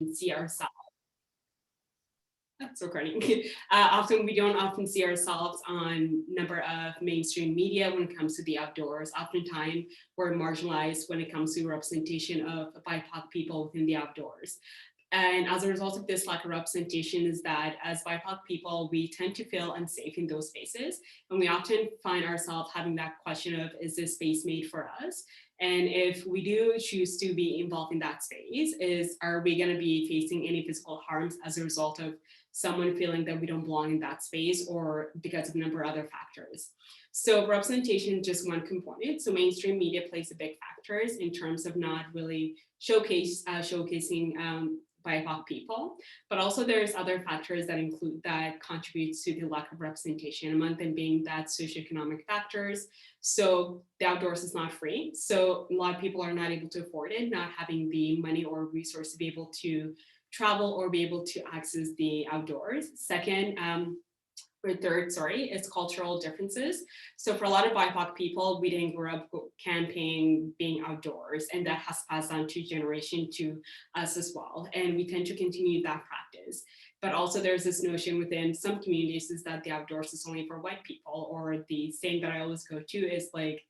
see ourselves. That's recording. Often we don't often see ourselves on number of mainstream media when it comes to the outdoors. Oftentimes we're marginalized when it comes to representation of BIPOC people within the outdoors. And as a result of this lack of representation is that as BIPOC people, we tend to feel unsafe in those spaces. And we often find ourselves having that question of, is this space made for us? And if we do choose to be involved in that space, are we going to be facing any physical harms as a result of someone feeling that we don't belong in that space, or because of a number of other factors? So representation is just one component. So mainstream media plays a big factors in terms of not really showcasing BIPOC people, but also there's other factors that contributes to the lack of representation, among them being that socioeconomic factors. So the outdoors is not free. So a lot of people are not able to afford it, not having the money or resource to be able to travel or be able to access the outdoors. Second, or third, sorry, is cultural differences. So for a lot of BIPOC people, we didn't grow up camping, being outdoors, and that has passed on to generation to us as well. And we tend to continue that practice. But also there's this notion within some communities is that the outdoors is only for white people, or the saying that I always go to is like,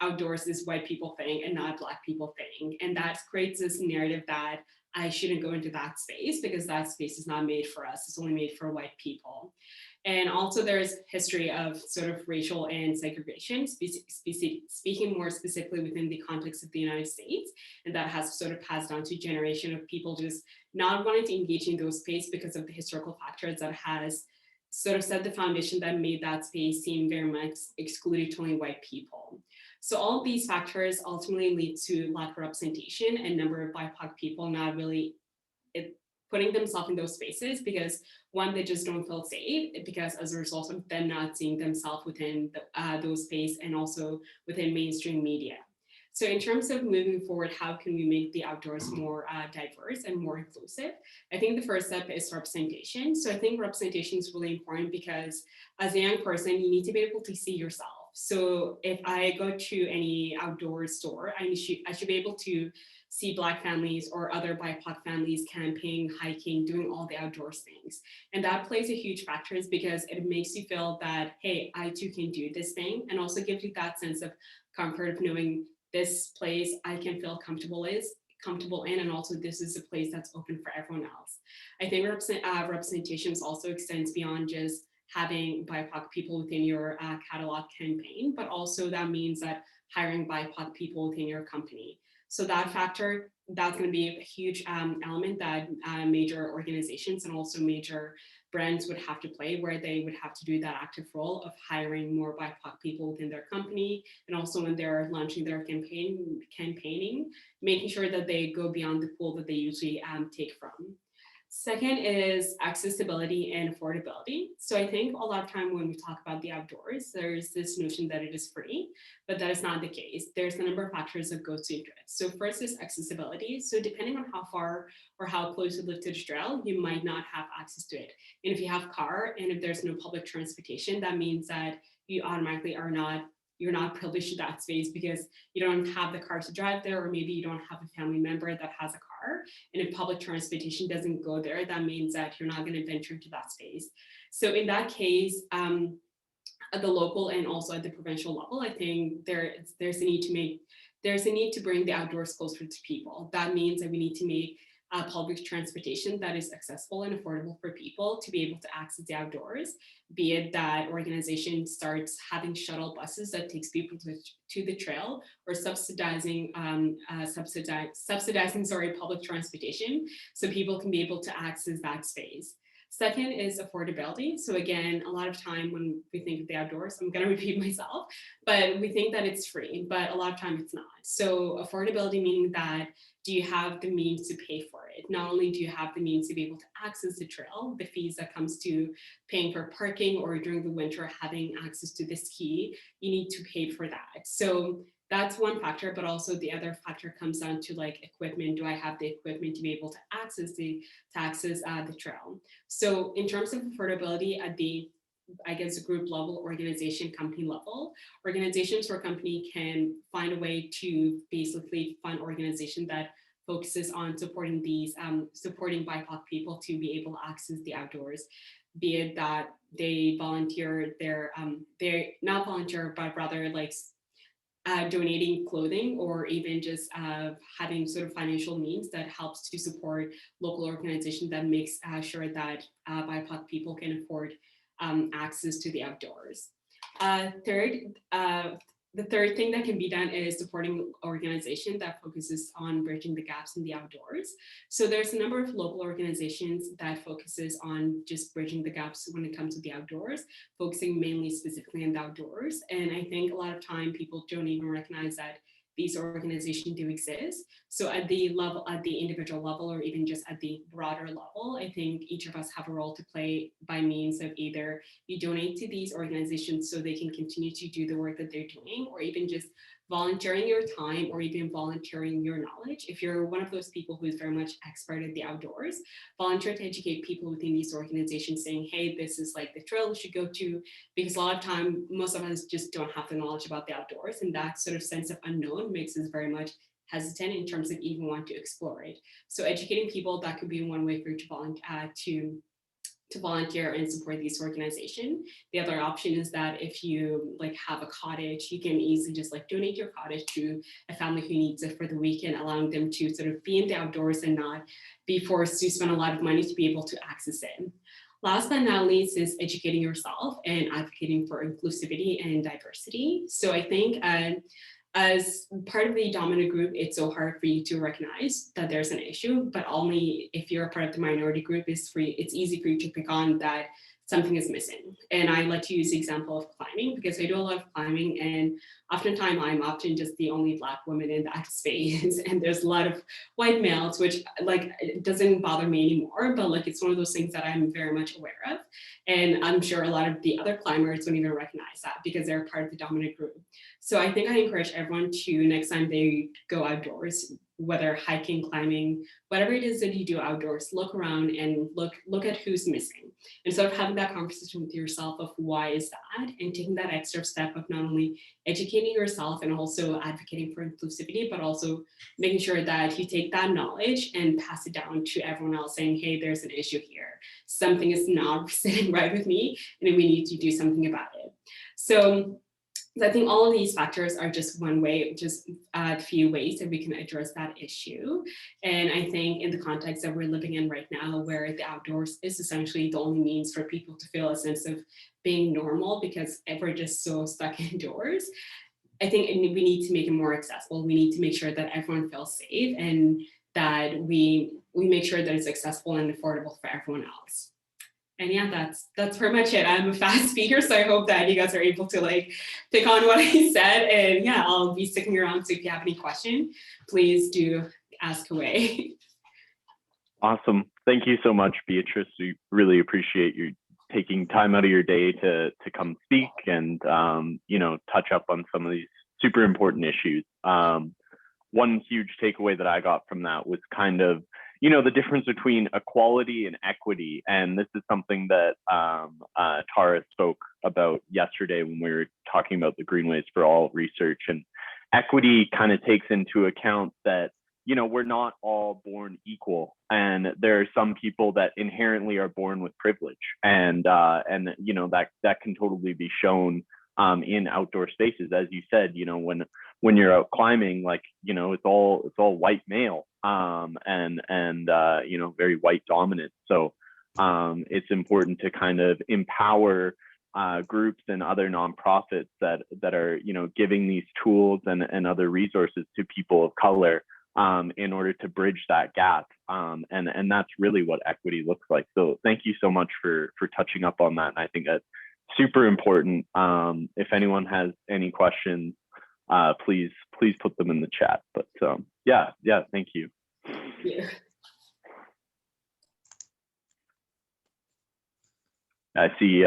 outdoors is white people thing and not Black people thing. And that creates this narrative that I shouldn't go into that space because that space is not made for us. It's only made for white people. And also there's history of sort of racial and segregation, speaking more specifically within the context of the United States. And that has sort of passed on to a generation of people just not wanting to engage in those spaces because of the historical factors that has sort of set the foundation that made that space seem very much excluded to only white people. So all of these factors ultimately lead to lack of representation and number of BIPOC people not really putting themselves in those spaces because one, they just don't feel safe because as a result of them not seeing themselves within those spaces and also within mainstream media. So in terms of moving forward, how can we make the outdoors more diverse and more inclusive? I think the first step is representation. So I think representation is really important because as a young person, you need to be able to see yourself. So if I go to any outdoor store, I should be able to see Black families or other BIPOC families camping, hiking, doing all the outdoors things. And that plays a huge factor is because it makes you feel that, hey, I too can do this thing, and also gives you that sense of comfort of knowing this place I can feel comfortable in, and also this is a place that's open for everyone else. I think representations also extends beyond just having BIPOC people within your catalog campaign, but also that means that hiring BIPOC people within your company. So that factor, that's going to be a huge element that major organizations and also major brands would have to play, where they would have to do that active role of hiring more BIPOC people within their company, and also when they're launching their campaigning, making sure that they go beyond the pool that they usually take from. Second is accessibility and affordability. So I think a lot of time when we talk about the outdoors, there's this notion that it is free, but that is not the case. There's a number of factors that goes into it. So first is accessibility. So depending on how far or how close you live to the trail, you might not have access to it. And if you have a car and if there's no public transportation, that means that you automatically you're not privileged to that space because you don't have the car to drive there, or maybe you don't have a family member that has a car. And if public transportation doesn't go there, that means that you're not going to venture into that space. So in that case, at the local and also at the provincial level, I think there's a need to bring the outdoors closer to people. That means that we need to make public transportation that is accessible and affordable for people to be able to access the outdoors, be it that organization starts having shuttle buses that takes people to the trail, or subsidizing public transportation so people can be able to access that space. Second is affordability. So again, a lot of time when we think of the outdoors, I'm going to repeat myself, but we think that it's free, but a lot of time it's not. So affordability meaning that, do you have the means to pay for it? Not only do you have the means to be able to access the trail, the fees that comes to paying for parking, or during the winter having access to the ski, you need to pay for that. So that's one factor, but also the other factor comes down to like equipment. Do I have the equipment to be able to access the trail? So in terms of affordability at the, I guess, group level, organization, company level, organizations or company can find a way to basically fund organization that focuses on supporting these, supporting BIPOC people to be able to access the outdoors, be it that they volunteer they're not volunteer, but rather like donating clothing, or even just having sort of financial means that helps to support local organizations that makes sure that BIPOC people can afford access to the outdoors. The third thing that can be done is supporting organization that focuses on bridging the gaps in the outdoors. So there's a number of local organizations that focuses on just bridging the gaps when it comes to the outdoors, focusing mainly specifically on the outdoors. And I think a lot of time people don't even recognize that these organizations do exist. So at the level, at the individual level, or even just at the broader level, I think each of us have a role to play by means of either you donate to these organizations so they can continue to do the work that they're doing, or even just volunteering your time, or even volunteering your knowledge. If you're one of those people who is very much expert at the outdoors, volunteer to educate people within these organizations saying, hey, this is like the trail you should go to, because a lot of time, most of us just don't have the knowledge about the outdoors, and that sort of sense of unknown makes us very much hesitant in terms of even want to explore it. So educating people, that could be one way for you to volunteer and support these organizations. The other option is that if you like have a cottage, you can easily just like donate your cottage to a family who needs it for the weekend, allowing them to sort of be in the outdoors and not be forced to spend a lot of money to be able to access it. Last but not least is educating yourself and advocating for inclusivity and diversity. So I think as part of the dominant group, it's so hard for you to recognize that there's an issue, but only if you're a part of the minority group, it's easy for you to pick on that something is missing. And I like to use the example of climbing, because I do a lot of climbing, and oftentimes I'm often just the only Black woman in that space. And there's a lot of white males, which like it doesn't bother me anymore, but like it's one of those things that I'm very much aware of. And I'm sure a lot of the other climbers don't even recognize that because they're part of the dominant group. So I think I encourage everyone to, next time they go outdoors, whether hiking, climbing, whatever it is that you do outdoors, look around and look at who's missing. And sort of having that conversation with yourself of why is that, and taking that extra step of not only educating yourself and also advocating for inclusivity, but also making sure that you take that knowledge and pass it down to everyone else, saying, hey, there's an issue here. Something is not sitting right with me, and we need to do something about it. So I think all of these factors are just one way, just a few ways that we can address that issue. And I think in the context that we're living in right now, where the outdoors is essentially the only means for people to feel a sense of being normal, because we're just so stuck indoors, I think we need to make it more accessible. We need to make sure that everyone feels safe, and that we make sure that it's accessible and affordable for everyone else. And yeah, that's pretty much it. I'm a fast speaker, so I hope that you guys are able to like pick on what I said. And yeah, I'll be sticking around. So if you have any question, please do ask away. Awesome. Thank you so much, Beatrice. We really appreciate you taking time out of your day to come speak and touch up on some of these super important issues. One huge takeaway that I got from that was kind of the difference between equality and equity. And this is something that Tara spoke about yesterday when we were talking about the Greenways for All research. And equity kind of takes into account that, we're not all born equal. And there are some people that inherently are born with privilege. And that can totally be shown in outdoor spaces. As you said, when you're out climbing, it's all white male. And very white dominant. So it's important to kind of empower groups and other nonprofits that are giving these tools and other resources to people of color in order to bridge that gap. And that's really what equity looks like. So thank you so much for touching up on that. And I think that's super important. If anyone has any questions, please put them in the chat. But yeah, thank you. Yeah. I see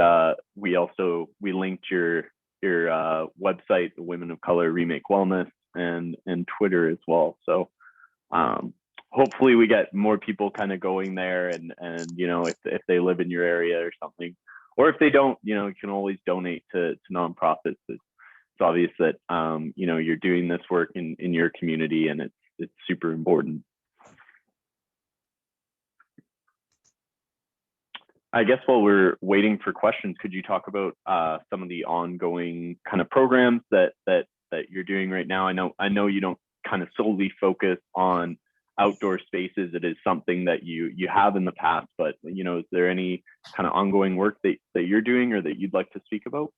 we linked your website, the Women of Color Remake Wellness, and Twitter as well. So hopefully we get more people kind of going there, and if they live in your area or something, or if they don't, you can always donate to nonprofits. It's obvious that you're doing this work in your community, and it's super important. I guess while we're waiting for questions, could you talk about some of the ongoing kind of programs that you're doing right now? I know you don't kind of solely focus on outdoor spaces. It is something that you have in the past, but is there any kind of ongoing work that you're doing or that you'd like to speak about?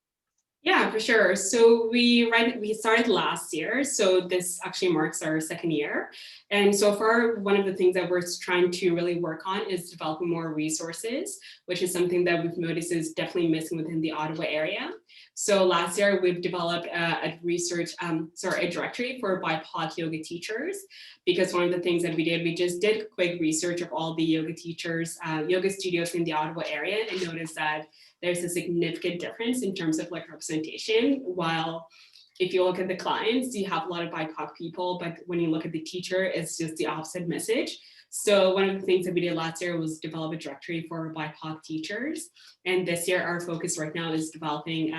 Yeah, for sure. So we started last year, so this actually marks our second year. And so far, one of the things that we're trying to really work on is developing more resources, which is something that we've noticed is definitely missing within the Ottawa area. So last year, we've developed a directory for BIPOC yoga teachers, because one of the things that we just did quick research of all the yoga teachers, yoga studios in the Ottawa area, and noticed that there's a significant difference in terms of like representation. While if you look at the clients, you have a lot of BIPOC people, but when you look at the teacher, it's just the opposite message. So one of the things that we did last year was develop a directory for BIPOC teachers. And this year, our focus right now is developing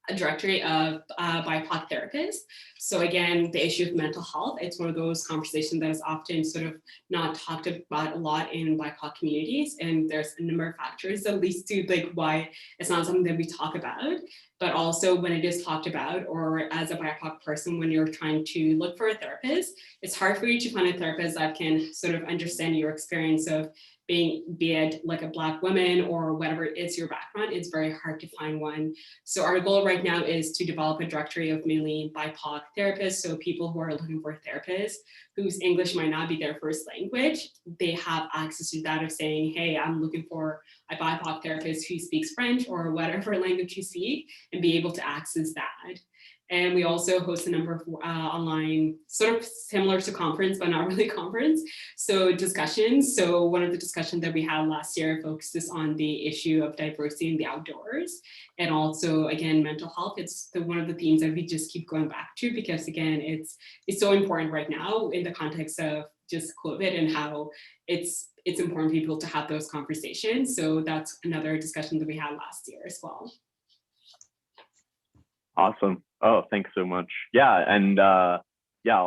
a directory of BIPOC therapists. So again, the issue of mental health, it's one of those conversations that is often sort of not talked about a lot in BIPOC communities. And there's a number of factors that leads to like why it's not something that we talk about. But also when it is talked about, or as a BIPOC person, when you're trying to look for a therapist, it's hard for you to find a therapist that can sort of understand your experience of being, be it like a Black woman or whatever it is your background. It's very hard to find one. So our goal right now is to develop a directory of mainly BIPOC therapists. So people who are looking for therapists whose English might not be their first language, they have access to that of saying, hey, I'm looking for a BIPOC therapist who speaks French or whatever language you speak, and be able to access that. And we also host a number of online, sort of similar to conference, but not really conference, so discussions. So one of the discussions that we had last year focuses on the issue of diversity in the outdoors. And also, again, mental health. It's one of the themes that we just keep going back to, because again, it's so important right now in the context of just COVID and how it's important for people to have those conversations. So that's another discussion that we had last year as well. Awesome. Oh, thanks so much. Yeah, and I'll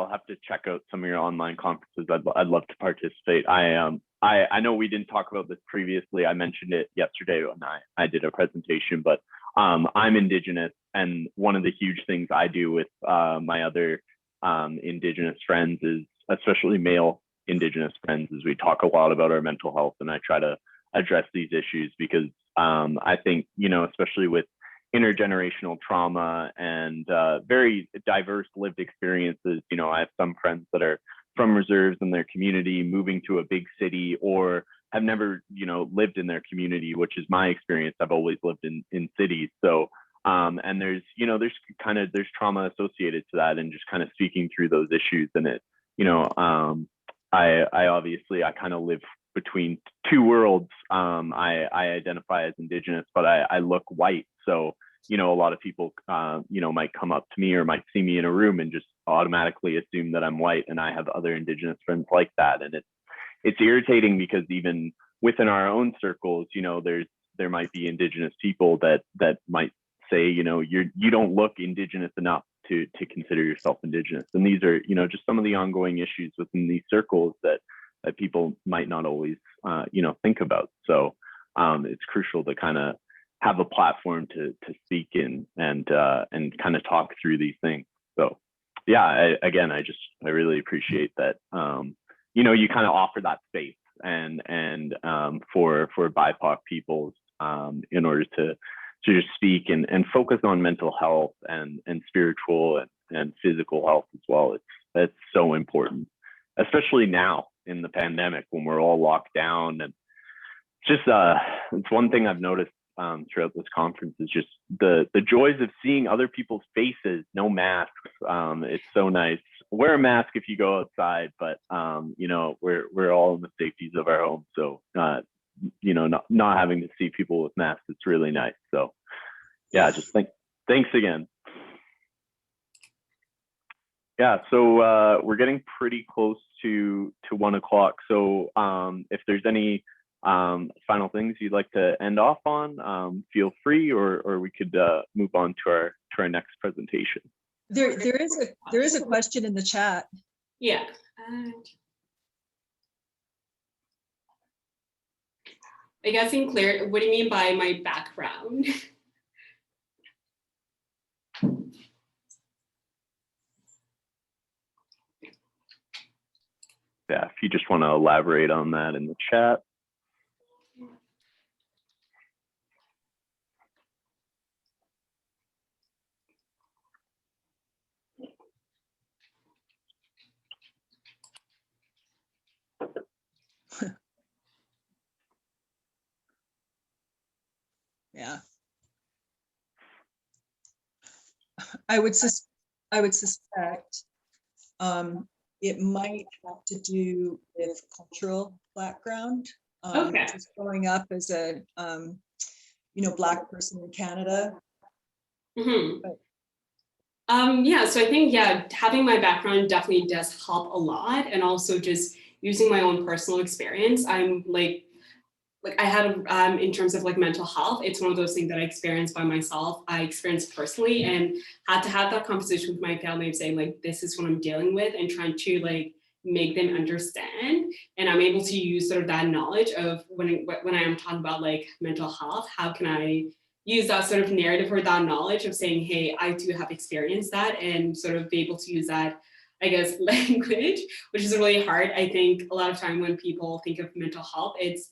have to check out some of your online conferences. I'd love to participate. I know we didn't talk about this previously. I mentioned it yesterday when I did a presentation, but I'm Indigenous, and one of the huge things I do with my other Indigenous friends is, especially male Indigenous friends, is we talk a lot about our mental health, and I try to address these issues because I think, especially with intergenerational trauma and very diverse lived experiences. I have some friends that are from reserves in their community, moving to a big city, or have never, lived in their community, which is my experience. I've always lived in cities. So, and there's trauma associated to that, and just kind of speaking through those issues. And it, I obviously, I kind of live between two worlds. I identify as Indigenous, but I look white. So, a lot of people, might come up to me or might see me in a room and just automatically assume that I'm white. And I have other Indigenous friends like that. And it's irritating because even within our own circles, there might be Indigenous people that might say, you don't look Indigenous enough to consider yourself Indigenous. And these are, just some of the ongoing issues within these circles that people might not always, think about. So it's crucial to kind of have a platform to speak in and kind of talk through these things. So yeah, I really appreciate that. You kind of offer that space and for BIPOC peoples in order to just speak and focus on mental health and spiritual and physical health as well. That's so important, especially now in the pandemic when we're all locked down. And just it's one thing I've noticed throughout this conference is just the joys of seeing other people's faces, no masks. It's so nice. Wear a mask if you go outside, but we're all in the safeties of our home. So not having to see people with masks, it's really nice. So yeah, just thanks again. Yeah, so we're getting pretty close to 1 o'clock. So if there's any final things you'd like to end off on, feel free, or we could move on to our next presentation. There is a question in the chat. Yeah. I guess in clear, what do you mean by my background? Yeah, if you just want to elaborate on that in the chat. Yeah. I would suspect it might have to do with cultural background. Okay. Just growing up as a Black person in Canada. Mm-hmm. But Yeah, so I think, yeah, having my background definitely does help a lot. And also just using my own personal experience. I'm like I had in terms of like mental health, it's one of those things that I experienced by myself. I experienced personally and had to have that conversation with my family of saying like, this is what I'm dealing with and trying to like make them understand. And I'm able to use sort of that knowledge of when I am talking about like mental health, how can I use that sort of narrative or that knowledge of saying, hey, I do have experienced that, and sort of be able to use that, I guess, language, which is really hard. I think a lot of time when people think of mental health, it's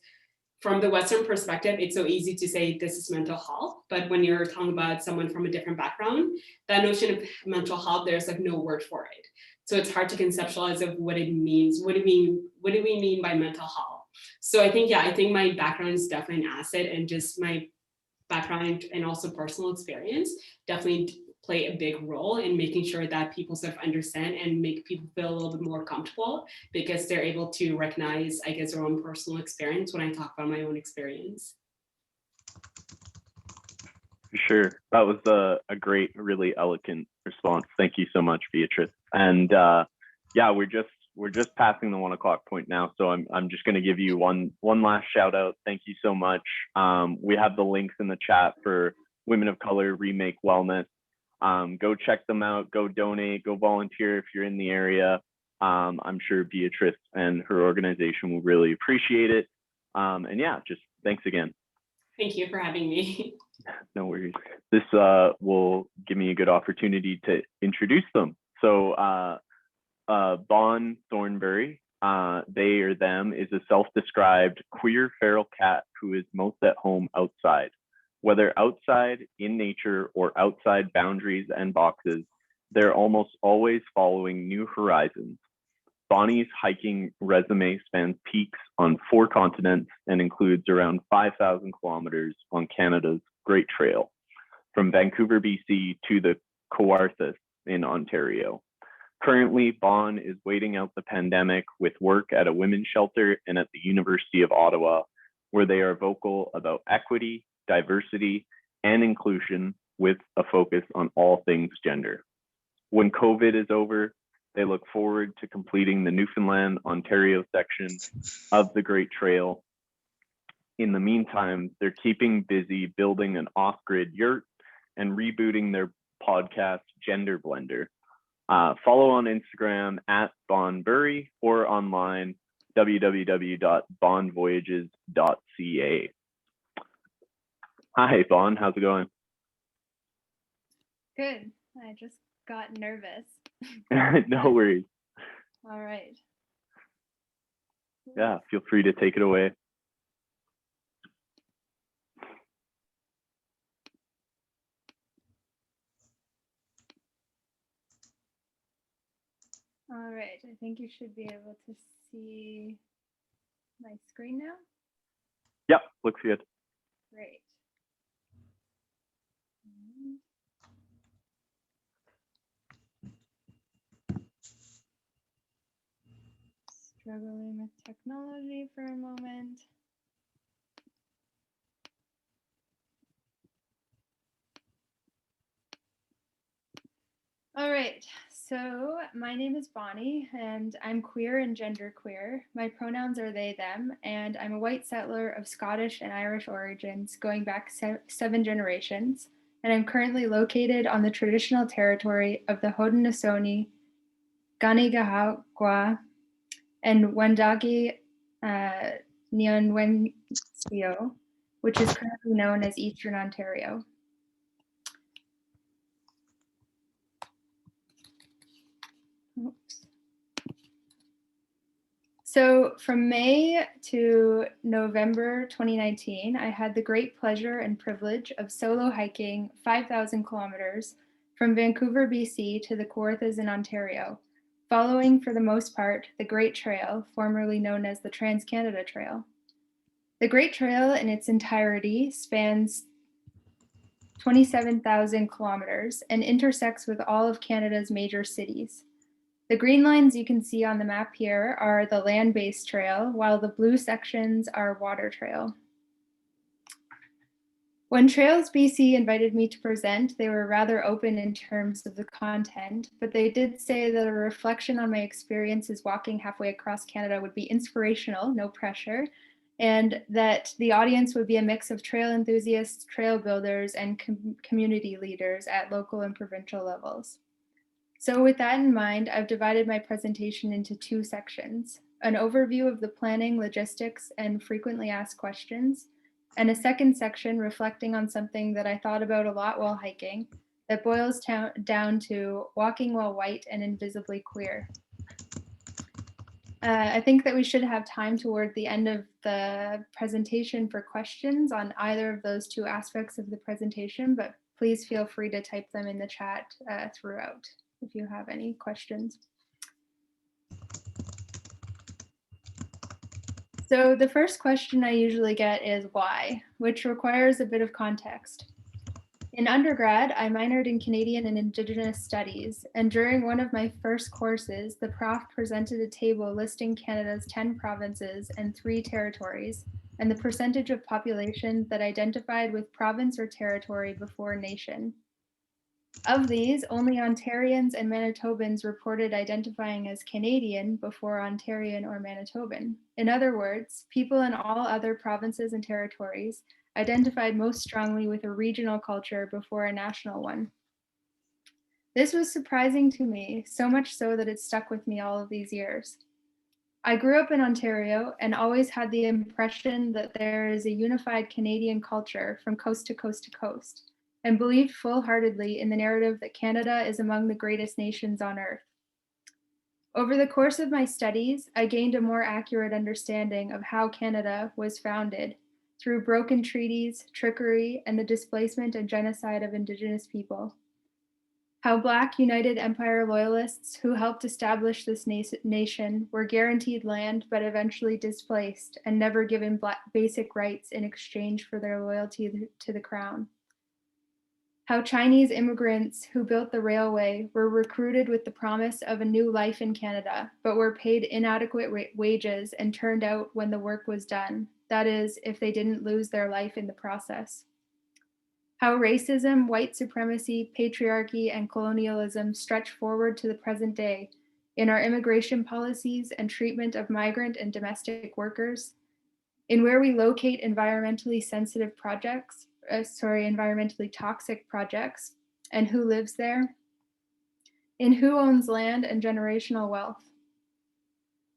from the Western perspective, it's so easy to say this is mental health, but when you're talking about someone from a different background, that notion of mental health, there's like no word for it. So it's hard to conceptualize of what it means. What do we mean by mental health? So I think, yeah, I think my background is definitely an asset, and just my background and also personal experience definitely play a big role in making sure that people sort of understand and make people feel a little bit more comfortable, because they're able to recognize, I guess, their own personal experience when I talk about my own experience. For sure. That was a great, really eloquent response. Thank you so much, Beatrice. And yeah, we're just passing the 1 o'clock point now. So I'm just going to give you one last shout out. Thank you so much. We have the links in the chat for Women of Color Remake Wellness. Go check them out, go donate, go volunteer if you're in the area. I'm sure Beatrice and her organization will really appreciate it. And yeah, just thanks again. Thank you for having me. No worries. This will give me a good opportunity to introduce them. So Bon Thornbury, they or them, is a self-described queer feral cat who is most at home outside. Whether outside, in nature, or outside boundaries and boxes, they're almost always following new horizons. Bonnie's hiking resume spans peaks on 4 continents and includes around 5,000 kilometers on Canada's Great Trail, from Vancouver, BC to the Kawarthas in Ontario. Currently, Bon is waiting out the pandemic with work at a women's shelter and at the University of Ottawa, where they are vocal about equity, diversity, and inclusion with a focus on all things gender. When COVID is over, they look forward to completing the Newfoundland, Ontario section of the Great Trail. In the meantime, they're keeping busy building an off-grid yurt and rebooting their podcast, Gender Blender. Follow on Instagram at Thornbury or online www.bondvoyages.ca. Hi, Bon. How's it going? Good. I just got nervous. No worries. All right. Yeah, feel free to take it away. All right. I think you should be able to see my screen now. Yep, looks good. Great. Struggling with technology for a moment. All right, so my name is Bonnie, and I'm queer and genderqueer. My pronouns are they, them, and I'm a white settler of Scottish and Irish origins going back 7 generations, and I'm currently located on the traditional territory of the Haudenosaunee, Ganigahawgwa, and Wendake Neonwensio, which is currently known as Eastern Ontario. Oops. So from May to November 2019, I had the great pleasure and privilege of solo hiking 5,000 kilometers from Vancouver, BC to the Kawarthas in Ontario, following for the most part the Great Trail, formerly known as the Trans-Canada Trail. The Great Trail in its entirety spans 27,000 kilometers and intersects with all of Canada's major cities. The green lines you can see on the map here are the land-based trail, while the blue sections are water trail. When Trails BC invited me to present, they were rather open in terms of the content, but they did say that a reflection on my experiences walking halfway across Canada would be inspirational, no pressure, and that the audience would be a mix of trail enthusiasts, trail builders, and community leaders at local and provincial levels. So with that in mind, I've divided my presentation into two sections: an overview of the planning, logistics, and frequently asked questions, and a second section reflecting on something that I thought about a lot while hiking that boils down to walking while white and invisibly queer. I think that we should have time toward the end of the presentation for questions on either of those two aspects of the presentation, but please feel free to type them in the chat throughout if you have any questions. So the first question I usually get is why, which requires a bit of context. In undergrad, I minored in Canadian and Indigenous Studies, and during one of my first courses, the prof presented a table listing Canada's 10 provinces and 3 territories, and the percentage of population that identified with province or territory before nation. Of these, only Ontarians and Manitobans reported identifying as Canadian before Ontarian or Manitoban. In other words, people in all other provinces and territories identified most strongly with a regional culture before a national one. This was surprising to me, so much so that it stuck with me all of these years. I grew up in Ontario and always had the impression that there is a unified Canadian culture from coast to coast to coast, and believed full-heartedly in the narrative that Canada is among the greatest nations on earth. Over the course of my studies, I gained a more accurate understanding of how Canada was founded through broken treaties, trickery, and the displacement and genocide of Indigenous people. How Black United Empire loyalists who helped establish this nation were guaranteed land but eventually displaced and never given basic rights in exchange for their loyalty to the crown. How Chinese immigrants who built the railway were recruited with the promise of a new life in Canada, but were paid inadequate wages and turned out when the work was done. That is, if they didn't lose their life in the process. How racism, white supremacy, patriarchy, and colonialism stretch forward to the present day in our immigration policies and treatment of migrant and domestic workers, in where we locate environmentally sensitive projects, environmentally toxic projects, and who lives there, in who owns land and generational wealth.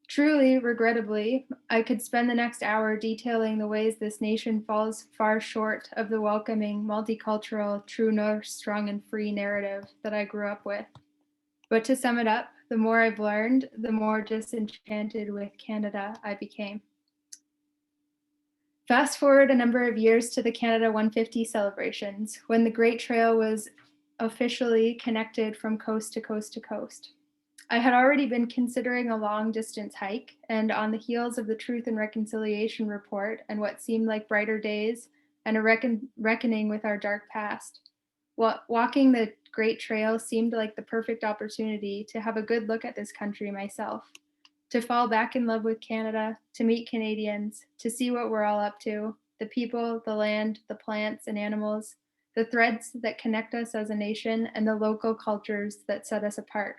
Truly, regrettably, I could spend the next hour detailing the ways this nation falls far short of the welcoming, multicultural, true north, strong and free narrative that I grew up with. But to sum it up, the more I've learned, the more disenchanted with Canada I became. Fast forward a number of years to the Canada 150 celebrations, when the Great Trail was officially connected from coast to coast to coast. I had already been considering a long distance hike, and on the heels of the Truth and Reconciliation report and what seemed like brighter days and a reckoning with our dark past, walking the Great Trail seemed like the perfect opportunity to have a good look at this country myself, to fall back in love with Canada, to meet Canadians, to see what we're all up to, the people, the land, the plants and animals, the threads that connect us as a nation, and the local cultures that set us apart.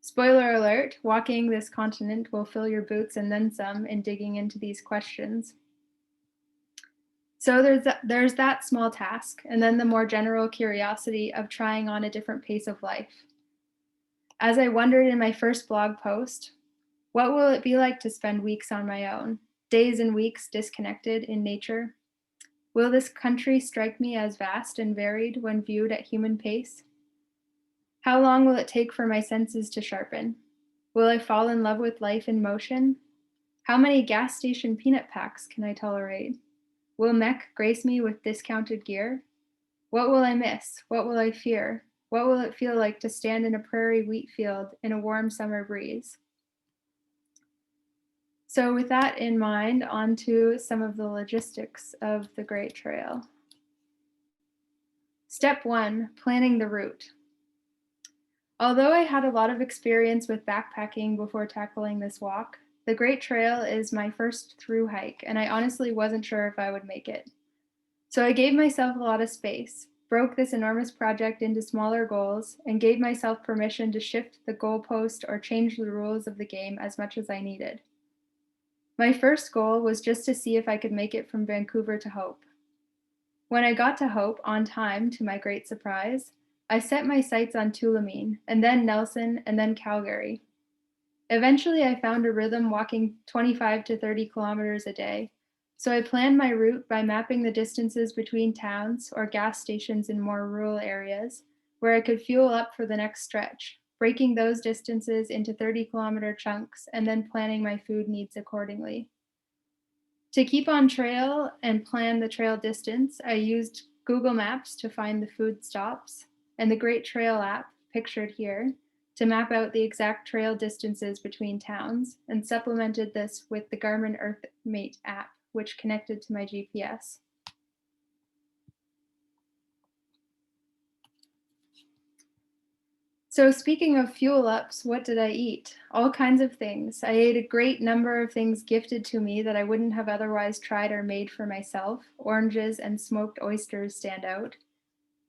Spoiler alert, walking this continent will fill your boots and then some in digging into these questions. So there's that small task, and then the more general curiosity of trying on a different pace of life. As I wondered in my first blog post, what will it be like to spend weeks on my own? days and weeks disconnected in nature? Will this country strike me as vast and varied when viewed at human pace? How long will it take for my senses to sharpen? Will I fall in love with life in motion? How many gas station peanut packs can I tolerate? Will Mech grace me with discounted gear? What will I miss? What will I fear? What will it feel like to stand in a prairie wheat field in a warm summer breeze? So with that in mind, on to some of the logistics of the Great Trail. Step 1, planning the route. Although I had a lot of experience with backpacking before tackling this walk, the Great Trail is my first through hike, and I honestly wasn't sure if I would make it. So I gave myself a lot of space, broke this enormous project into smaller goals, and gave myself permission to shift the goalpost or change the rules of the game as much as I needed. My first goal was just to see if I could make it from Vancouver to Hope. When I got to Hope on time, to my great surprise, I set my sights on Tulameen, and then Nelson, and then Calgary. Eventually, I found a rhythm walking 25 to 30 kilometers a day, so I planned my route by mapping the distances between towns or gas stations in more rural areas where I could fuel up for the next stretch, breaking those distances into 30-kilometer chunks and then planning my food needs accordingly. To keep on trail and plan the trail distance, I used Google Maps to find the food stops and the Great Trail app, pictured here, to map out the exact trail distances between towns, and supplemented this with the Garmin Earthmate app, which connected to my GPS. So speaking of fuel ups, what did I eat? All kinds of things. I ate a great number of things gifted to me that I wouldn't have otherwise tried or made for myself. Oranges and smoked oysters stand out.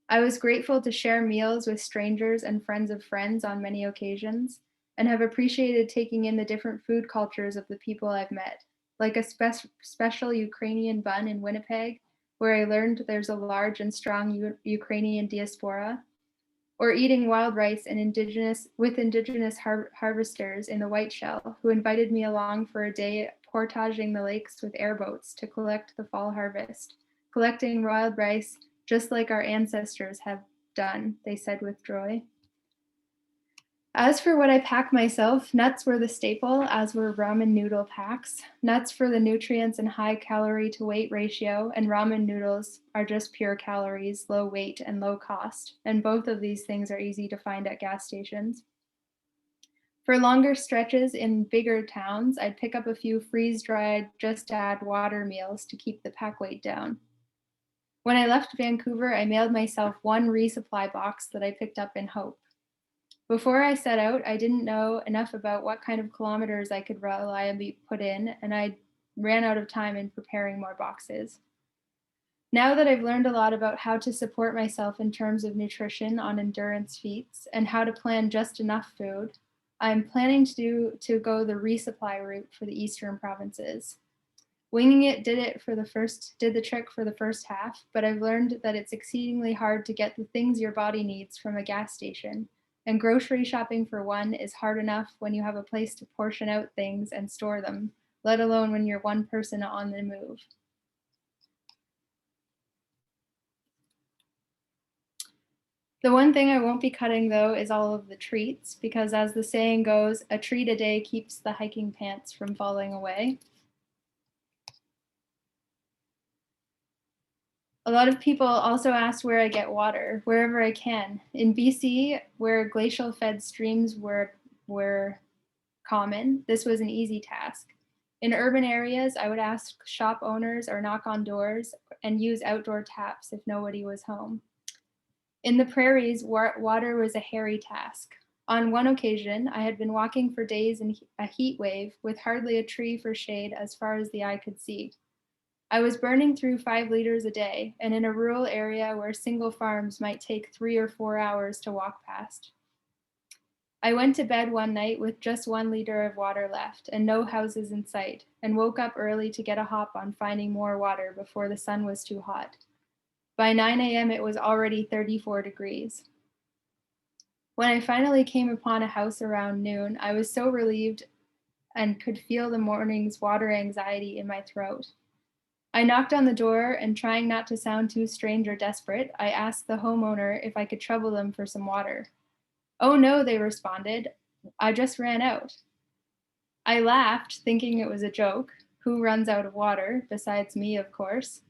I was grateful to share meals with strangers and friends of friends on many occasions, and have appreciated taking in the different food cultures of the people I've met, like a special Ukrainian bun in Winnipeg, where I learned there's a large and strong Ukrainian diaspora, or eating wild rice and indigenous harvesters in the White Shell, who invited me along for a day portaging the lakes with airboats to collect the fall harvest, collecting wild rice just like our ancestors have done, they said with joy. As for what I pack myself, nuts were the staple, as were ramen noodle packs. Nuts for the nutrients and high calorie to weight ratio, and ramen noodles are just pure calories, low weight, and low cost. And both of these things are easy to find at gas stations. For longer stretches in bigger towns, I'd pick up a few freeze-dried, just add water meals to keep the pack weight down. When I left Vancouver, I mailed myself one resupply box that I picked up in Hope. Before I set out, I didn't know enough about what kind of kilometers I could reliably put in, and I ran out of time in preparing more boxes. Now that I've learned a lot about how to support myself in terms of nutrition on endurance feats and how to plan just enough food, I'm planning to go the resupply route for the eastern provinces. Winging it did the trick for the first half, but I've learned that it's exceedingly hard to get the things your body needs from a gas station. And grocery shopping, for one, is hard enough when you have a place to portion out things and store them, let alone when you're one person on the move. The one thing I won't be cutting, though, is all of the treats, because as the saying goes, a treat a day keeps the hiking pants from falling away. A lot of people also ask where I get water, wherever I can. In BC, where glacial-fed streams were common, this was an easy task. In urban areas, I would ask shop owners or knock on doors and use outdoor taps if nobody was home. In the prairies, water was a hairy task. On one occasion, I had been walking for days in a heat wave with hardly a tree for shade as far as the eye could see. I was burning through 5 liters a day, and in a rural area where single farms might take 3 or 4 hours to walk past. I went to bed one night with just 1 liter of water left and no houses in sight, and woke up early to get a hop on finding more water before the sun was too hot. By 9 a.m., it was already 34 degrees. When I finally came upon a house around noon, I was so relieved and could feel the morning's water anxiety in my throat. I knocked on the door and, trying not to sound too strange or desperate, I asked the homeowner if I could trouble them for some water. "Oh no," they responded. "I just ran out." I laughed, thinking it was a joke. Who runs out of water, besides me, of course?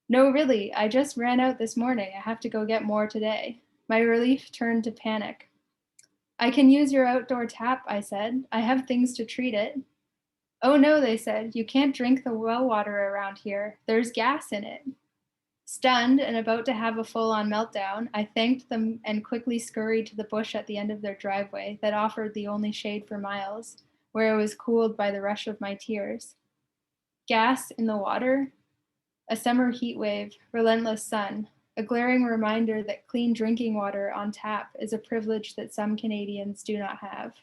"No, really, I just ran out this morning. I have to go get more today." My relief turned to panic. "I can use your outdoor tap," I said. "I have things to treat it." "Oh no," they said, "you can't drink the well water around here. There's gas in it." Stunned and about to have a full-on meltdown, I thanked them and quickly scurried to the bush at the end of their driveway that offered the only shade for miles, where I was cooled by the rush of my tears. Gas in the water? A summer heat wave, relentless sun, a glaring reminder that clean drinking water on tap is a privilege that some Canadians do not have.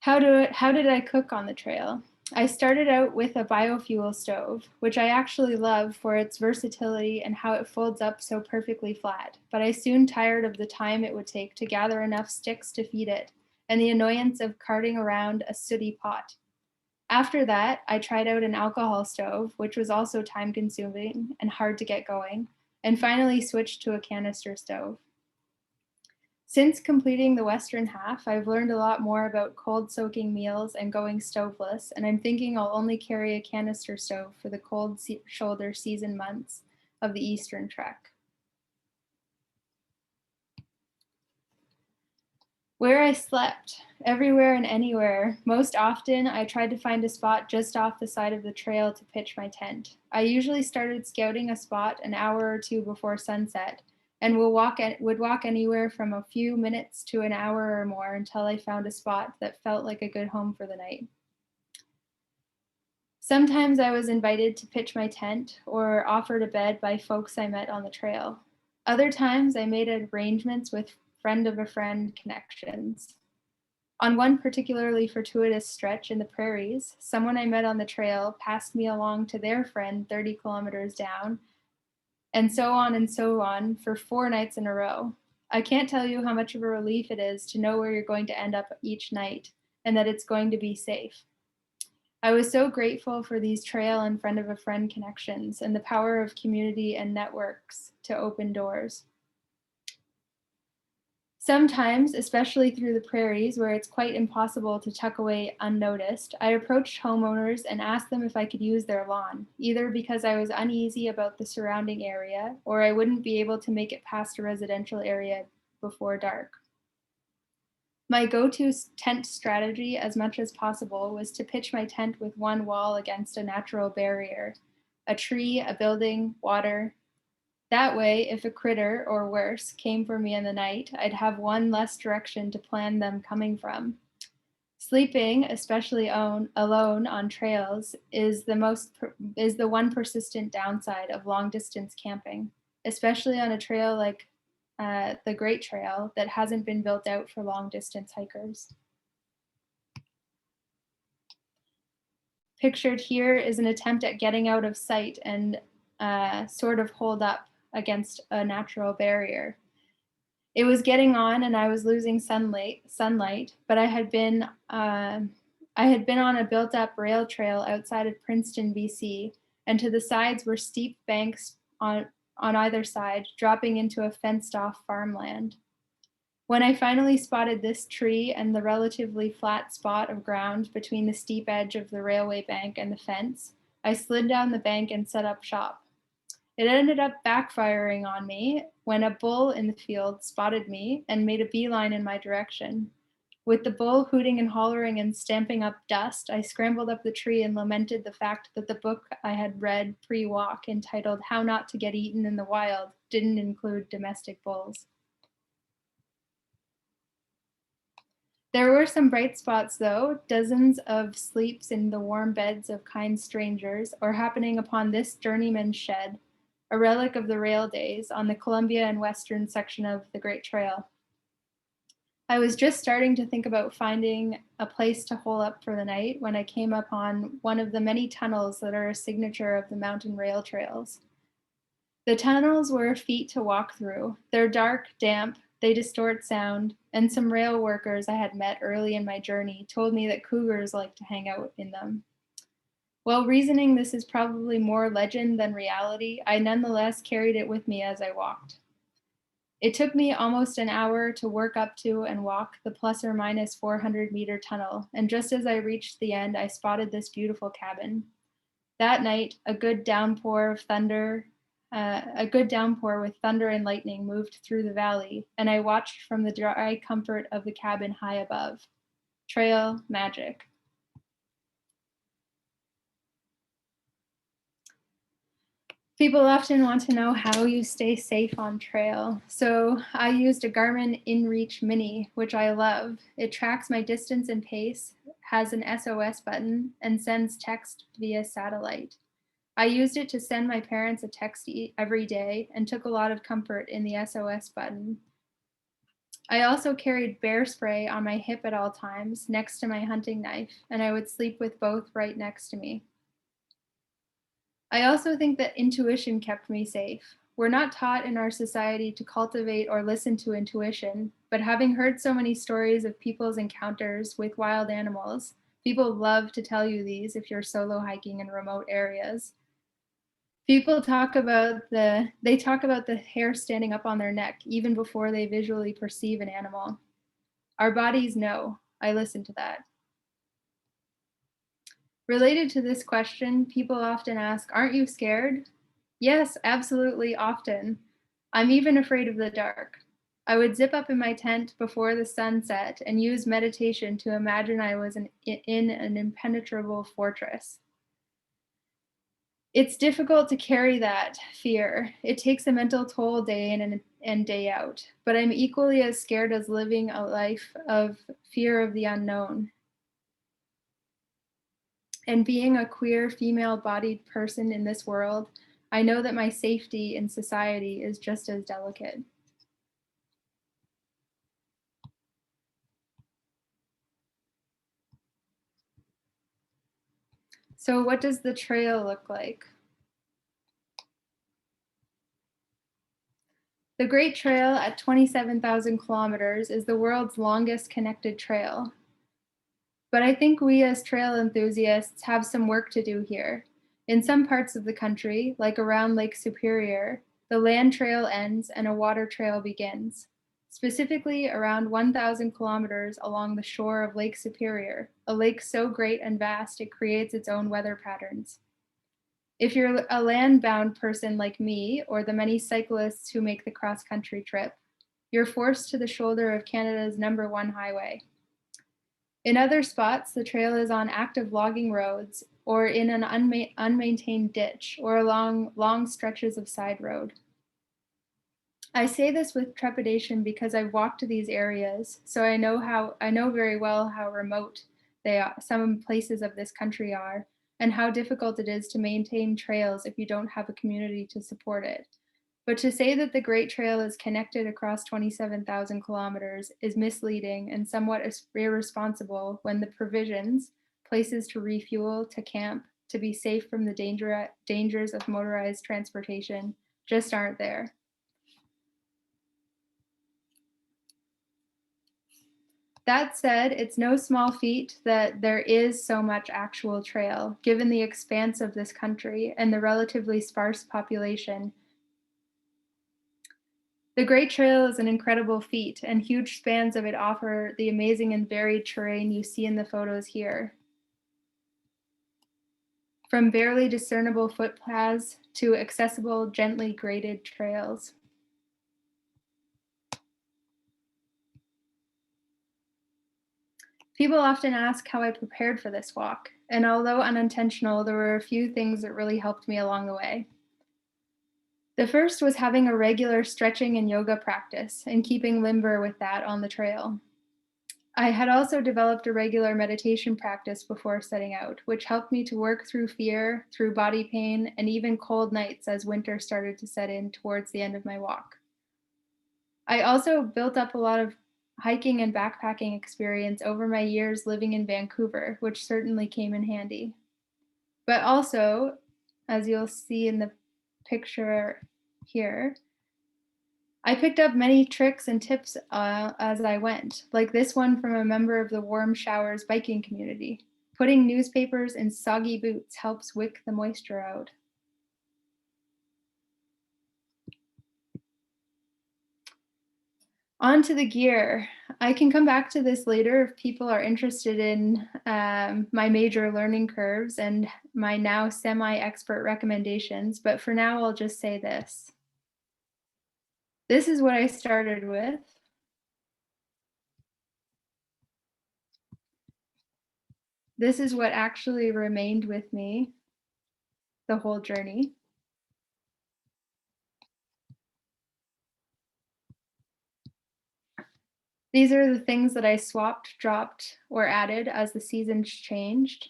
How did I cook on the trail? I started out with a biofuel stove, which I actually love for its versatility and how it folds up so perfectly flat, but I soon tired of the time it would take to gather enough sticks to feed it and the annoyance of carting around a sooty pot. After that, I tried out an alcohol stove, which was also time-consuming and hard to get going, and finally switched to a canister stove. Since completing the western half, I've learned a lot more about cold soaking meals and going stoveless, and I'm thinking I'll only carry a canister stove for the cold shoulder season months of the eastern trek. Where I slept, everywhere and anywhere. Most often, I tried to find a spot just off the side of the trail to pitch my tent. I usually started scouting a spot an hour or two before sunset, and would walk anywhere from a few minutes to an hour or more until I found a spot that felt like a good home for the night. Sometimes I was invited to pitch my tent or offered a bed by folks I met on the trail. Other times I made arrangements with friend of a friend connections. On one particularly fortuitous stretch in the prairies, someone I met on the trail passed me along to their friend 30 kilometers down, and so on for 4 nights in a row. I can't tell you how much of a relief it is to know where you're going to end up each night and that it's going to be safe. I was so grateful for these trail and friend of a friend connections and the power of community and networks to open doors. Sometimes, especially through the prairies where it's quite impossible to tuck away unnoticed, I approached homeowners and asked them if I could use their lawn, either because I was uneasy about the surrounding area or I wouldn't be able to make it past a residential area before dark. My go-to tent strategy, as much as possible, was to pitch my tent with one wall against a natural barrier, a tree, a building, water. That way, if a critter, or worse, came for me in the night, I'd have one less direction to plan them coming from. Sleeping, especially alone on trails, is the one persistent downside of long-distance camping, especially on a trail like the Great Trail that hasn't been built out for long-distance hikers. Pictured here is an attempt at getting out of sight and sort of holed up against a natural barrier. It was getting on and I was losing sunlight, but I had been on a built-up rail trail outside of Princeton, BC, and to the sides were steep banks on either side, dropping into a fenced-off farmland. When I finally spotted this tree and the relatively flat spot of ground between the steep edge of the railway bank and the fence, I slid down the bank and set up shop. It ended up backfiring on me when a bull in the field spotted me and made a beeline in my direction. With the bull hooting and hollering and stamping up dust, I scrambled up the tree and lamented the fact that the book I had read pre-walk, entitled How Not to Get Eaten in the Wild, didn't include domestic bulls. There were some bright spots though, dozens of sleeps in the warm beds of kind strangers, or happening upon this journeyman's shed, a relic of the rail days on the Columbia and Western section of the Great Trail. I was just starting to think about finding a place to hole up for the night when I came upon one of the many tunnels that are a signature of the mountain rail trails. The tunnels were a feat to walk through. They're dark, damp, they distort sound, and some rail workers I had met early in my journey told me that cougars like to hang out in them. While reasoning this is probably more legend than reality, I nonetheless carried it with me as I walked. It took me almost an hour to work up to and walk the plus or minus 400-meter tunnel, and just as I reached the end, I spotted this beautiful cabin. That night, a good downpour with thunder and lightning moved through the valley, and I watched from the dry comfort of the cabin high above. Trail magic. People often want to know how you stay safe on trail. So I used a Garmin InReach Mini, which I love. It tracks my distance and pace, has an SOS button, and sends text via satellite. I used it to send my parents a text every day and took a lot of comfort in the SOS button. I also carried bear spray on my hip at all times next to my hunting knife, and I would sleep with both right next to me. I also think that intuition kept me safe. We're not taught in our society to cultivate or listen to intuition, but having heard so many stories of people's encounters with wild animals, people love to tell you these if you're solo hiking in remote areas. People talk about the hair standing up on their neck even before they visually perceive an animal. Our bodies know. I listen to that. Related to this question, people often ask, aren't you scared? Yes, absolutely, often. I'm even afraid of the dark. I would zip up in my tent before the sun set and use meditation to imagine I was in an impenetrable fortress. It's difficult to carry that fear. It takes a mental toll day in and day out, but I'm equally as scared as living a life of fear of the unknown. And being a queer, female-bodied person in this world, I know that my safety in society is just as delicate. So what does the trail look like? The Great Trail at 27,000 kilometers is the world's longest connected trail. But I think we as trail enthusiasts have some work to do here. In some parts of the country, like around Lake Superior, the land trail ends and a water trail begins, specifically around 1,000 kilometers along the shore of Lake Superior, a lake so great and vast it creates its own weather patterns. If you're a land-bound person like me, or the many cyclists who make the cross-country trip, you're forced to the shoulder of Canada's #1 highway. In other spots, the trail is on active logging roads or in an unmaintained ditch or along long stretches of side road. I say this with trepidation because I've walked to these areas, so I know very well how remote some places of this country are, and how difficult it is to maintain trails if you don't have a community to support it. But to say that the Great Trail is connected across 27,000 kilometers is misleading and somewhat irresponsible when the provisions, places to refuel, to camp, to be safe from the dangers of motorized transportation, just aren't there. That said, it's no small feat that there is so much actual trail, given the expanse of this country and the relatively sparse population. The Great Trail is an incredible feat, and huge spans of it offer the amazing and varied terrain you see in the photos here. From barely discernible footpaths to accessible, gently graded trails. People often ask how I prepared for this walk, and although unintentional, there were a few things that really helped me along the way. The first was having a regular stretching and yoga practice and keeping limber with that on the trail. I had also developed a regular meditation practice before setting out, which helped me to work through fear, through body pain, and even cold nights as winter started to set in towards the end of my walk. I also built up a lot of hiking and backpacking experience over my years living in Vancouver, which certainly came in handy. But also, as you'll see in the picture here. I picked up many tricks and tips as I went, like this one from a member of the Warm Showers biking community. Putting newspapers in soggy boots helps wick the moisture out. On to the gear. I can come back to this later if people are interested in my major learning curves and my now semi-expert recommendations, but for now I'll just say this. This is what I started with. This is what actually remained with me the whole journey. These are the things that I swapped, dropped, or added as the seasons changed.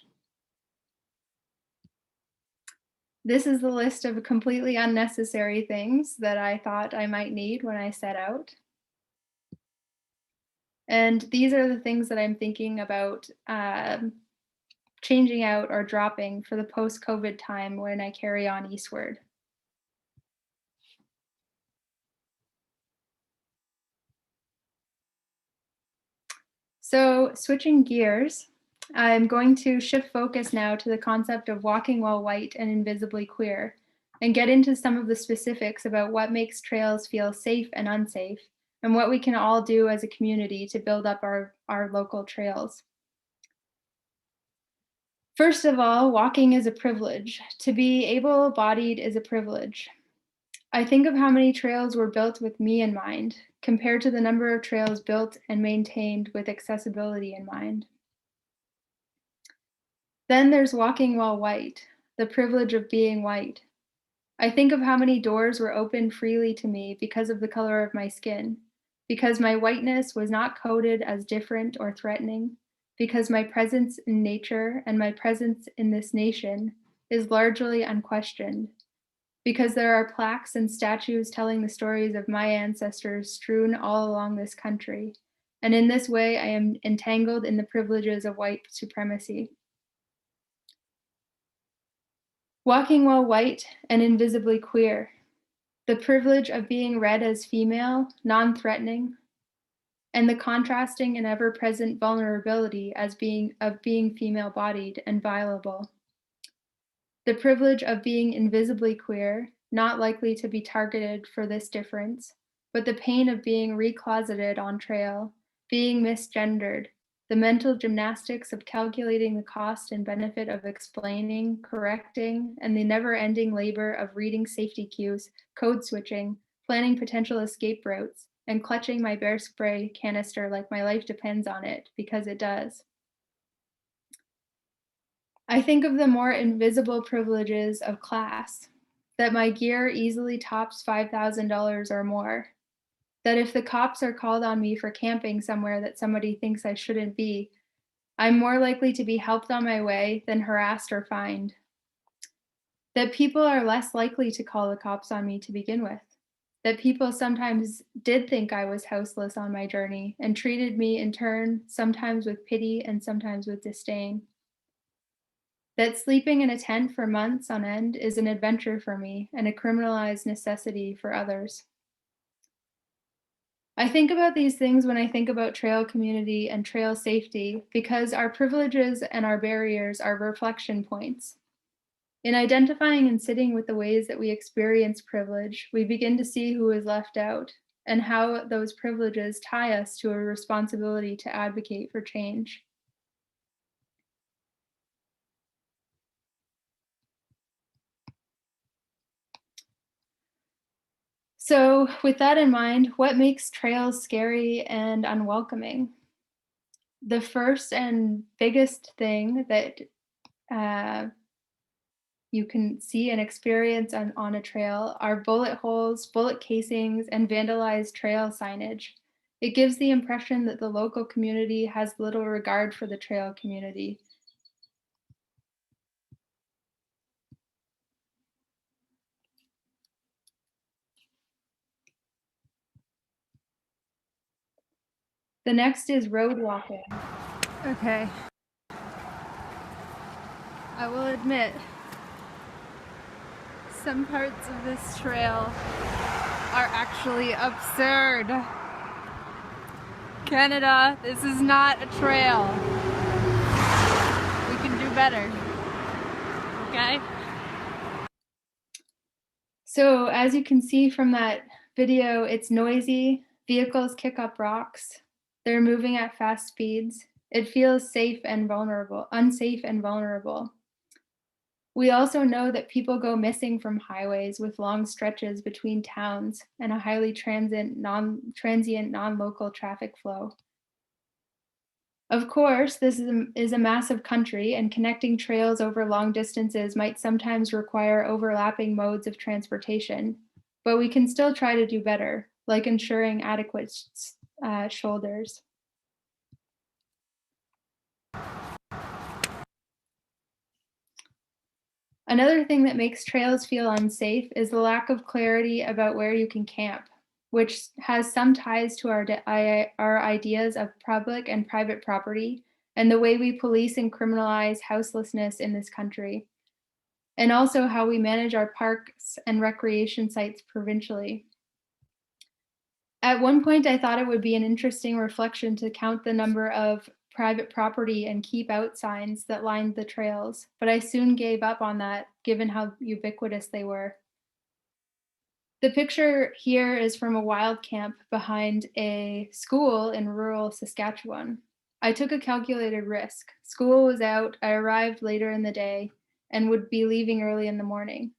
This is the list of completely unnecessary things that I thought I might need when I set out. And these are the things that I'm thinking about changing out or dropping for the post-COVID time when I carry on eastward. So switching gears, I'm going to shift focus now to the concept of walking while white and invisibly queer, and get into some of the specifics about what makes trails feel safe and unsafe, and what we can all do as a community to build up our local trails. First of all, walking is a privilege. To be able-bodied is a privilege. I think of how many trails were built with me in mind, compared to the number of trails built and maintained with accessibility in mind. Then there's walking while white, the privilege of being white. I think of how many doors were opened freely to me because of the color of my skin, because my whiteness was not coded as different or threatening, because my presence in nature and my presence in this nation is largely unquestioned, because there are plaques and statues telling the stories of my ancestors strewn all along this country, and in this way I am entangled in the privileges of white supremacy. Walking while white and invisibly queer, the privilege of being read as female, non-threatening, and the contrasting and ever-present vulnerability of being female-bodied and violable. The privilege of being invisibly queer, not likely to be targeted for this difference, but the pain of being recloseted on trail, being misgendered, the mental gymnastics of calculating the cost and benefit of explaining, correcting, and the never-ending labor of reading safety cues, code switching, planning potential escape routes, and clutching my bear spray canister like my life depends on it, because it does. I think of the more invisible privileges of class, that my gear easily tops $5,000 or more, that if the cops are called on me for camping somewhere that somebody thinks I shouldn't be, I'm more likely to be helped on my way than harassed or fined. That people are less likely to call the cops on me to begin with. That people sometimes did think I was houseless on my journey and treated me in turn, sometimes with pity and sometimes with disdain. That sleeping in a tent for months on end is an adventure for me and a criminalized necessity for others. I think about these things when I think about trail community and trail safety because our privileges and our barriers are reflection points. In identifying and sitting with the ways that we experience privilege, we begin to see who is left out and how those privileges tie us to a responsibility to advocate for change. So with that in mind, what makes trails scary and unwelcoming? The first and biggest thing that you can see and experience on a trail are bullet holes, bullet casings, and vandalized trail signage. It gives the impression that the local community has little regard for the trail community. The next is road walking. Okay. I will admit, some parts of this trail are actually absurd. Canada, this is not a trail. We can do better. Okay? So as you can see from that video, it's noisy. Vehicles kick up rocks. They're moving at fast speeds. It feels unsafe and vulnerable. We also know that people go missing from highways with long stretches between towns and a highly transient, non-local traffic flow. Of course, this is a massive country, and connecting trails over long distances might sometimes require overlapping modes of transportation, but we can still try to do better, like ensuring adequate shoulders. Another thing that makes trails feel unsafe is the lack of clarity about where you can camp, which has some ties to our ideas of public and private property and the way we police and criminalize houselessness in this country, and also how we manage our parks and recreation sites provincially. At one point, I thought it would be an interesting reflection to count the number of private property and keep out signs that lined the trails, but I soon gave up on that given how ubiquitous they were. The picture here is from a wild camp behind a school in rural Saskatchewan. I took a calculated risk. School was out, I arrived later in the day, and would be leaving early in the morning.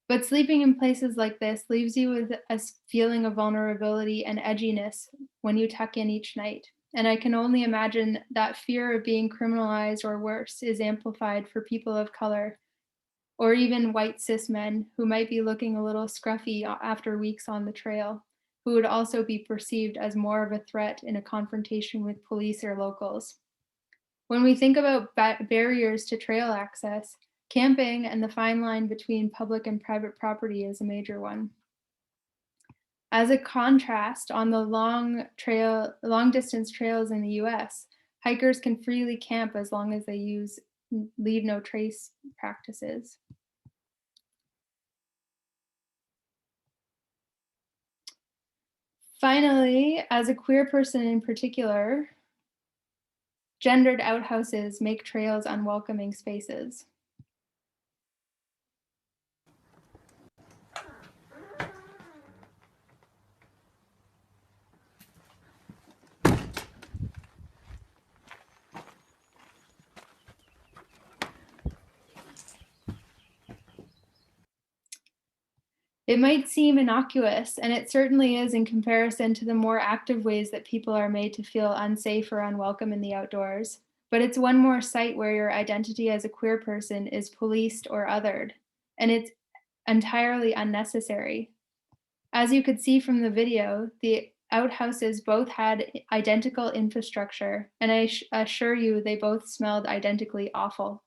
But sleeping in places like this leaves you with a feeling of vulnerability and edginess when you tuck in each night. And I can only imagine that fear of being criminalized or worse is amplified for people of color, or even white cis men who might be looking a little scruffy after weeks on the trail, who would also be perceived as more of a threat in a confrontation with police or locals. When we think about barriers to trail access, camping and the fine line between public and private property is a major one. As a contrast, on the long distance trails in the US, hikers can freely camp as long as they use leave no trace practices. Finally, as a queer person in particular, gendered outhouses make trails unwelcoming spaces. It might seem innocuous, and it certainly is in comparison to the more active ways that people are made to feel unsafe or unwelcome in the outdoors. But it's one more site where your identity as a queer person is policed or othered, and it's entirely unnecessary. As you could see from the video, the outhouses both had identical infrastructure, and I assure you they both smelled identically awful.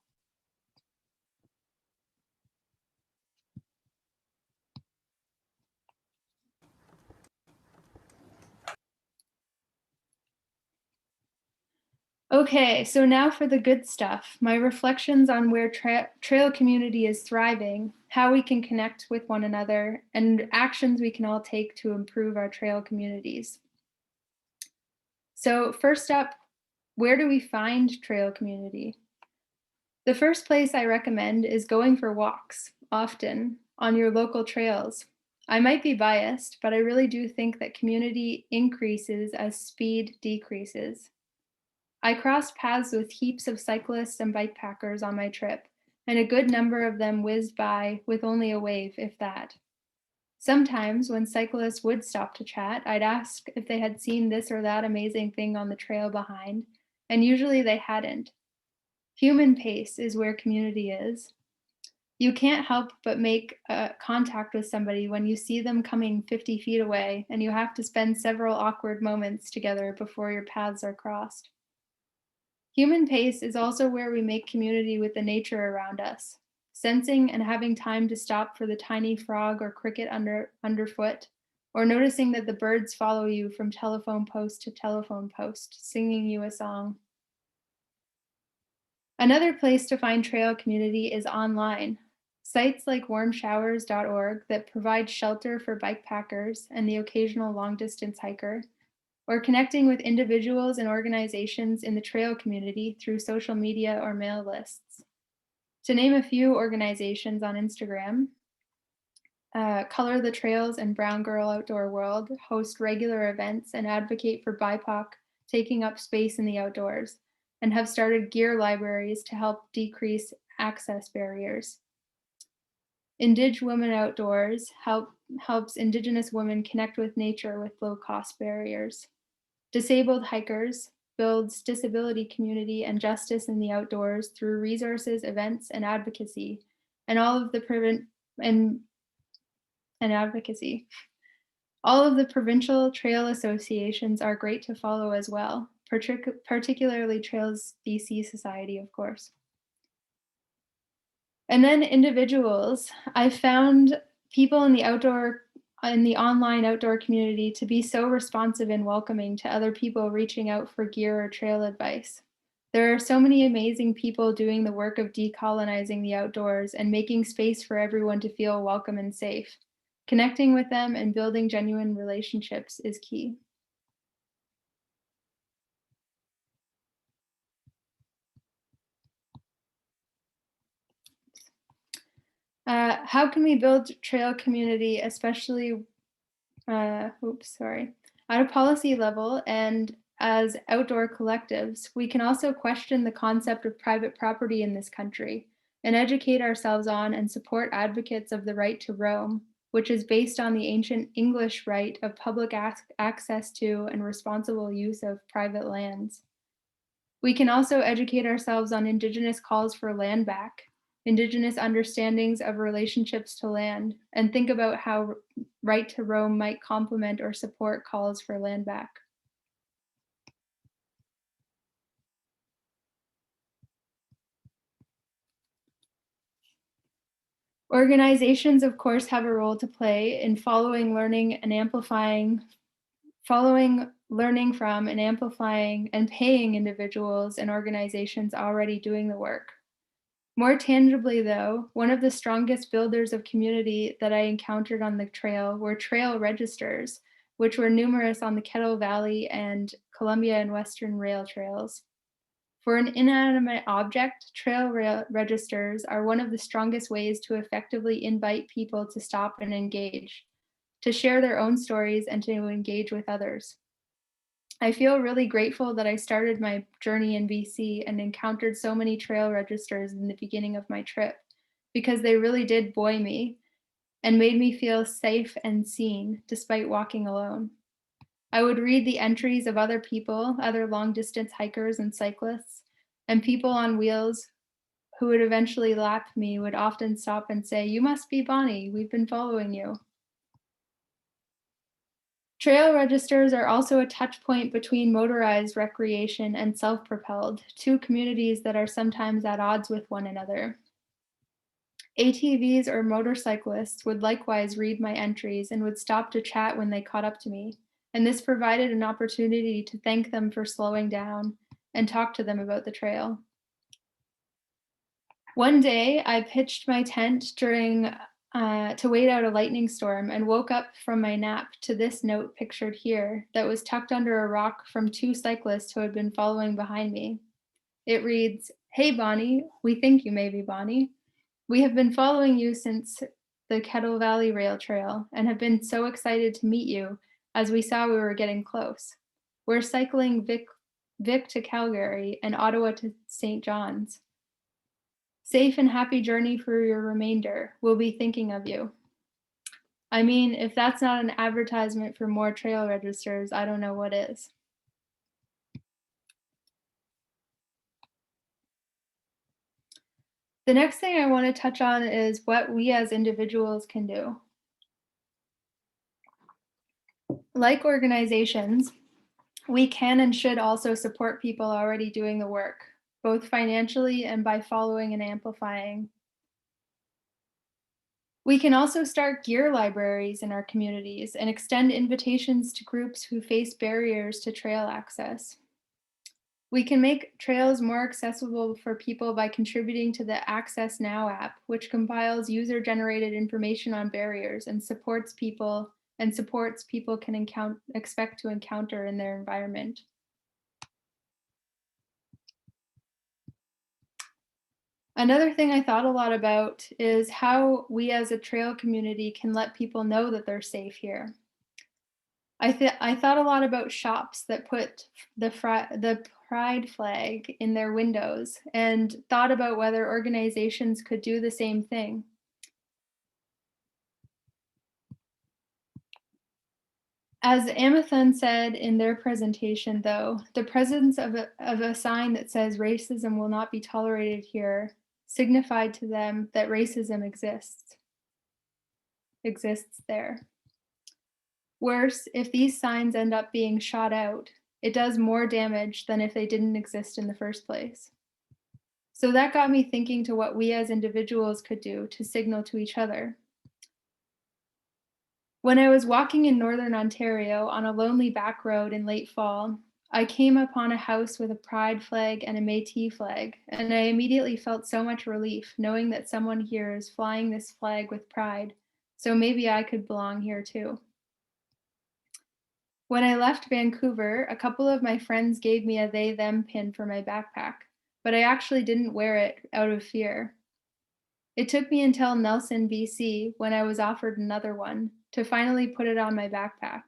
Okay, so now for the good stuff, my reflections on where trail community is thriving, how we can connect with one another, and actions we can all take to improve our trail communities. So first up, where do we find trail community? The first place I recommend is going for walks, often, on your local trails. I might be biased, but I really do think that community increases as speed decreases. I crossed paths with heaps of cyclists and bikepackers on my trip, and a good number of them whizzed by with only a wave, if that. Sometimes, when cyclists would stop to chat, I'd ask if they had seen this or that amazing thing on the trail behind, and usually they hadn't. Human pace is where community is. You can't help but make contact with somebody when you see them coming 50 feet away, and you have to spend several awkward moments together before your paths are crossed. Human pace is also where we make community with the nature around us, sensing and having time to stop for the tiny frog or cricket underfoot, or noticing that the birds follow you from telephone post to telephone post, singing you a song. Another place to find trail community is online. Sites like warmshowers.org that provide shelter for bikepackers and the occasional long-distance hiker, or connecting with individuals and organizations in the trail community through social media or mail lists. To name a few organizations on Instagram, Color the Trails and Brown Girl Outdoor World host regular events and advocate for BIPOC taking up space in the outdoors, and have started gear libraries to help decrease access barriers. Indig Women Outdoors helps Indigenous women connect with nature with low-cost barriers. Disabled Hikers builds disability community and justice in the outdoors through resources, events, and advocacy, and all of the advocacy. All of the provincial trail associations are great to follow as well, particularly Trails BC Society, of course. And then individuals. I found people in the online outdoor community to be so responsive and welcoming to other people reaching out for gear or trail advice. There are so many amazing people doing the work of decolonizing the outdoors and making space for everyone to feel welcome and safe. Connecting with them and building genuine relationships is key. How can we build trail community, especially, at a policy level and as outdoor collectives? We can also question the concept of private property in this country and educate ourselves on and support advocates of the right to roam, which is based on the ancient English right of public access to and responsible use of private lands. We can also educate ourselves on Indigenous calls for land back, Indigenous understandings of relationships to land, and think about how right to roam might complement or support calls for land back. Organizations, of course, have a role to play in learning from and amplifying and paying individuals and organizations already doing the work. More tangibly, though, one of the strongest builders of community that I encountered on the trail were trail registers, which were numerous on the Kettle Valley and Columbia and Western rail trails. For an inanimate object, trail registers are one of the strongest ways to effectively invite people to stop and engage, to share their own stories and to engage with others. I feel really grateful that I started my journey in BC and encountered so many trail registers in the beginning of my trip, because they really did buoy me and made me feel safe and seen despite walking alone. I would read the entries of other people, other long distance hikers and cyclists, and people on wheels who would eventually lap me would often stop and say, "You must be Bonnie, we've been following you." Trail registers are also a touch point between motorized recreation and self-propelled, two communities that are sometimes at odds with one another. ATVs or motorcyclists would likewise read my entries and would stop to chat when they caught up to me, and this provided an opportunity to thank them for slowing down and talk to them about the trail. One day, I pitched my tent to wait out a lightning storm and woke up from my nap to this note pictured here that was tucked under a rock from two cyclists who had been following behind me. It reads, "Hey Bonnie, we think you may be Bonnie. We have been following you since the Kettle Valley Rail Trail and have been so excited to meet you as we saw we were getting close. We're cycling Vic to Calgary and Ottawa to St. John's. Safe and happy journey for your remainder. We'll be thinking of you." I mean, if that's not an advertisement for more trail registers, I don't know what is. The next thing I want to touch on is what we as individuals can do. Like organizations, we can and should also support people already doing the work, both financially and by following and amplifying. We can also start gear libraries in our communities and extend invitations to groups who face barriers to trail access. We can make trails more accessible for people by contributing to the Access Now app, which compiles user-generated information on barriers and supports people can expect to encounter in their environment. Another thing I thought a lot about is how we as a trail community can let people know that they're safe here. I thought a lot about shops that put the pride flag in their windows and thought about whether organizations could do the same thing. As Amathon said in their presentation, though, the presence of a sign that says racism will not be tolerated here signified to them that racism exists there. Worse, if these signs end up being shot out, it does more damage than if they didn't exist in the first place. So that got me thinking to what we as individuals could do to signal to each other. When I was walking in Northern Ontario on a lonely back road in late fall, I came upon a house with a pride flag and a Métis flag, and I immediately felt so much relief knowing that someone here is flying this flag with pride, so maybe I could belong here too. When I left Vancouver, a couple of my friends gave me a they-them pin for my backpack, but I actually didn't wear it out of fear. It took me until Nelson, BC, when I was offered another one, to finally put it on my backpack.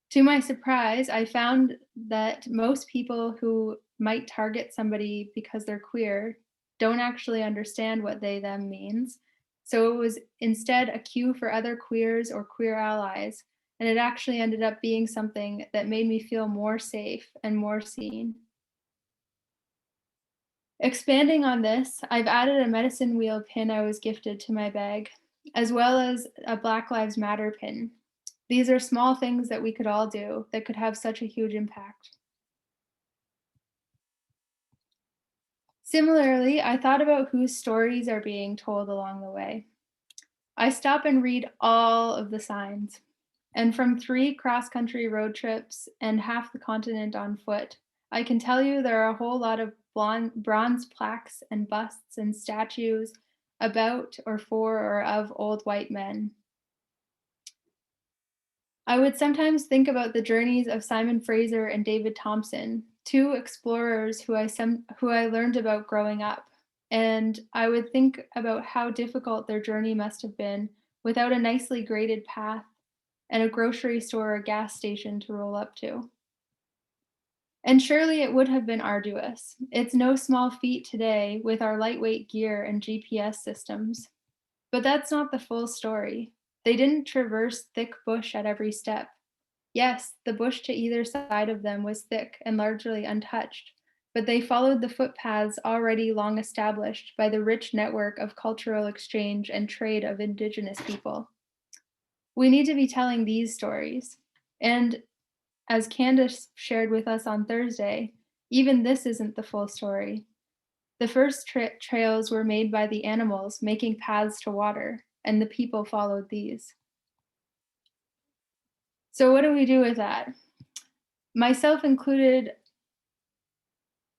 To my surprise, I found that most people who might target somebody because they're queer don't actually understand what they-them means. So it was instead a cue for other queers or queer allies, and it actually ended up being something that made me feel more safe and more seen. Expanding on this, I've added a medicine wheel pin I was gifted to my bag, as well as a Black Lives Matter pin. These are small things that we could all do that could have such a huge impact. Similarly, I thought about whose stories are being told along the way. I stop and read all of the signs. And from 3 cross-country road trips and half the continent on foot, I can tell you there are a whole lot of bronze plaques and busts and statues about or for or of old white men. I would sometimes think about the journeys of Simon Fraser and David Thompson, 2 explorers who I learned about growing up. And I would think about how difficult their journey must have been without a nicely graded path and a grocery store or gas station to roll up to. And surely it would have been arduous. It's no small feat today with our lightweight gear and GPS systems. But that's not the full story. They didn't traverse thick bush at every step. Yes, the bush to either side of them was thick and largely untouched, but they followed the footpaths already long established by the rich network of cultural exchange and trade of Indigenous people. We need to be telling these stories. And as Candace shared with us on Thursday, even this isn't the full story. The first trails were made by the animals making paths to water, and the people followed these. So what do we do with that? Myself included,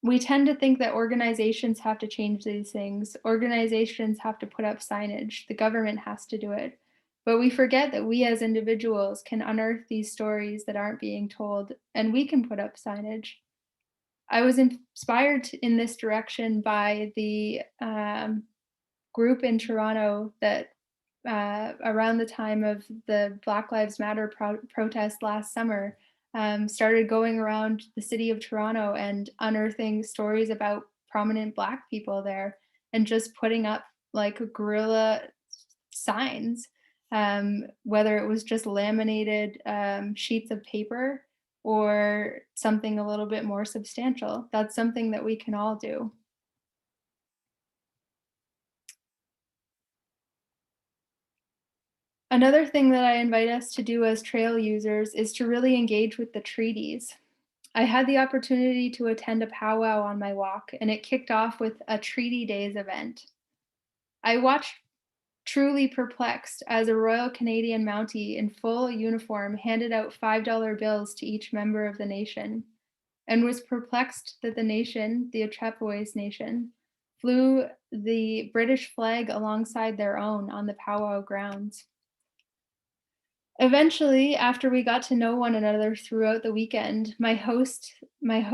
we tend to think that organizations have to change these things. Organizations have to put up signage. The government has to do it. But we forget that we as individuals can unearth these stories that aren't being told, and we can put up signage. I was inspired in this direction by the group in Toronto that around the time of the Black Lives Matter protest last summer, started going around the city of Toronto and unearthing stories about prominent Black people there and just putting up like guerrilla signs, whether it was just laminated sheets of paper or something a little bit more substantial. That's something that we can all do. Another thing that I invite us to do as trail users is to really engage with the treaties. I had the opportunity to attend a powwow on my walk, and it kicked off with a Treaty Days event. I watched truly perplexed as a Royal Canadian Mountie in full uniform handed out $5 bills to each member of the nation. and was perplexed that the nation, the Ojibwe nation, flew the British flag alongside their own on the powwow grounds. Eventually, after we got to know one another throughout the weekend, my host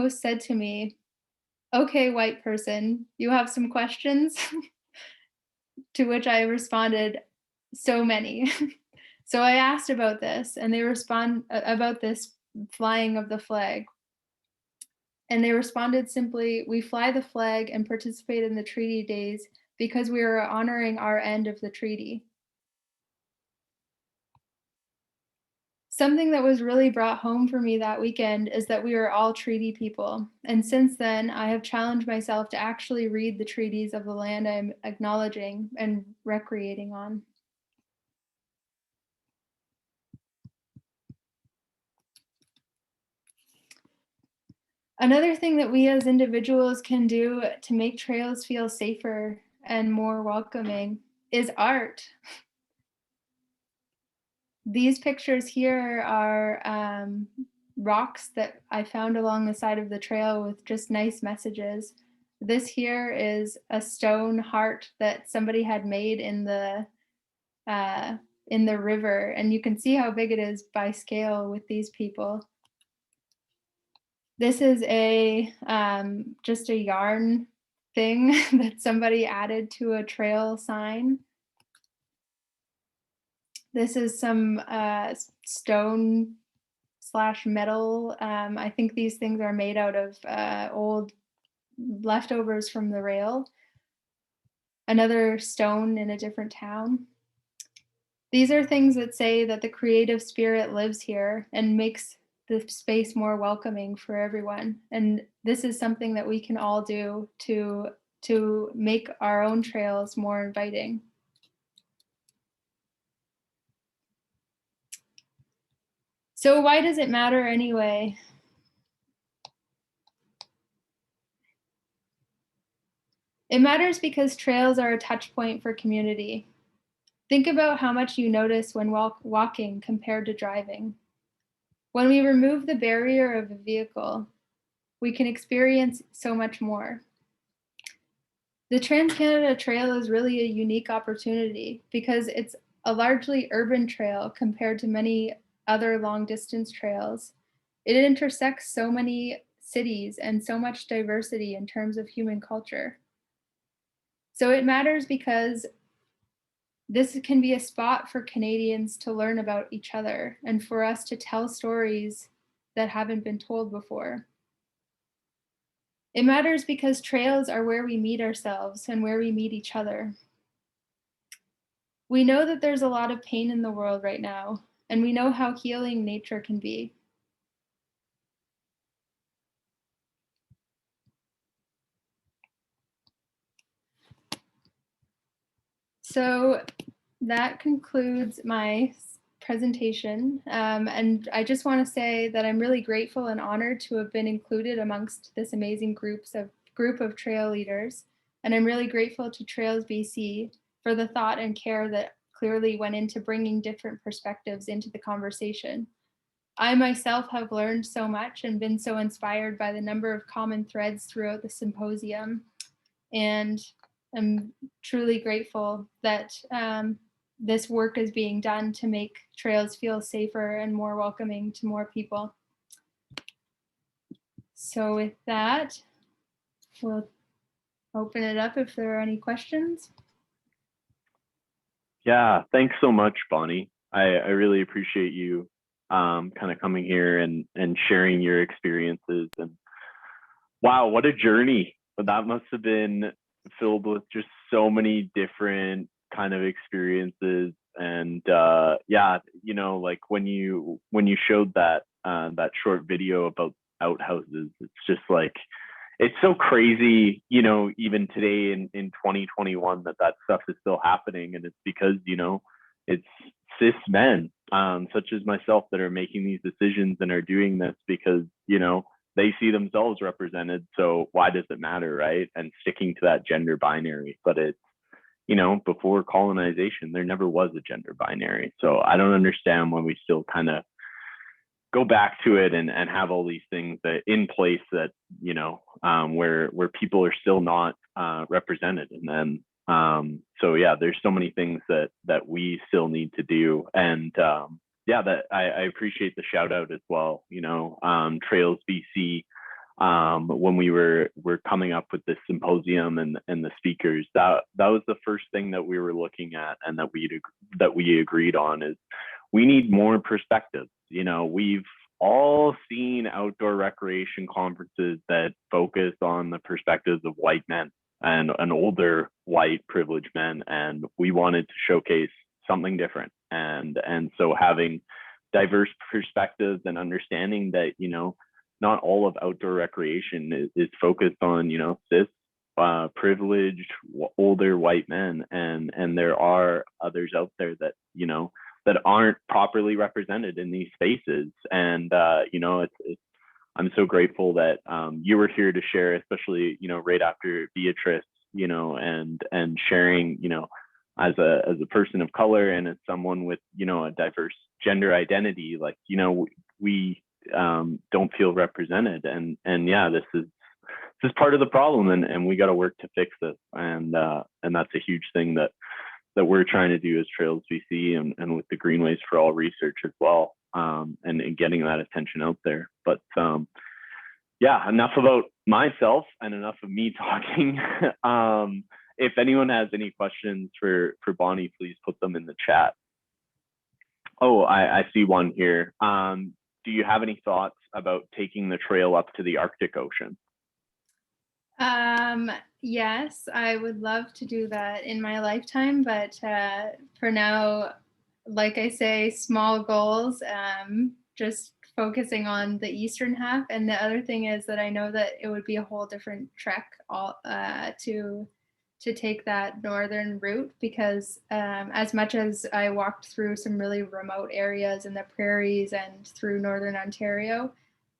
said to me, "Okay, white person, you have some questions?" To which I responded, "So many." So I asked about this, and they respond about this flying of the flag. And they responded simply, "We fly the flag and participate in the treaty days because we are honoring our end of the treaty." Something that was really brought home for me that weekend is that we are all treaty people. And since then, I have challenged myself to actually read the treaties of the land I'm acknowledging and recreating on. Another thing that we as individuals can do to make trails feel safer and more welcoming is art. These pictures here are rocks that I found along the side of the trail with just nice messages. This here is a stone heart that somebody had made in the river, and you can see how big it is by scale with these people. This is a just a yarn thing that somebody added to a trail sign. This is some stone / metal. I think these things are made out of old leftovers from the rail. Another stone in a different town. These are things that say that the creative spirit lives here and makes the space more welcoming for everyone. And this is something that we can all do to make our own trails more inviting. So why does it matter anyway? It matters because trails are a touch point for community. Think about how much you notice when walking compared to driving. When we remove the barrier of a vehicle, we can experience so much more. The Trans-Canada Trail is really a unique opportunity because it's a largely urban trail compared to many other long distance trails. It intersects so many cities and so much diversity in terms of human culture. So it matters because this can be a spot for Canadians to learn about each other and for us to tell stories that haven't been told before. It matters because trails are where we meet ourselves and where we meet each other. We know that there's a lot of pain in the world right now, and we know how healing nature can be. So that concludes my presentation. And I just want to say that I'm really grateful and honored to have been included amongst this amazing group of trail leaders. And I'm really grateful to Trails BC for the thought and care that clearly went into bringing different perspectives into the conversation. I myself have learned so much and been so inspired by the number of common threads throughout the symposium. And I'm truly grateful that this work is being done to make trails feel safer and more welcoming to more people. So with that, we'll open it up if there are any questions. Yeah, thanks so much, Bonnie. I really appreciate you kind of coming here and sharing your experiences. And wow, what a journey. That must have been filled with just so many different kind of experiences. And yeah, you know, like when you showed that that short video about outhouses, it's just like, it's so crazy, you know, even today in 2021 that stuff is still happening. And it's because, you know, it's cis men such as myself that are making these decisions and are doing this because, you know, they see themselves represented. So why does it matter, right? And sticking to that gender binary. But it's, you know, before colonization, there never was a gender binary. So I don't understand why we still kind of go back to it and have all these things that in place that, where people are still not represented. And then, so yeah, there's so many things that we still need to do. And yeah, that I appreciate the shout out as well, Trails BC, when we were coming up with this symposium and the speakers, that was the first thing that we were looking at, and that we agreed on, is we need more perspectives. We've all seen outdoor recreation conferences that focus on the perspectives of white men and an older white privileged men, and we wanted to showcase something different. And so having diverse perspectives and understanding that, not all of outdoor recreation is focused on, cis privileged older white men, and there are others out there that, that aren't properly represented in these spaces. And I'm so grateful that you were here to share, especially right after Biatris, and sharing, as a person of color and as someone with a diverse gender identity, like we don't feel represented. And yeah, this is part of the problem, and we got to work to fix this. And that's a huge thing that we're trying to do as Trails BC and with the Greenways for All research as well, and getting that attention out there. But yeah, enough about myself and enough of me talking. If anyone has any questions for Bonnie, please put them in the chat. Oh, I see one here. Do you have any thoughts about taking the trail up to the Arctic Ocean? Yes, I would love to do that in my lifetime, but for now, like I say, small goals, just focusing on the eastern half. And the other thing is that I know that it would be a whole different trek to take that northern route, because as much as I walked through some really remote areas in the prairies and through northern Ontario,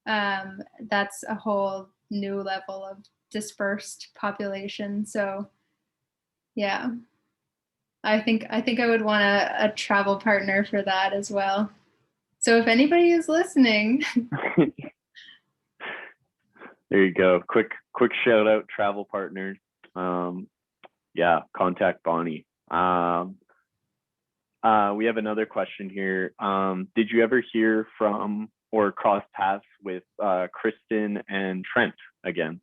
that's a whole new level of dispersed population. So yeah, I think I would want a travel partner for that as well. So if anybody is listening, there you go. Quick shout out, travel partners. Yeah, contact Bonnie. We have another question here. Did you ever hear from or cross paths with Kristen and Trent again?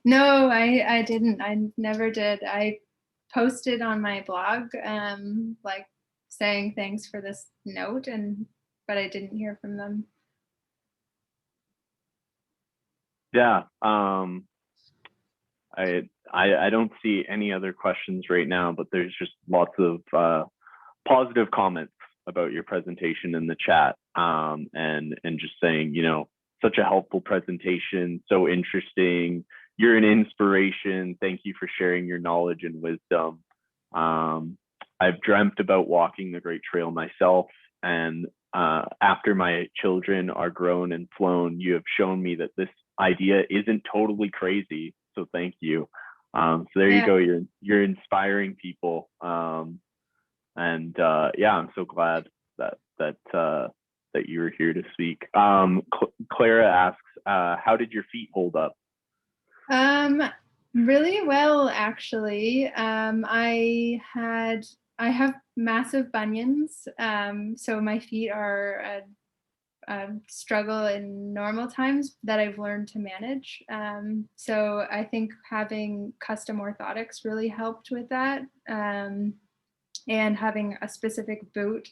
No, I didn't. I never did. I posted on my blog, like saying thanks for this note, but I didn't hear from them. Yeah. I don't see any other questions right now, but there's just lots of positive comments about your presentation in the chat, and just saying, such a helpful presentation, so interesting. You're an inspiration. Thank you for sharing your knowledge and wisdom. I've dreamt about walking the Great Trail myself, and after my children are grown and flown, you have shown me that this idea isn't totally crazy. So thank you. So there you go. You're inspiring people. And yeah, I'm so glad that you were here to speak. Clara asks, how did your feet hold up? Really well, actually. I have massive bunions, so my feet are a struggle in normal times that I've learned to manage. So I think having custom orthotics really helped with that, and having a specific boot.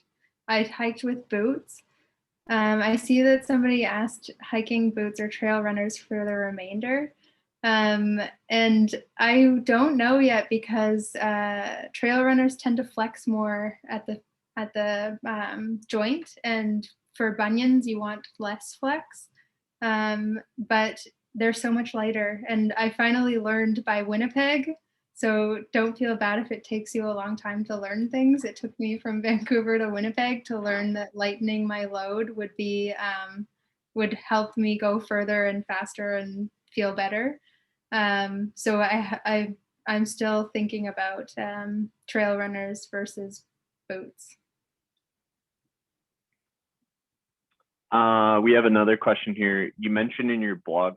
I hiked with boots. I see that somebody asked hiking boots or trail runners for the remainder. And I don't know yet, because trail runners tend to flex more at the joint, and for bunions you want less flex, but they're so much lighter. And I finally learned by Winnipeg, so don't feel bad if it takes you a long time to learn things. It took me from Vancouver to Winnipeg to learn that lightening my load would help me go further and faster and feel better. So I'm still thinking about trail runners versus boots. We have another question here. You mentioned in your blog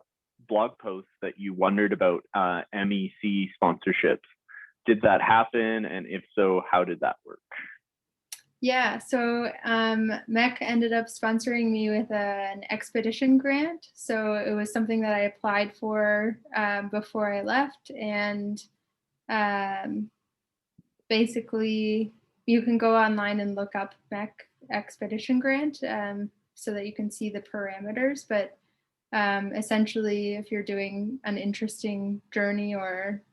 post that you wondered about MEC sponsorships. Did that happen? And if so, how did that work? Yeah, so MEC ended up sponsoring me with an expedition grant. So it was something that I applied for before I left. And basically, you can go online and look up MEC expedition grant so that you can see the parameters. But essentially, if you're doing an interesting journey or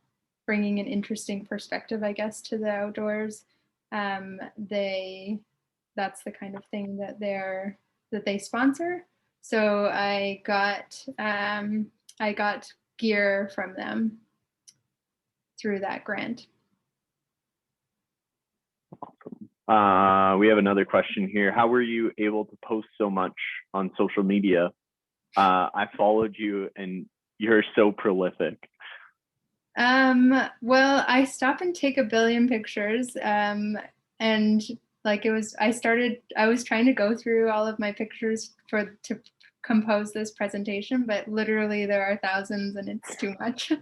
bringing an interesting perspective, I guess, to the outdoors, that's the kind of thing that they sponsor. So I got gear from them through that grant. Awesome. We have another question here. How were you able to post so much on social media? I followed you and you're so prolific. Well, I stop and take a billion pictures. And like I was trying to go through all of my pictures to compose this presentation, but literally there are thousands and it's too much.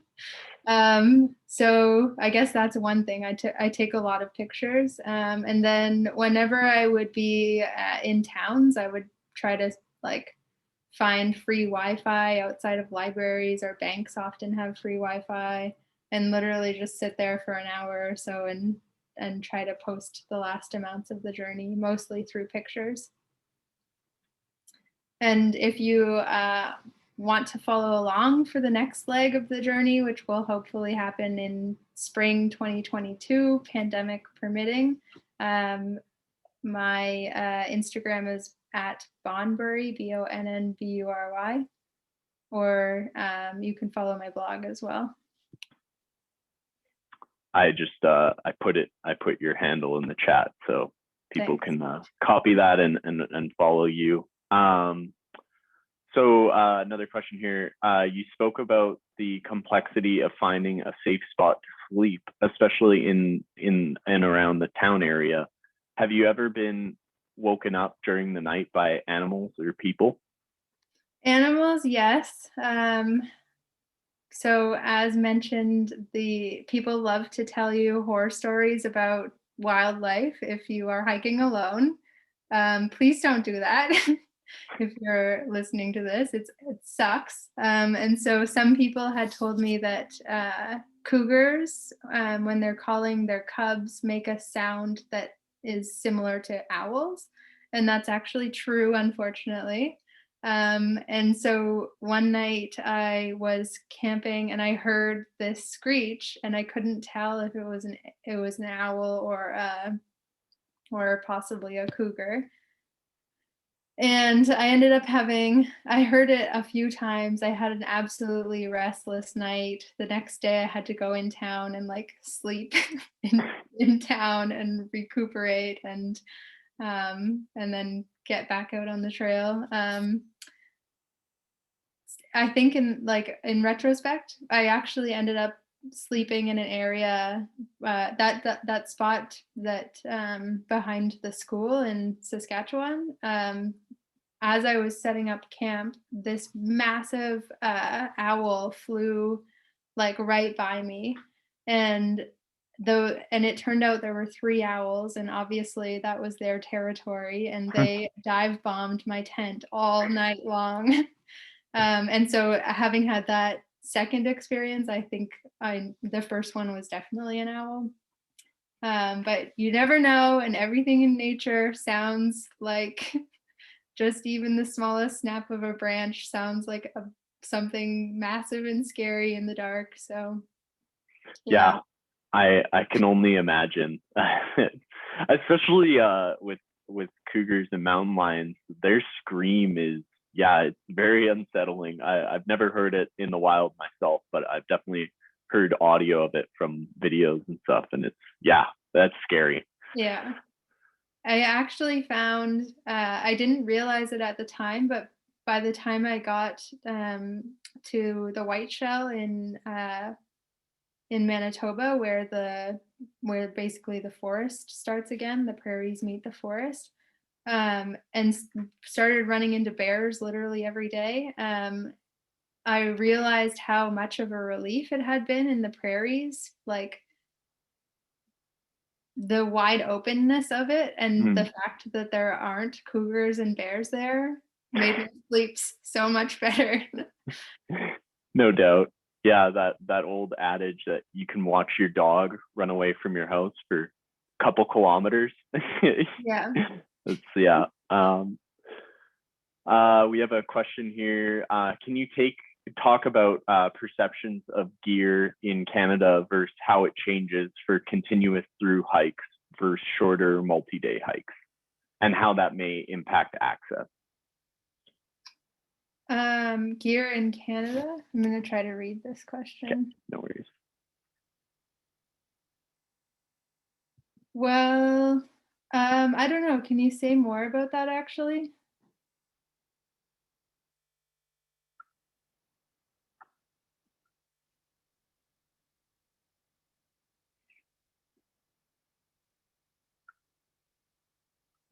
So I guess that's one thing. I take a lot of pictures. And then whenever I would be in towns, I would try to like find free Wi-Fi outside of libraries, or banks often have free Wi-Fi, and literally just sit there for an hour or so and try to post the last amounts of the journey, mostly through pictures. And if you want to follow along for the next leg of the journey, which will hopefully happen in spring 2022, pandemic permitting, my Instagram is at Thornbury, Bonnbury, or you can follow my blog as well. I just I put your handle in the chat so people Thanks. can copy that and follow you. So another question here. You spoke about the complexity of finding a safe spot to sleep, especially in and around the town area. Have you ever been woken up during the night by animals or people? Animals, yes. So as mentioned, the people love to tell you horror stories about wildlife if you are hiking alone. Please don't do that. If you're listening to this, it sucks. And so some people had told me that cougars, when they're calling their cubs, make a sound that is similar to owls. And that's actually true, unfortunately. And so one night I was camping and I heard this screech, and I couldn't tell if it was an owl or possibly a cougar. And I ended up I heard it a few times. I had an absolutely restless night. The next day I had to go in town and like sleep in town and recuperate and then get back out on the trail. I think in retrospect, I actually ended up sleeping in an area that spot that behind the school in Saskatchewan. As I was setting up camp, this massive owl flew like right by me, and it turned out there were 3 owls, and obviously that was their territory, and they dive bombed my tent all night long. And so having had that second experience, I think the first one was definitely an owl. But you never know, and everything in nature sounds like just even the smallest snap of a branch sounds like something massive and scary in the dark. So yeah. I can only imagine, especially with cougars and mountain lions. Their scream is, it's very unsettling. I've never heard it in the wild myself, but I've definitely heard audio of it from videos and stuff, and that's scary. Yeah. I actually found, I didn't realize it at the time, but by the time I got to the Whiteshell in Manitoba, where basically the forest starts again, the prairies meet the forest, started running into bears literally every day, I realized how much of a relief it had been in the prairies, like the wide openness of it and the Mhm. fact that there aren't cougars and bears there made me sleep so much better. No doubt. Yeah, that old adage that you can watch your dog run away from your house for a couple kilometers. Yeah. That's yeah. We have a question here. Can you talk about perceptions of gear in Canada versus how it changes for continuous through hikes versus shorter multi-day hikes, and how that may impact access? Gear in Canada. I'm gonna try to read this Okay, question. no worries. Well, I don't know. Can you say more about that actually?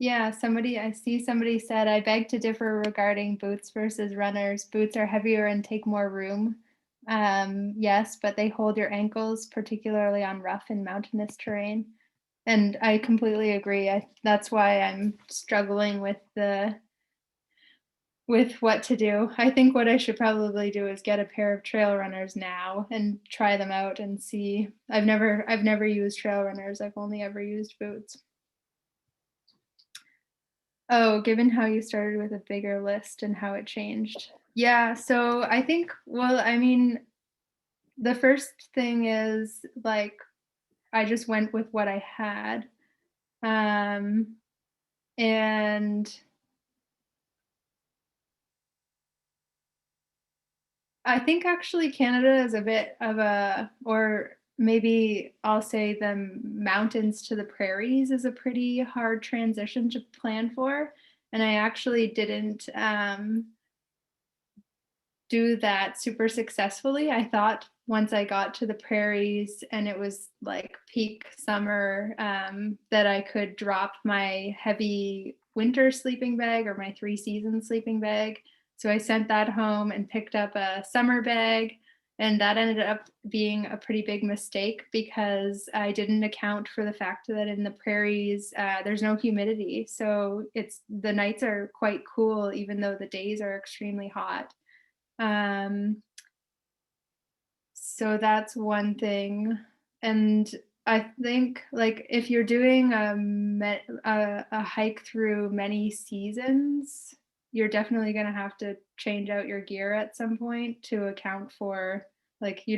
Yeah, I see somebody said, I beg to differ regarding boots versus runners. Boots are heavier and take more room. Yes, but they hold your ankles, particularly on rough and mountainous terrain. And I completely agree. That's why I'm struggling with what to do. I think what I should probably do is get a pair of trail runners now and try them out and see. I've never used trail runners. I've only ever used boots. Oh, given how you started with a bigger list and how it changed. Yeah, so I think, well, I mean, the first thing is like I just went with what I had. Um, and I think actually Canada is a bit of a, or maybe I'll say the mountains to the prairies is a pretty hard transition to plan for. And I actually didn't do that super successfully. I thought once I got to the prairies and it was like peak summer, that I could drop my heavy winter sleeping bag or my 3 season sleeping bag. So I sent that home and picked up a summer bag. And that ended up being a pretty big mistake because I didn't account for the fact that in the prairies, there's no humidity. So the nights are quite cool, even though the days are extremely hot. Um, so that's one thing. And I think like if you're doing a hike through many seasons, you're definitely going to have to change out your gear at some point to account for like you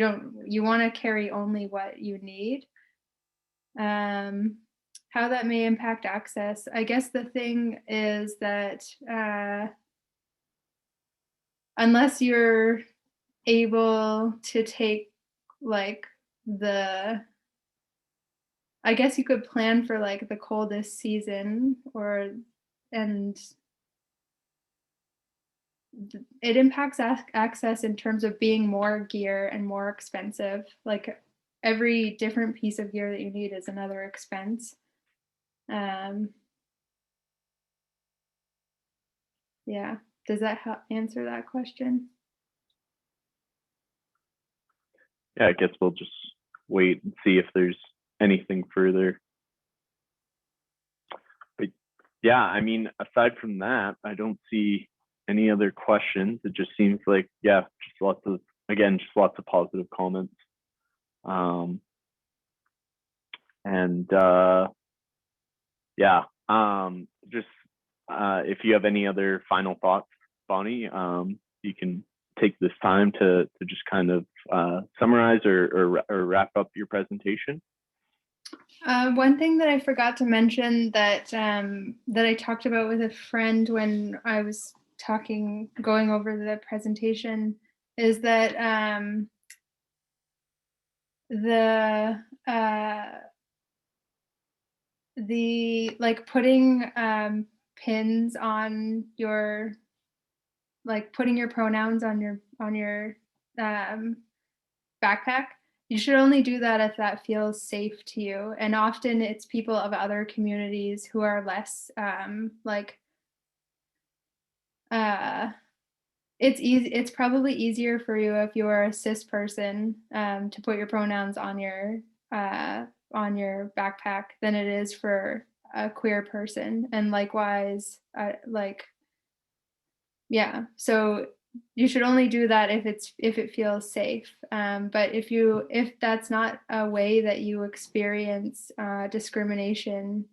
want to carry only what you need. Um, how that may impact access. I guess the thing is that unless you're able to take like the I guess you could plan for like the coldest season and it impacts access in terms of being more gear and more expensive. Like every different piece of gear that you need is another expense. Um, yeah. Does that answer that question? Yeah, I guess we'll just wait and see if there's anything further. But yeah, I mean, aside from that, I don't see any other questions. It just seems like, yeah, just lots of positive comments. Um, and yeah, just if you have any other final thoughts, Bonnie, you can take this time to just kind of summarize or wrap up your presentation. One thing that I forgot to mention that I talked about with a friend when I was going over the presentation is that the like putting pins on your like putting your pronouns on your backpack you should only do that if that feels safe to you. And often it's people of other communities who are less it's probably easier for you if you are a cis person to put your pronouns on your backpack than it is for a queer person. And likewise, yeah, so you should only do that if it feels safe. But if that's not a way that you experience discrimination,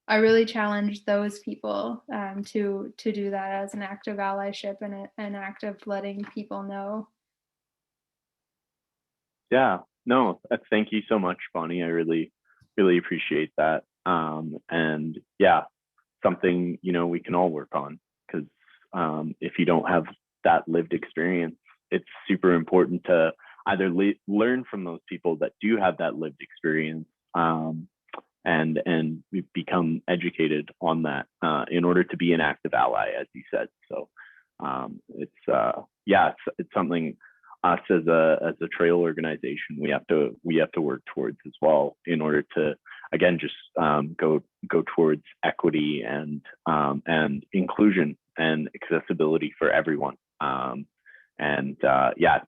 I really challenge those people to do that as an act of allyship and an act of letting people know. Yeah, no, thank you so much, Bonnie. I really, really appreciate that. And yeah, something, we can all work on, because if you don't have that lived experience, it's super important to either learn from those people that do have that lived experience, and become educated on that in order to be an active ally, as you said. So it's something us as a trail organization we have to work towards as well, in order to, again, just go towards equity and inclusion and accessibility for everyone.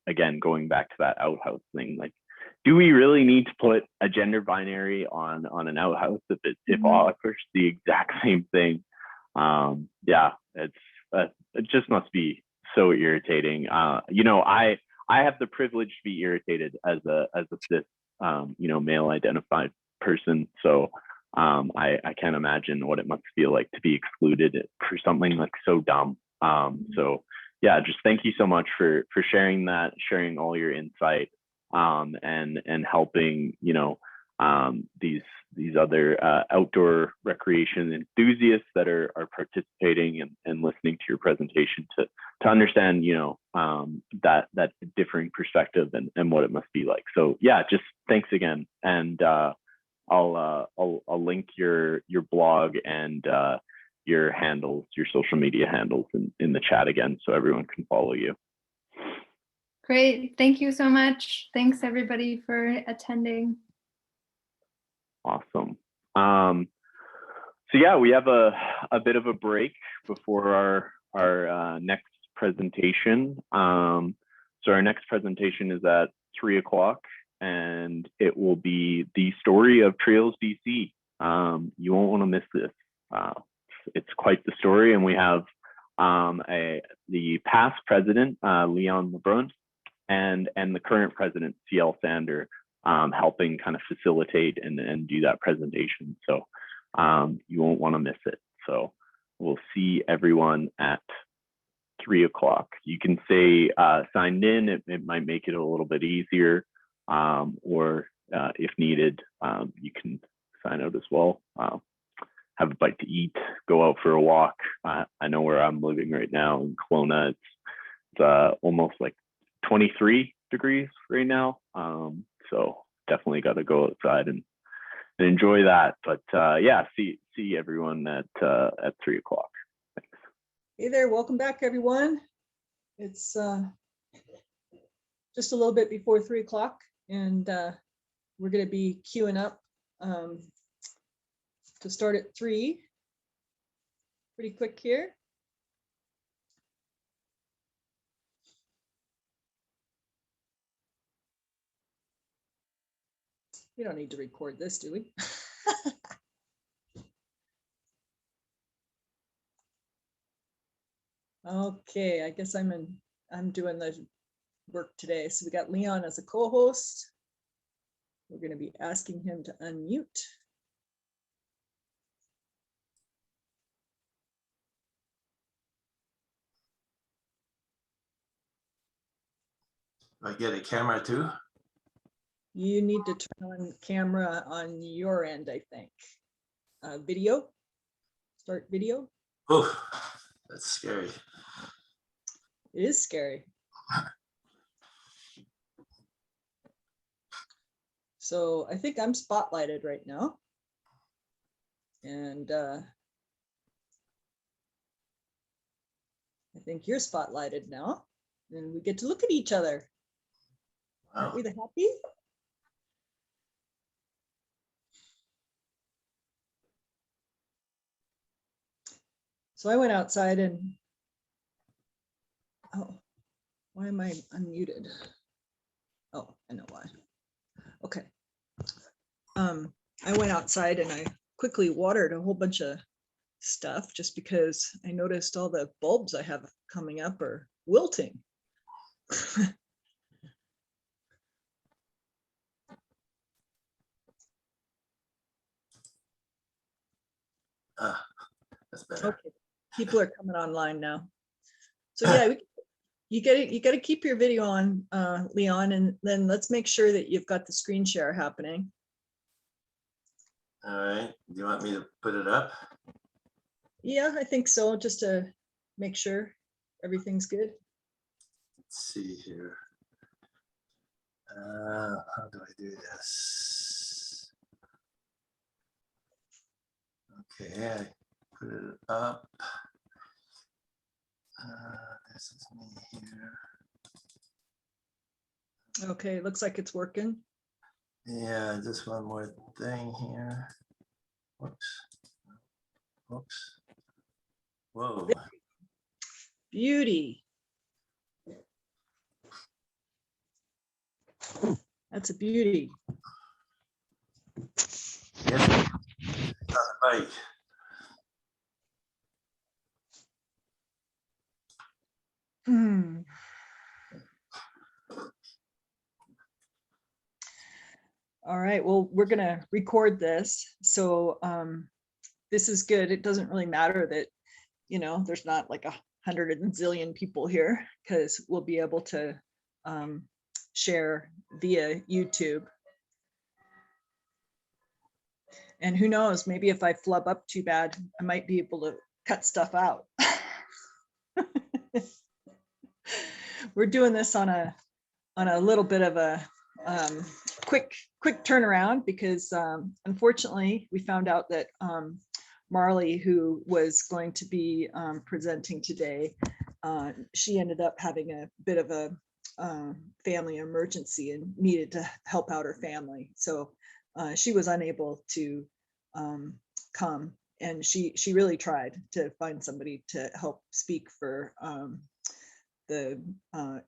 Again, going back to that outhouse thing, like, do we really need to put a gender binary on an outhouse if it offers the exact same thing? It just must be so irritating. I have the privilege to be irritated as a cis, male identified person. So I can't imagine what it must feel like to be excluded for something like so dumb. So yeah, just thank you so much for sharing that, sharing all your insight, and helping, these other outdoor recreation enthusiasts that are participating and listening to your presentation to understand, that differing perspective and what it must be like. So yeah, just thanks again. And I'll link your blog and your handles, your social media handles in the chat again, so everyone can follow you. Great. Thank you so much. Thanks everybody for attending. Awesome. So yeah, we have a bit of a break before our next presentation. So our next presentation is at 3:00, and it will be the story of Trails BC. You won't want to miss this. It's quite the story, and we have the past president, Léon Lebrun, and the current president, CL Sander, helping kind of facilitate and do that presentation. So you won't want to miss it. So we'll see everyone at 3:00. You can say signed in. It might make it a little bit easier, or if needed, you can sign out as well. Have a bite to eat, go out for a walk. I know where I'm living right now in Kelowna, it's almost like 23 degrees right now. So definitely got to go outside and enjoy that. But yeah, see everyone at 3:00. Thanks. Hey there, welcome back everyone. It's just a little bit before 3:00, and we're going to be queuing up to start at 3. Pretty quick here. We don't need to record this, do we? Okay, I guess I'm doing the work today. So we got Leon as a co-host. We're going to be asking him to unmute. I get a camera too? You need to turn on camera on your end, I think. Video. Start video. Oh, that's scary. It is scary. So I think I'm spotlighted right now. And I think you're spotlighted now. And we get to look at each other. Aren't Oh, we the happy? So I went outside and, oh, why am I unmuted? Oh, I know why. Okay. I went outside and I quickly watered a whole bunch of stuff just because I noticed all the bulbs I have coming up are wilting. that's better. Okay, people are coming online now. So yeah, you got to keep your video on, Leon, and then let's make sure that you've got the screen share happening. All right. Do you want me to put it up? Yeah, I think so, just to make sure everything's good. Let's see here. How do I do this? Okay, I put it up. This is me here. Okay, looks like it's working. Yeah, just one more thing here. Whoops. Whoops. Whoa. Beauty. That's a beauty. Yes. Right. Hmm. All right, well, we're gonna record this. So this is good. It doesn't really matter that, you know, there's not like 100 and zillion people here, because we'll be able to share via YouTube. And who knows, maybe if I flub up too bad, I might be able to cut stuff out. We're doing this on a little bit of a quick turnaround because unfortunately we found out that Marley, who was going to be presenting today, she ended up having a bit of a family emergency and needed to help out her family. So she was unable to come, and she really tried to find somebody to help speak for the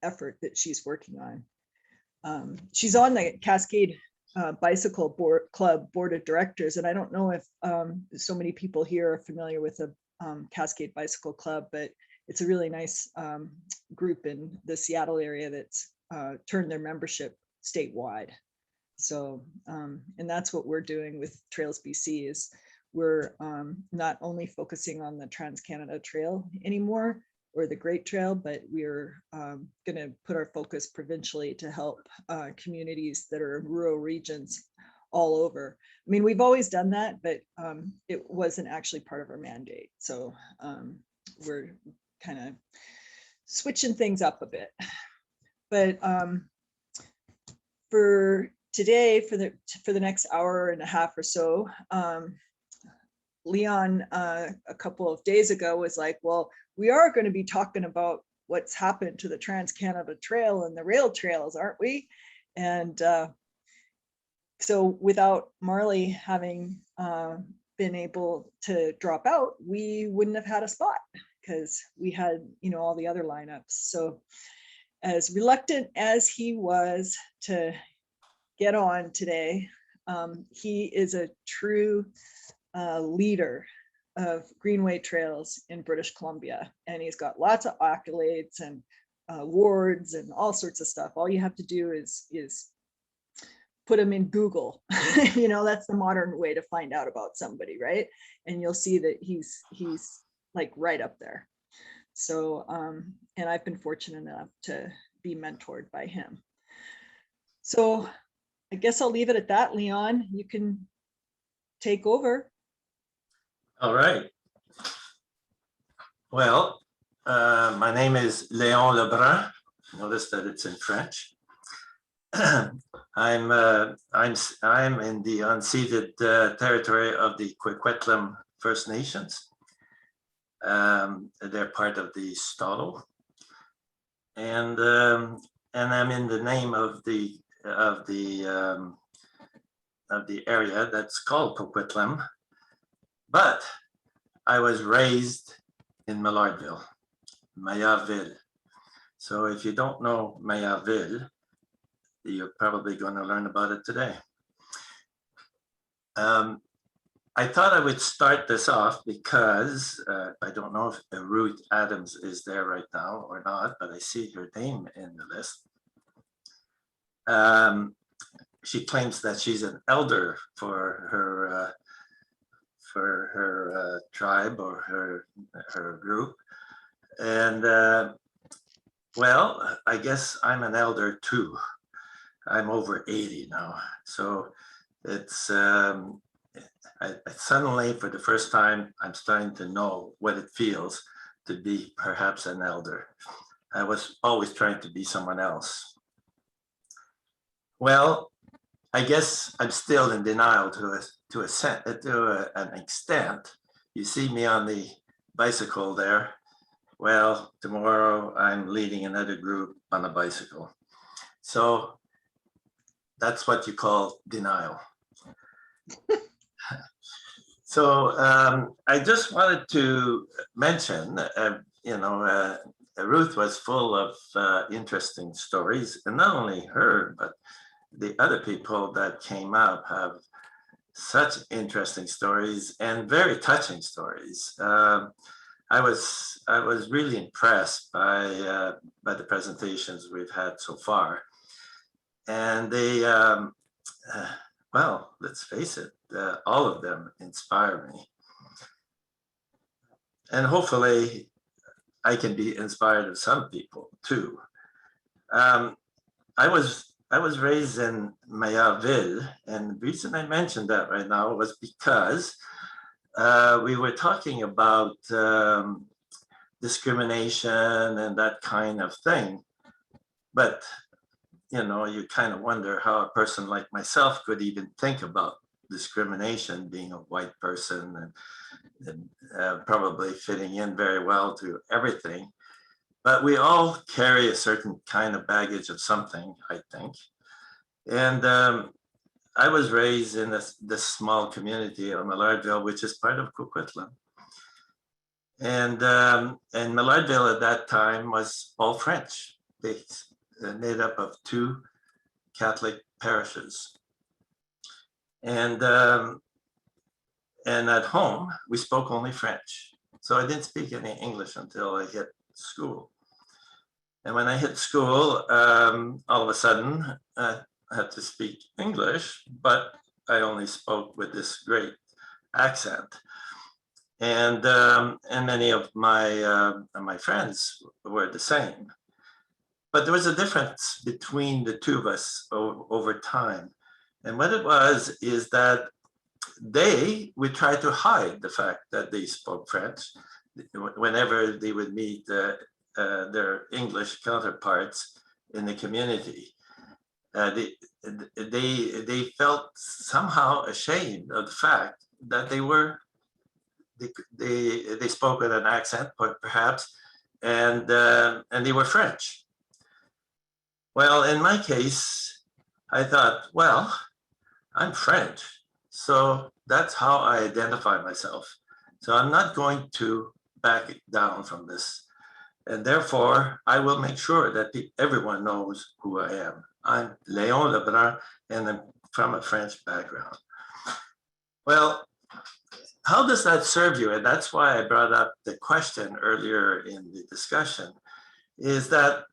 effort that she's working on. She's on the Cascade Bicycle Club Board of Directors, and I don't know if so many people here are familiar with the Cascade Bicycle Club, but it's a really nice group in the Seattle area that's turned their membership statewide. So, and that's what we're doing with Trails BC, is we're not only focusing on the Trans-Canada Trail anymore, or the Great Trail, but we're going to put our focus provincially to help communities that are in rural regions all over. I mean, we've always done that, but it wasn't actually part of our mandate. So we're kind of switching things up a bit. But for today, for the next hour and a half or so, Leon a couple of days ago was like, well, we are going to be talking about what's happened to the Trans-Canada Trail and the rail trails, aren't we? And so without Marley having been able to drop out, we wouldn't have had a spot because we had, you know, all the other lineups. So as reluctant as he was to get on today, he is a true leader of Greenway trails in British Columbia, and he's got lots of accolades and awards and all sorts of stuff. All you have to do is put him in Google. You know, that's the modern way to find out about somebody, right? And you'll see that he's like right up there. So and I've been fortunate enough to be mentored by him. So I guess I'll leave it at that. Leon, you can take over. All right. Well, my name is Léon Lebrun. Notice that it's in French. I'm in the unceded territory of the Coquitlam First Nations. They're part of the Stalo. And and I'm in the name of the area that's called Coquitlam, but I was raised in Millardville, Mayaville. So if you don't know Mayaville, you're probably going to learn about it today. I thought I would start this off because I don't know if Ruth Adams is there right now or not, but I see her name in the list. She claims that she's an elder for her tribe or her group, and well, I guess I'm an elder too. I'm over 80 now, so it's suddenly, for the first time, I'm starting to know what it feels to be perhaps an elder. I was always trying to be someone else. Well, I guess I'm still in denial to an extent. You see me on the bicycle there. Well, tomorrow I'm leading another group on a bicycle. So that's what you call denial. So I just wanted to mention, Ruth was full of interesting stories, and not only her, but the other people that came up have such interesting stories and very touching stories. I was really impressed by the presentations we've had so far, and they, well, let's face it, all of them inspire me, and hopefully I can be inspired of some people too. I was raised in Mayaville, and the reason I mentioned that right now was because we were talking about discrimination and that kind of thing, but you kind of wonder how a person like myself could even think about discrimination, being a white person and probably fitting in very well to everything. But we all carry a certain kind of baggage of something, I think. And I was raised in this small community of Millardville, which is part of Coquitlam. And Millardville at that time was all French, made up of 2 Catholic parishes. And at home, we spoke only French. So I didn't speak any English until I hit school. And when I hit school, all of a sudden, I had to speak English, but I only spoke with this great accent. And many of my friends were the same. But there was a difference between the 2 of us over time. And what it was is that they would try to hide the fact that they spoke French whenever they would meet their English counterparts in the community. They felt somehow ashamed of the fact that they spoke with an accent, perhaps, and they were French. Well, in my case, I thought, well, I'm French, so that's how I identify myself. So I'm not going to back down from this. And therefore, I will make sure that everyone knows who I am. I'm Léon Lebrun, and I'm from a French background. Well, how does that serve you? And that's why I brought up the question earlier in the discussion, is that,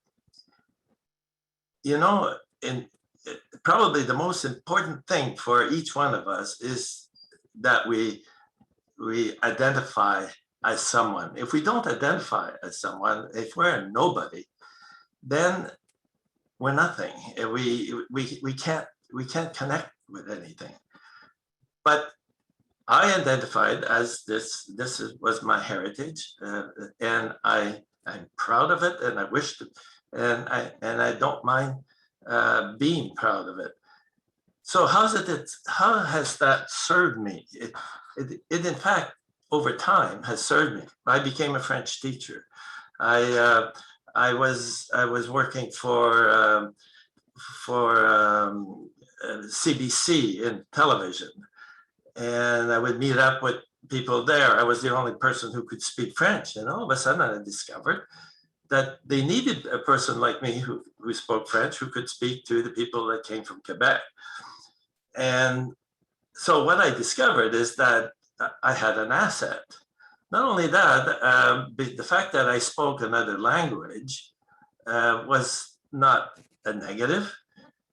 probably the most important thing for each one of us is that we identify as someone. If we don't identify as someone, if we're a nobody, then we're nothing. We can't connect with anything. But I identified as this was my heritage, and I'm proud of it, and I wish to, and I don't mind being proud of it. So how has that served me? It in fact, over time, has served me. I became a French teacher. I I was working for CBC in television, and I would meet up with people there. I was the only person who could speak French, and all of a sudden I discovered that they needed a person like me who spoke French, who could speak to the people that came from Quebec. And so what I discovered is that I had an asset. Not only that, the fact that I spoke another language was not a negative.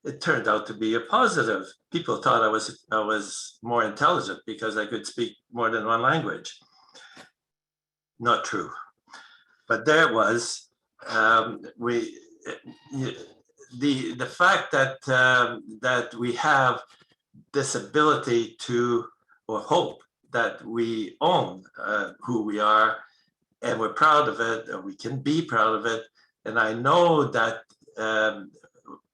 It turned out to be a positive. People thought I was more intelligent because I could speak more than one language. Not true. But there it was. The fact that we have this ability to, or hope that we own who we are, and we're proud of it, or we can be proud of it. And I know that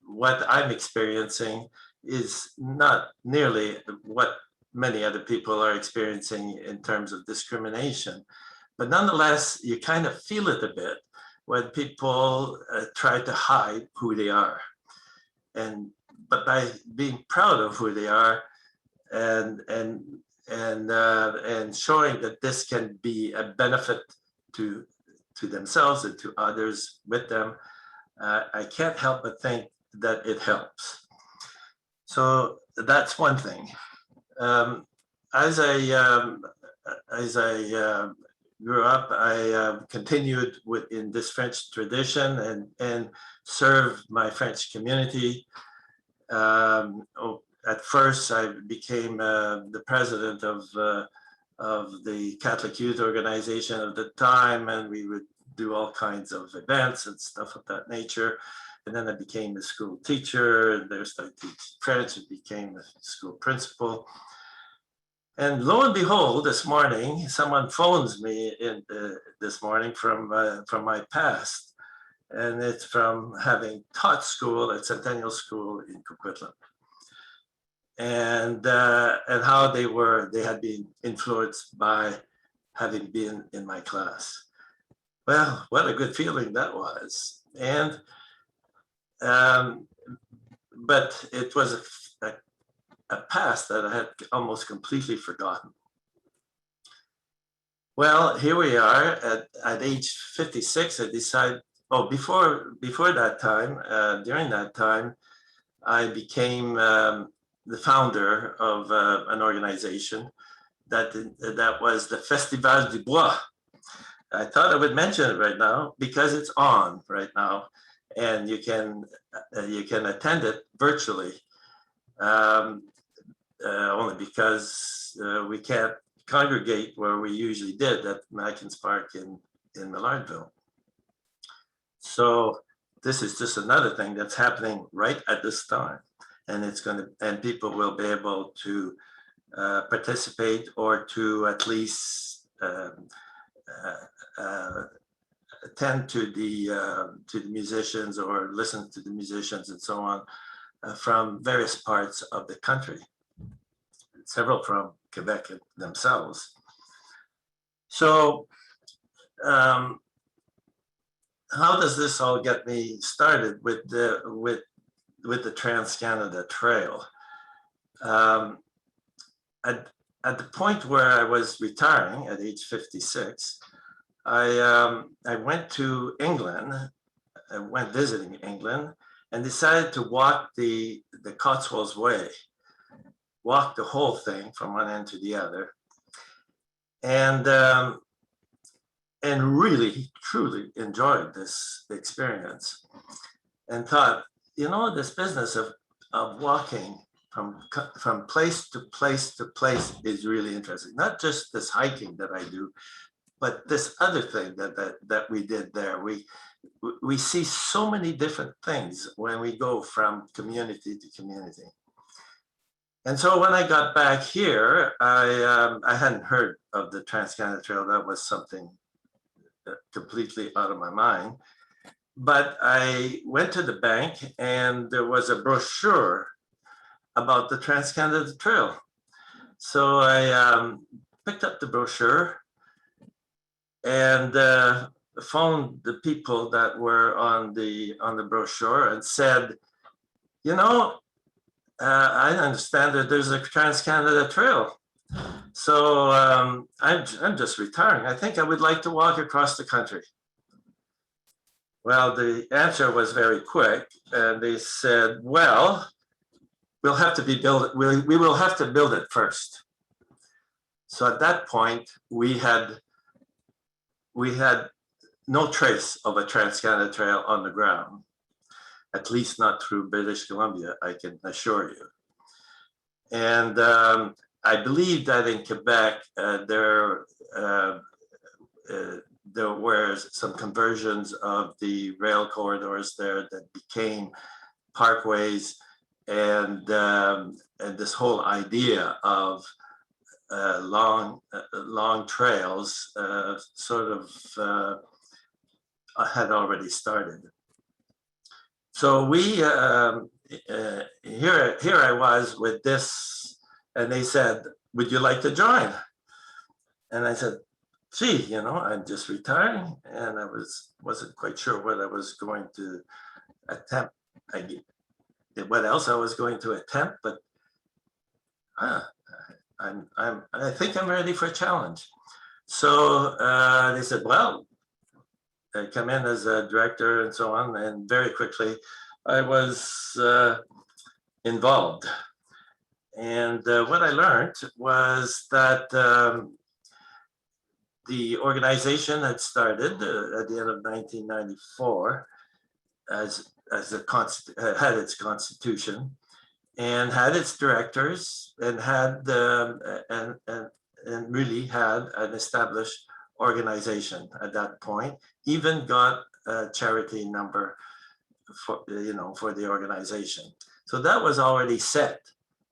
what I'm experiencing is not nearly what many other people are experiencing in terms of discrimination. But nonetheless, you kind of feel it a bit when people try to hide who they are. But by being proud of who they are and showing that this can be a benefit to themselves and to others with them, I can't help but think that it helps. So that's one thing. As I grew up, I continued in this French tradition and served my French community. At first, I became the president of the Catholic Youth Organization of the time, and we would do all kinds of events and stuff of that nature. And then I became a school teacher, and there I started teaching French and became a school principal. And lo and behold, this morning, someone phones me this morning from my past, and it's from having taught school at Centennial School in Coquitlam, and how they had been influenced by having been in my class. Well, what a good feeling that was, and but it was a past that I had almost completely forgotten. Well, here we are at age 56. I decided, before that time, during that time, I became the founder of an organization that was the Festival du Bois. I thought I would mention it right now because it's on right now, and you can attend it virtually. Only because we can't congregate where we usually did at Mackins Park in Millardville. So this is just another thing that's happening right at this time, and and people will be able to participate or to at least attend to the musicians or listen to the musicians and so on from various parts of the country. Several from Quebec themselves. So how does this all get me started with the Trans-Canada Trail? At the point where I was retiring at age 56, I went to England, I went visiting England, and decided to walk the Cotswolds Way. Walked the whole thing from one end to the other, and really truly enjoyed this experience, and thought, this business of walking from place to place to place is really interesting. Not just this hiking that I do, but this other thing that we did there. We see so many different things when we go from community to community. And so when I got back here, I hadn't heard of the Trans-Canada Trail. That was something completely out of my mind. But I went to the bank and there was a brochure about the Trans-Canada Trail. So I picked up the brochure and phoned the people that were on the brochure and said, you know, I understand that there's a Trans-Canada Trail. So I'm just retiring. I think I would like to walk across the country. Well, the answer was very quick, and they said, well, we will have to build it first. So at that point, we had no trace of a Trans-Canada Trail on the ground, at least not through British Columbia, I can assure you. And I believe that in Quebec, there were some conversions of the rail corridors there that became parkways, and this whole idea of long trails sort of had already started. So we here I was with this, and they said, "Would you like to join?" And I said, "Gee, you know, I'm just retiring, and I wasn't quite sure what I was going to attempt. What else I was going to attempt, but I think I'm ready for a challenge." So they said, "Well, come in as a director and so on," and very quickly I was involved. And what I learned was that the organization had started at the end of 1994 had its constitution and had its directors and had and really had an established organization at that point. Even got a charity number for the organization. So that was already set.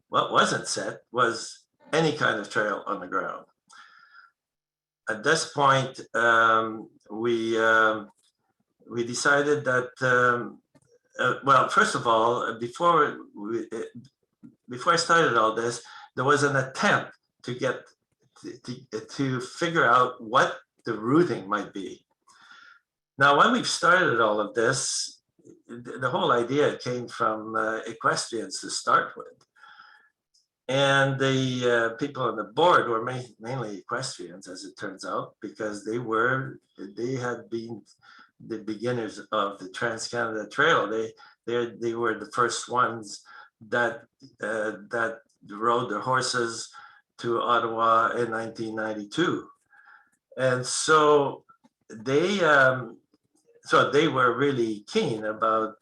What wasn't set was any kind of trail on the ground. At this point, we decided that well, first of all, before I started all this, there was an attempt to get to figure out what the routing might be. Now, when we've started all of this, the whole idea came from equestrians to start with. And the people on the board were mainly equestrians, as it turns out, because they had been the beginners of the Trans-Canada Trail. They were the first ones that rode their horses to Ottawa in 1992. And so they were really keen about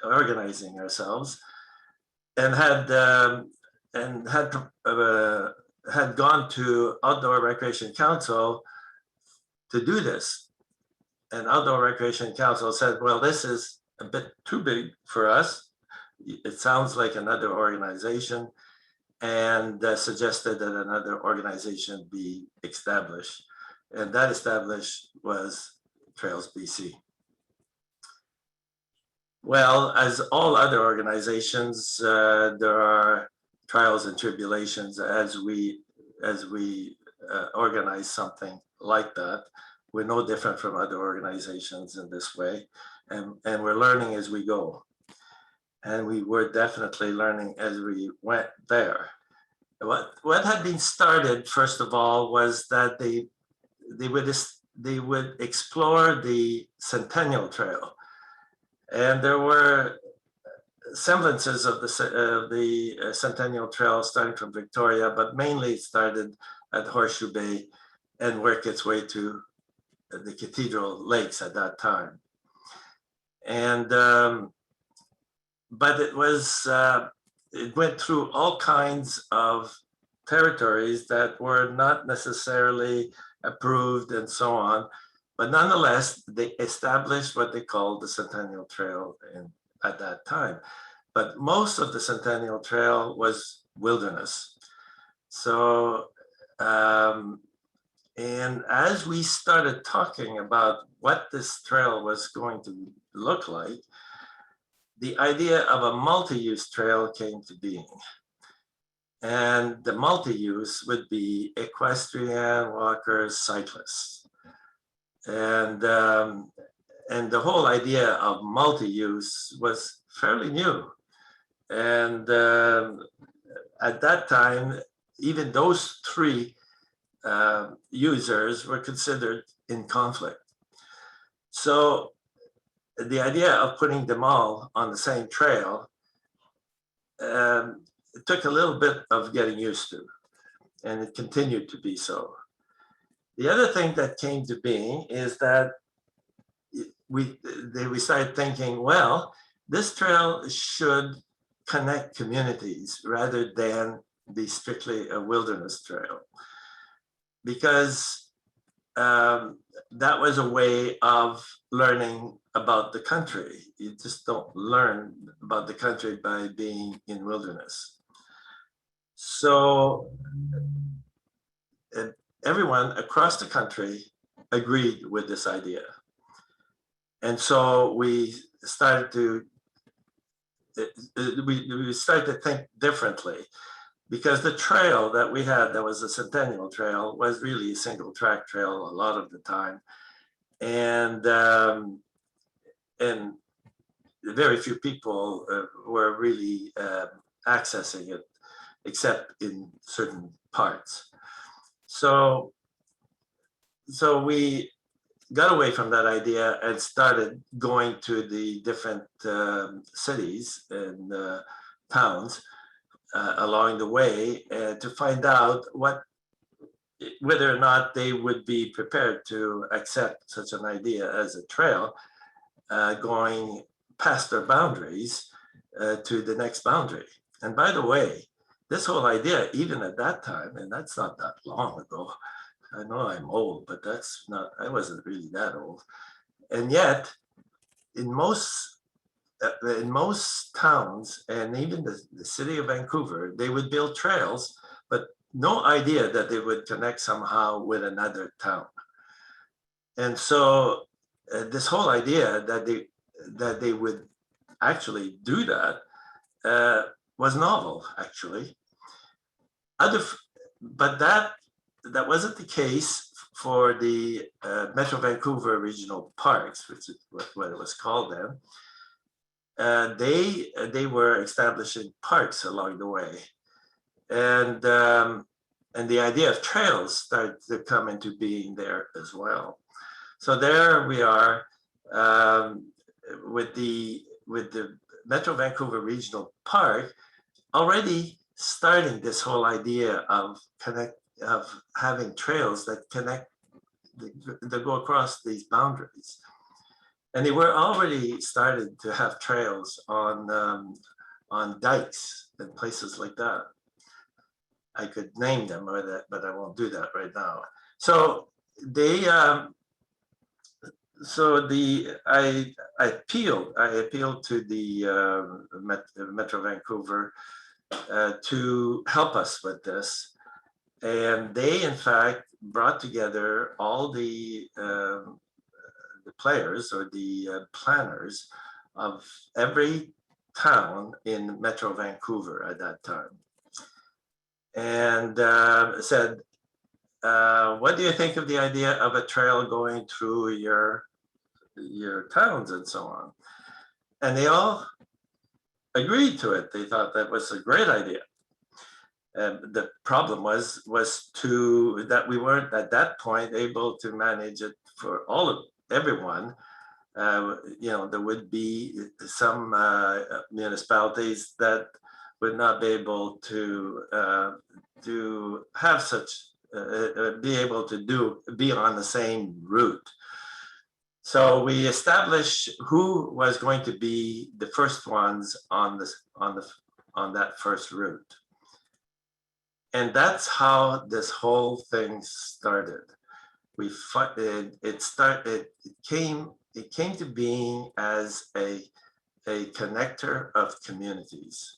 organizing ourselves, and had gone to Outdoor Recreation Council to do this. And Outdoor Recreation Council said, well, this is a bit too big for us. It sounds like another organization, and suggested that another organization be established. And that established was Trails BC. Well, as all other organizations, there are trials and tribulations as we organize something like that. We're no different from other organizations in this way, and we're learning as we go. And we were definitely learning as we went there. What had been started, first of all, was that they would explore the Centennial Trail. And there were semblances of the Centennial Trail starting from Victoria, but mainly it started at Horseshoe Bay and worked its way to the Cathedral Lakes at that time. And but it went through all kinds of territories that were not necessarily approved and so on. But nonetheless, they established what they called the Centennial Trail at that time. But most of the Centennial Trail was wilderness. So, and as we started talking about what this trail was going to look like, the idea of a multi-use trail came to being. And the multi-use would be equestrian, walkers, cyclists. and the whole idea of multi-use was fairly new. And at that time, even those three users were considered in conflict. So the idea of putting them all on the same trail, it took a little bit of getting used to, and it continued to be so. The other thing that came to being is that we started thinking, well, this trail should connect communities rather than be strictly a wilderness trail, because that was a way of learning about the country. You just don't learn about the country by being in wilderness. So everyone across the country agreed with this idea. And so we started to think differently, because the trail that we had, that was a Centennial Trail, was really a single track trail a lot of the time. And very few people were really accessing it, except in certain parts. So we got away from that idea and started going to the different cities and towns along the way to find out whether or not they would be prepared to accept such an idea as a trail going past their boundaries to the next boundary. And by the way, this whole idea, even at that time, and that's not that long ago, I know I'm old, but I wasn't really that old. And yet, in most towns, and even the city of Vancouver, they would build trails, but no idea that they would connect somehow with another town. And so this whole idea that they would actually do that was novel, actually. But that wasn't the case for the Metro Vancouver Regional Parks, which is what it was called then. They were establishing parks along the way, and the idea of trails started to come into being there as well. So there we are with the Metro Vancouver Regional Park already starting this whole idea of having trails that connect, that go across these boundaries. And they were already started to have trails on dikes and places like that. I could name them, but I won't do that right now. So I appealed to the Metro Vancouver to help us with this. And they, in fact, brought together all the players or the planners of every town in Metro Vancouver at that time, and said, what do you think of the idea of a trail going through your towns and so on? And they all agreed to it. They thought that was a great idea. And the problem was that we weren't at that point able to manage it for everyone. There would be some municipalities that would not be able to have such, be able to be on the same route. So we established who was going to be the first ones on that first route. And that's how this whole thing started. It came to being as a connector of communities.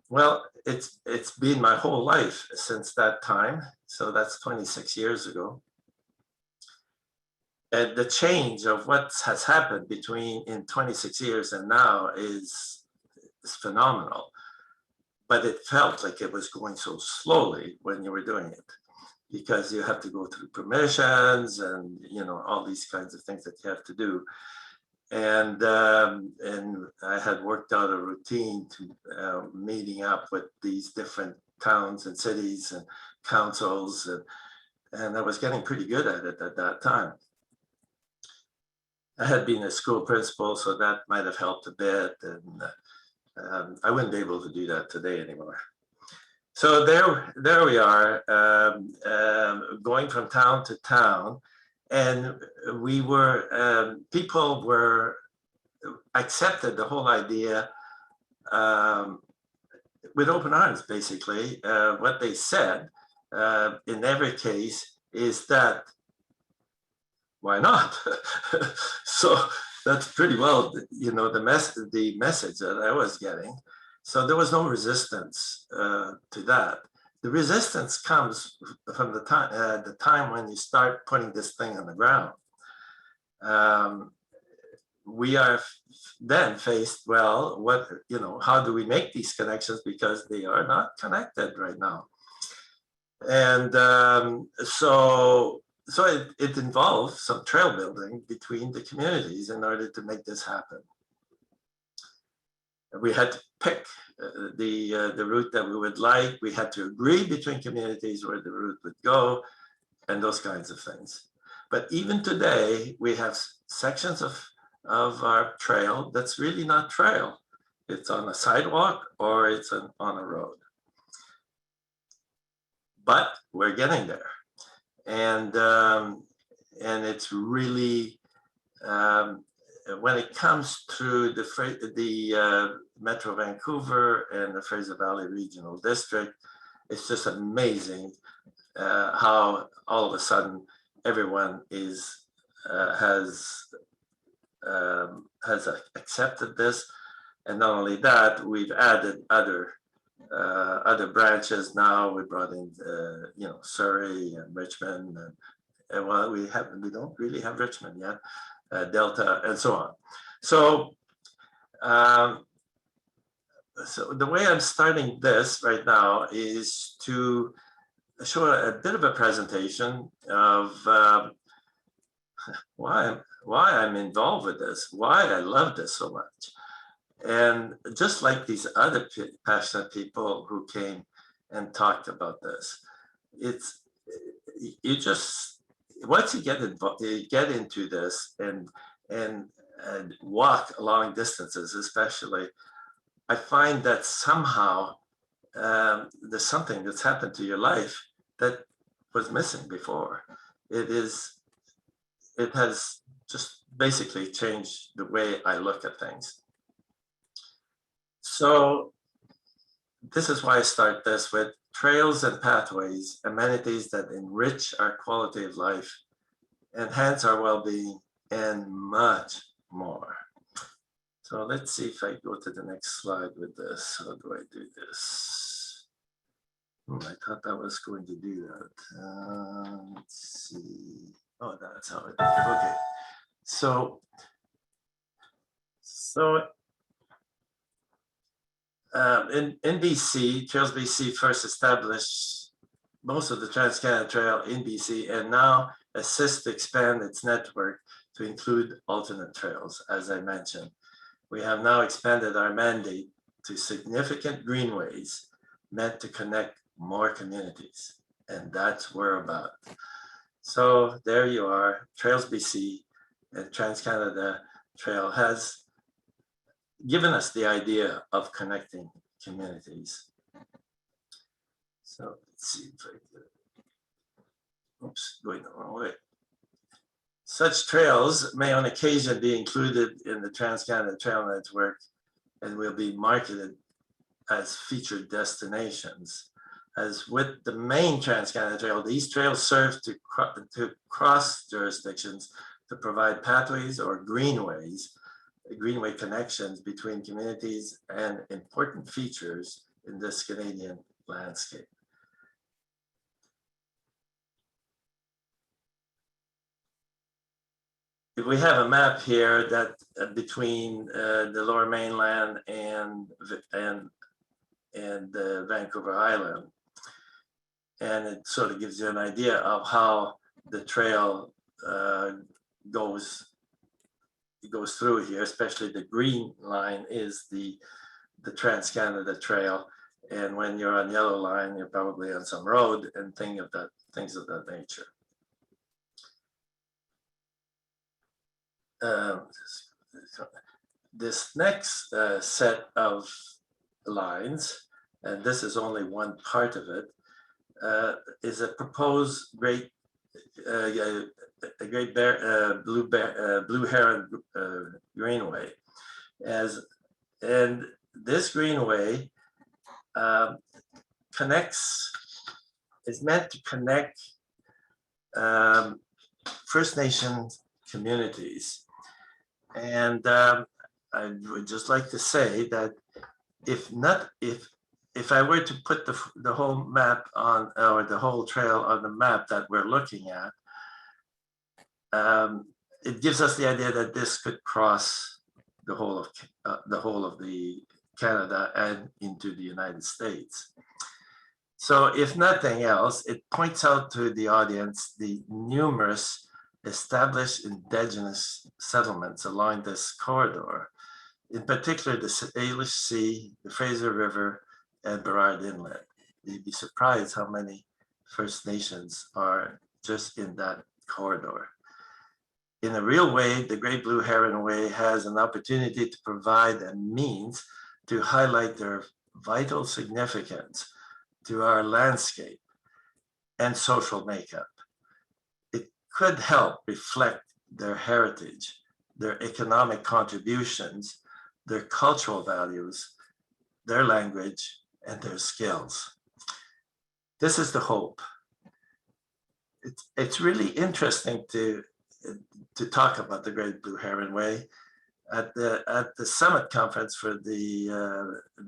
Well, it's been my whole life since that time. So that's 26 years ago. And the change of what has happened in 26 years and now is phenomenal. But it felt like it was going so slowly when you were doing it. because you have to go through permissions and, you know, all these kinds of things that you have to do. And I had worked out a routine to meeting up with these different towns and cities and councils, and I was getting pretty good at it at that time. I had been a school principal, so that might have helped a bit, and I wouldn't be able to do that today anymore. So there we are, going from town to town, and we were, people were accepted the whole idea with open arms, basically. What they said in every case is that, why not? So that's pretty well, you know, the message that I was getting. So there was no resistance to that. The resistance comes from the time when you start putting this thing on the ground. We are then faced, well, what, you know, how do we make these connections, because they are not connected right now. And so it involved some trail building between the communities in order to make this happen. We had to pick the route that we would like. We had to agree between communities where the route would go and those kinds of things. But even today, we have sections of our trail that's really not trail. It's on a sidewalk or it's on a road. But we're getting there. And it's really, when it comes to the Metro Vancouver and the Fraser Valley Regional District, it's just amazing how all of a sudden everyone has accepted this. And not only that, we've added other branches now. We brought in, you know, Surrey and Richmond, and well, we don't really have Richmond yet, Delta, and so on. So, so the way I'm starting this right now is to show a bit of a presentation of why I'm involved with this, why I love this so much. And just like these other passionate people who came and talked about this, it's, you just, once you get involved, you get into this and walk long distances, especially, I find that somehow there's something that's happened to your life that was missing before. It has just basically changed the way I look at things. So this is why I start this with trails and pathways, amenities that enrich our quality of life, enhance our well-being, and much more. So let's see if I go to the next slide with this. How do I do this? I thought I was going to do that. Let's see. Oh, that's how it, okay. So in BC, Trails BC first established most of the Trans-Canada Trail in BC, and now assists to expand its network to include alternate trails, as I mentioned. We have now expanded our mandate to significant greenways meant to connect more communities, and that's what we're about. So there you are, Trails BC and Trans-Canada Trail has given us the idea of connecting communities. So let's see if I can, oops, going the wrong way. Such trails may on occasion be included in the Trans-Canada Trail Network and will be marketed as featured destinations. As with the main Trans-Canada Trail, these trails serve to cross jurisdictions to provide pathways or greenways, greenway connections between communities and important features in this Canadian landscape. If we have a map here that between the Lower Mainland and Vancouver Island, and it sort of gives you an idea of how the trail goes through here. Especially the green line is the Trans-Canada Trail, and when you're on yellow line, you're probably on some road and things of that nature. This next set of lines, and this is only one part of it, is a proposed Blue Heron Greenway. And this Greenway is meant to connect First Nations communities. And I would just like to say that if I were to put the whole map on, or the whole trail on the map that we're looking at, it gives us the idea that this could cross the whole of the Canada and into the United States. So if nothing else, it points out to the audience the numerous established indigenous settlements along this corridor, in particular the Salish Sea, the Fraser River, and Burrard Inlet. You'd be surprised how many First Nations are just in that corridor. In a real way, the Great Blue Heron Way has an opportunity to provide a means to highlight their vital significance to our landscape and social makeup. It could help reflect their heritage, their economic contributions, their cultural values, their language, and their skills. This is the hope. It's really interesting to talk about the Great Blue Heron Way. At the summit conference for the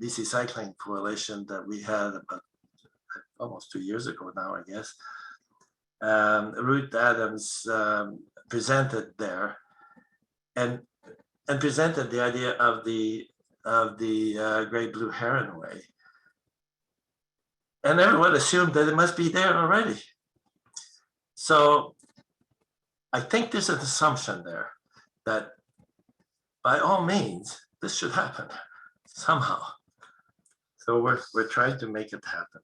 BC Cycling Coalition that we had about almost 2 years ago now, I guess, Ruth Adams presented there and presented the idea of the Great Blue Heron Way. And everyone assumed that it must be there already. So I think there's an assumption there that by all means, this should happen somehow. So we're trying to make it happen.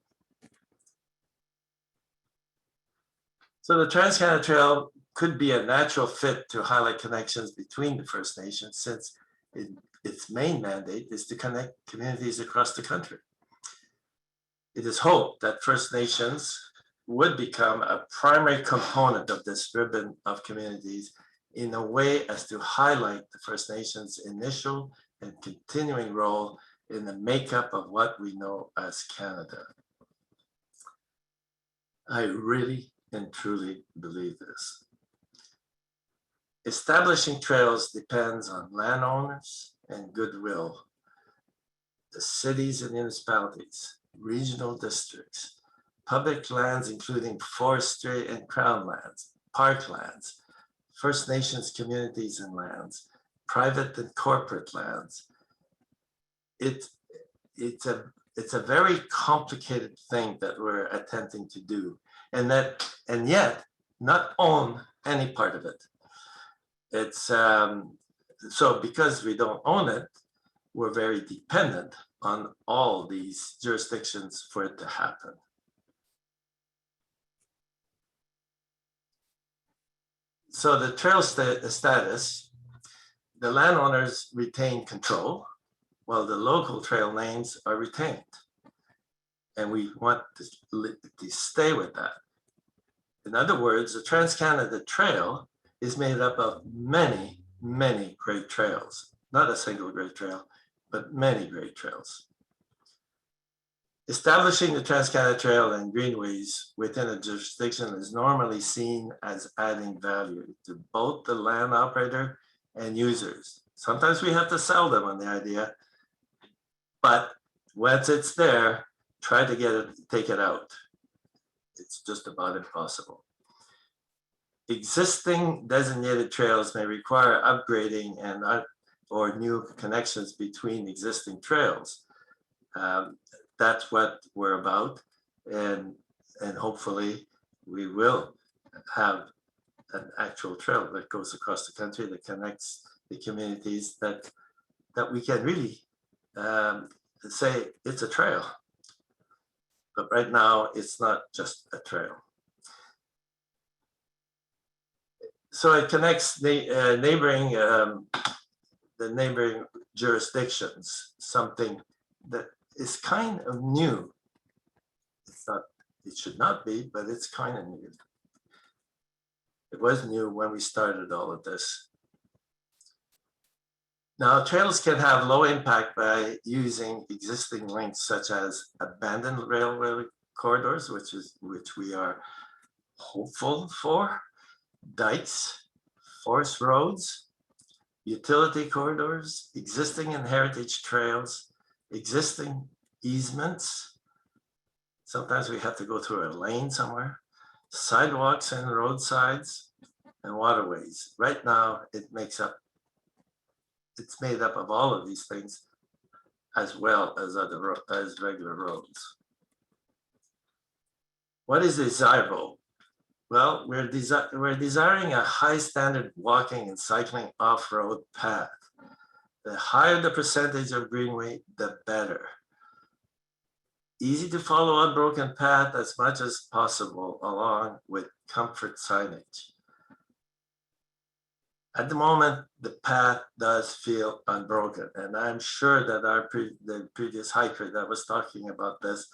So the Trans-Canada Trail could be a natural fit to highlight connections between the First Nations, since its main mandate is to connect communities across the country. It is hoped that First Nations would become a primary component of this ribbon of communities in a way as to highlight the First Nations' initial and continuing role in the makeup of what we know as Canada. I really and truly believe this. Establishing trails depends on landowners and goodwill. The cities and municipalities, regional districts, public lands, including forestry and crown lands, parklands, First Nations communities and lands, private and corporate lands. It's a very complicated thing that we're attempting to do, and yet not own any part of it. It's so because we don't own it, we're very dependent on all these jurisdictions for it to happen. So the trail status, the landowners retain control while the local trail names are retained. And we want to stay with that. In other words, the Trans-Canada Trail is made up of many, many great trails, not a single great trail, but many great trails. Establishing the Trans-Canada Trail and greenways within a jurisdiction is normally seen as adding value to both the land operator and users. Sometimes we have to sell them on the idea, but once it's there, try to take it out. It's just about impossible. Existing designated trails may require upgrading or new connections between existing trails. That's what we're about. And and hopefully we will have an actual trail that goes across the country that connects the communities that we can really say it's a trail. But right now, it's not just a trail. So it connects the neighboring jurisdictions, something that is kind of new. It's not, it should not be, but it's kind of new. It was new when we started all of this. Now, trails can have low impact by using existing links such as abandoned railway corridors, which we are hopeful for, dikes, forest roads, utility corridors, existing and heritage trails, existing easements. Sometimes we have to go through a lane somewhere, sidewalks and roadsides, and waterways. Right now, it's made up of all of these things, as well as regular roads. What is desirable? Well, we're desiring a high standard walking and cycling off-road path. The higher the percentage of Greenway, the better. Easy to follow unbroken path as much as possible, along with comfort signage. At the moment, the path does feel unbroken, and I'm sure that the previous hiker that was talking about this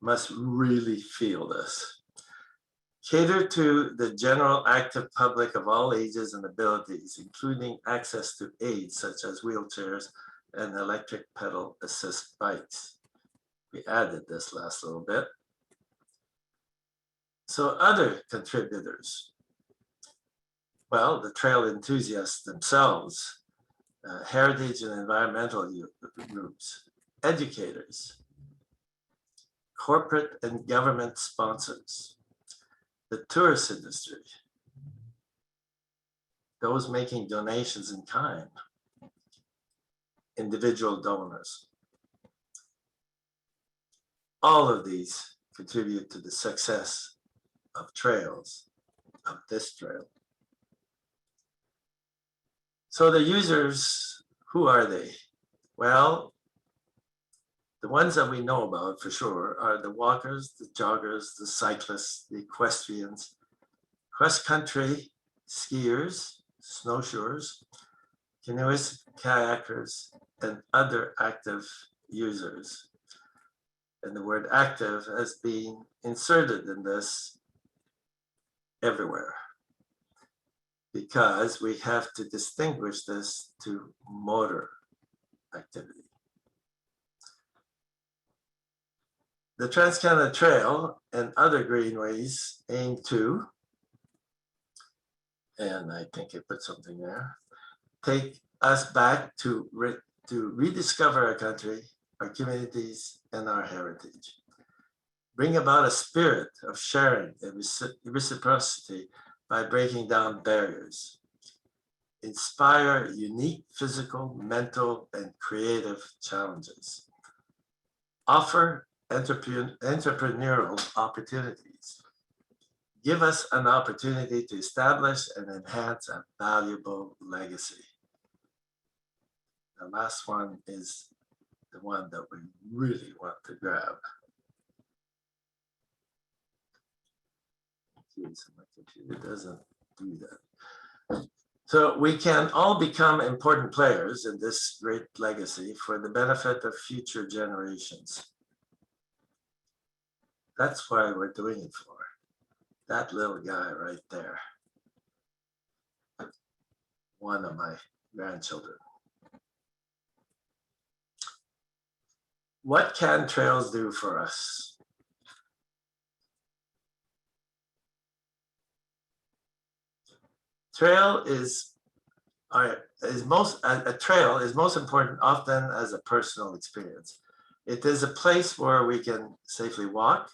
must really feel this. Cater to the general active public of all ages and abilities, including access to aids such as wheelchairs and electric pedal assist bikes. We added this last little bit. So other contributors. Well, the trail enthusiasts themselves, heritage and environmental groups, educators, corporate and government sponsors, the tourist industry, those making donations in kind, individual donors. All of these contribute to the success of trails, of this trail. So the users, who are they? Well, the ones that we know about for sure are the walkers, the joggers, the cyclists, the equestrians, cross-country skiers, snowshoers, canoeists, kayakers, and other active users. And the word active has been inserted in this everywhere, because we have to distinguish this to motor activity. The Trans-Canada Trail and other greenways aim to, and I think I put something there, take us back to rediscover our country, our communities, and our heritage. Bring about a spirit of sharing and reciprocity by breaking down barriers. Inspire unique physical, mental, and creative challenges. Offer entrepreneurial opportunities. Give us an opportunity to establish and enhance a valuable legacy. The last one is the one that we really want to grab. Geez, my computer doesn't do that. So we can all become important players in this great legacy for the benefit of future generations. That's why we're doing it for. That little guy right there. One of my grandchildren. What can trails do for us? A trail is most important often as a personal experience. It is a place where we can safely walk,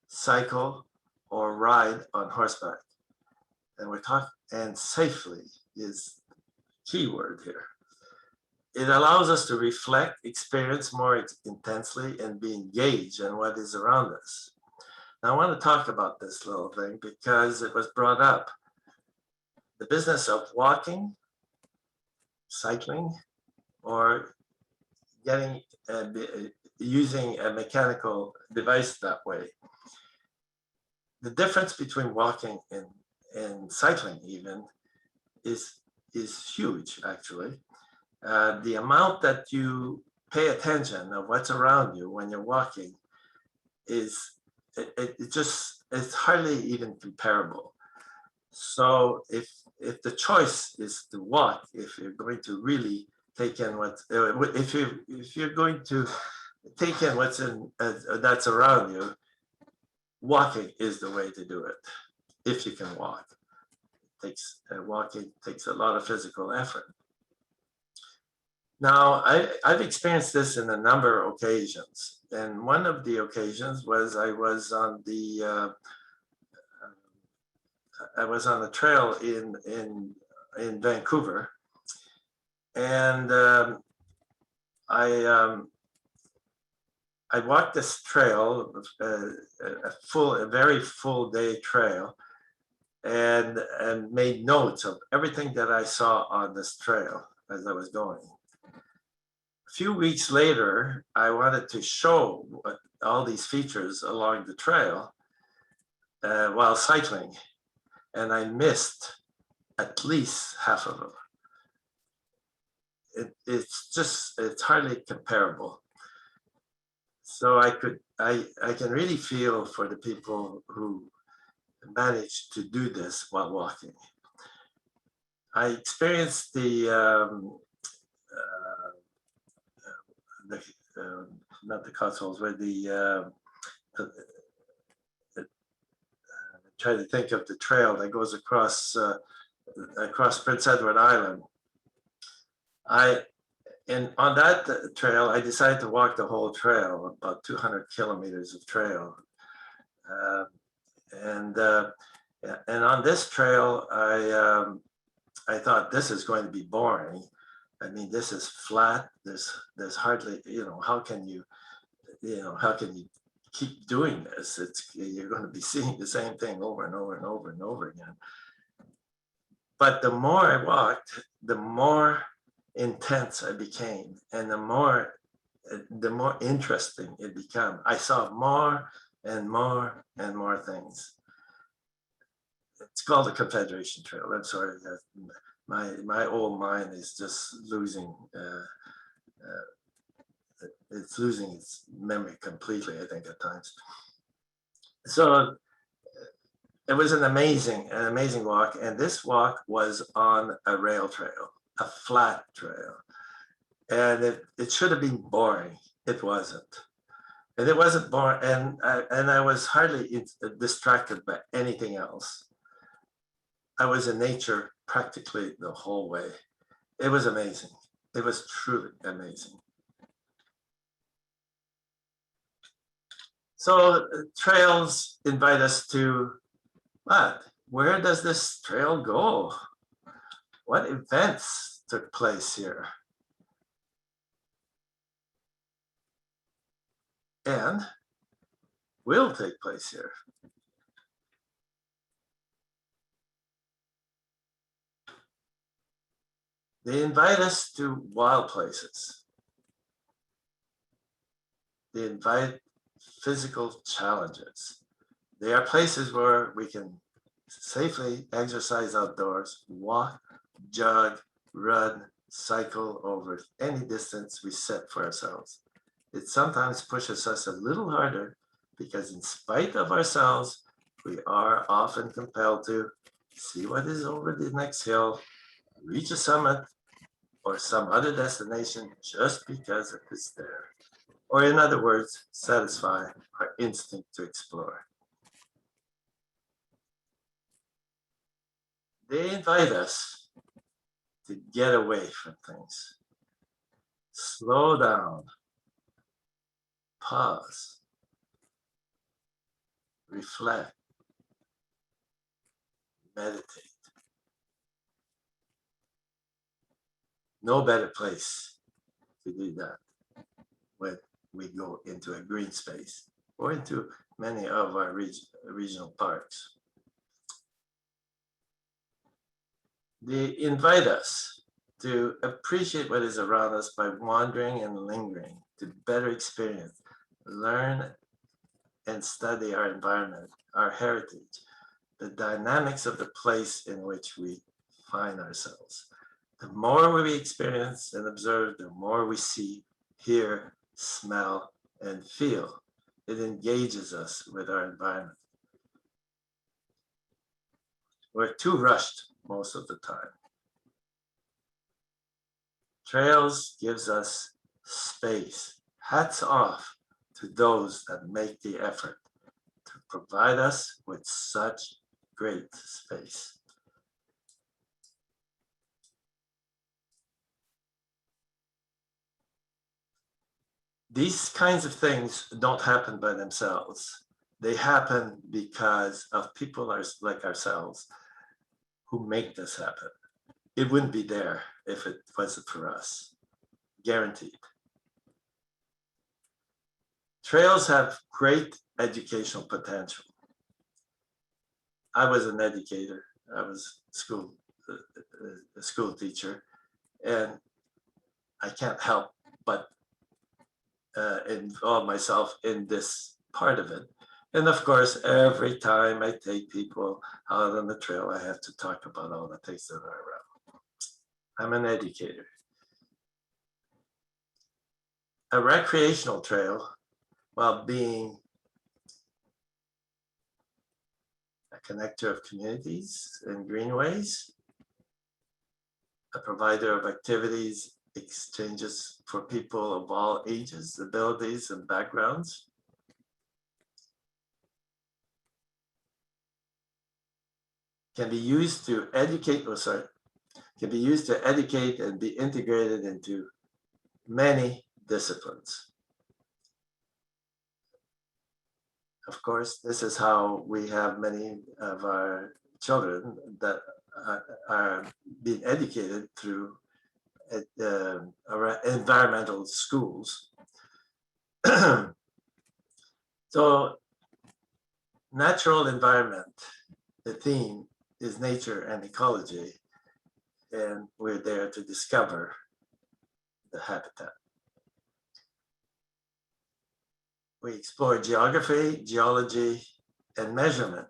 cycle, or ride on horseback. And safely is key word here. It allows us to reflect, experience more intensely, and be engaged in what is around us. Now, I want to talk about this little thing because it was brought up. The business of walking, cycling, or getting using a mechanical device that way. The difference between walking and cycling even is huge, actually. The amount that you pay attention of what's around you when you're walking is it's hardly even comparable. So if the choice is to walk, if you're going to really take in what if you're going to take in what's in that's around you, walking is the way to do it. If you can walk, walking takes a lot of physical effort. Now, I've experienced this in a number of occasions, and one of the occasions was I was on the trail in Vancouver, and I walked this trail, a very full day trail, and made notes of everything that I saw on this trail as I was going. A few weeks later, I wanted to show all these features along the trail while cycling, and I missed at least half of them. It's hardly comparable. So I can really feel for the people who manage to do this while walking. I experienced not the Cotswolds, where try to think of the trail that goes across Prince Edward Island. And on that trail, I decided to walk the whole trail, about 200 kilometers of trail. And on this trail, I thought this is going to be boring. I mean, this is flat. There's hardly, how can you keep doing this? You're going to be seeing the same thing over and over and over and over again. But the more I walked, the more intense I became, and the more interesting it became. I saw more and more and more things. It's called the Confederation Trail. I'm sorry, my old mind is just losing. It's losing its memory completely, I think, at times. So it was an amazing walk, and this walk was on a rail trail, a flat trail, and it should have been boring. It wasn't, and it wasn't boring, and I was hardly distracted by anything else. I was in nature practically the whole way. It was amazing. It was truly amazing. So trails invite us to what? Where does this trail go? What events took place here? And will take place here. They invite us to wild places. They invite physical challenges. They are places where we can safely exercise outdoors, walk, jog, run, cycle over any distance we set for ourselves. It sometimes pushes us a little harder because in spite of ourselves, we are often compelled to see what is over the next hill, reach a summit, or some other destination just because it is there. Or in other words, satisfy our instinct to explore. They invite us to get away from things. Slow down, pause, reflect, meditate. No better place to do that when we go into a green space or into many of our regional parks. They invite us to appreciate what is around us by wandering and lingering, to better experience, learn, and study our environment, our heritage, the dynamics of the place in which we find ourselves. The more we experience and observe, the more we see, hear, smell, and feel. It engages us with our environment. We're too rushed most of the time. Trails gives us space. Hats off to those that make the effort to provide us with such great space. These kinds of things don't happen by themselves. They happen because of people like ourselves who make this happen. It wouldn't be there if it wasn't for us, guaranteed. Trails have great educational potential. I was an educator. I was a school teacher, and I can't help but involve myself in this part of it. And of course, every time I take people out on the trail, I have to talk about all the things that are around. I'm an educator. A recreational trail, while being a connector of communities and greenways, a provider of activities, exchanges for people of all ages, abilities, and backgrounds, can be used to educate, can be used to educate and be integrated into many disciplines. Of course, this is how we have many of our children that are being educated through environmental schools. So, natural environment, the theme is nature and ecology, and we're there to discover the habitat. We explore geography, geology, and measurement,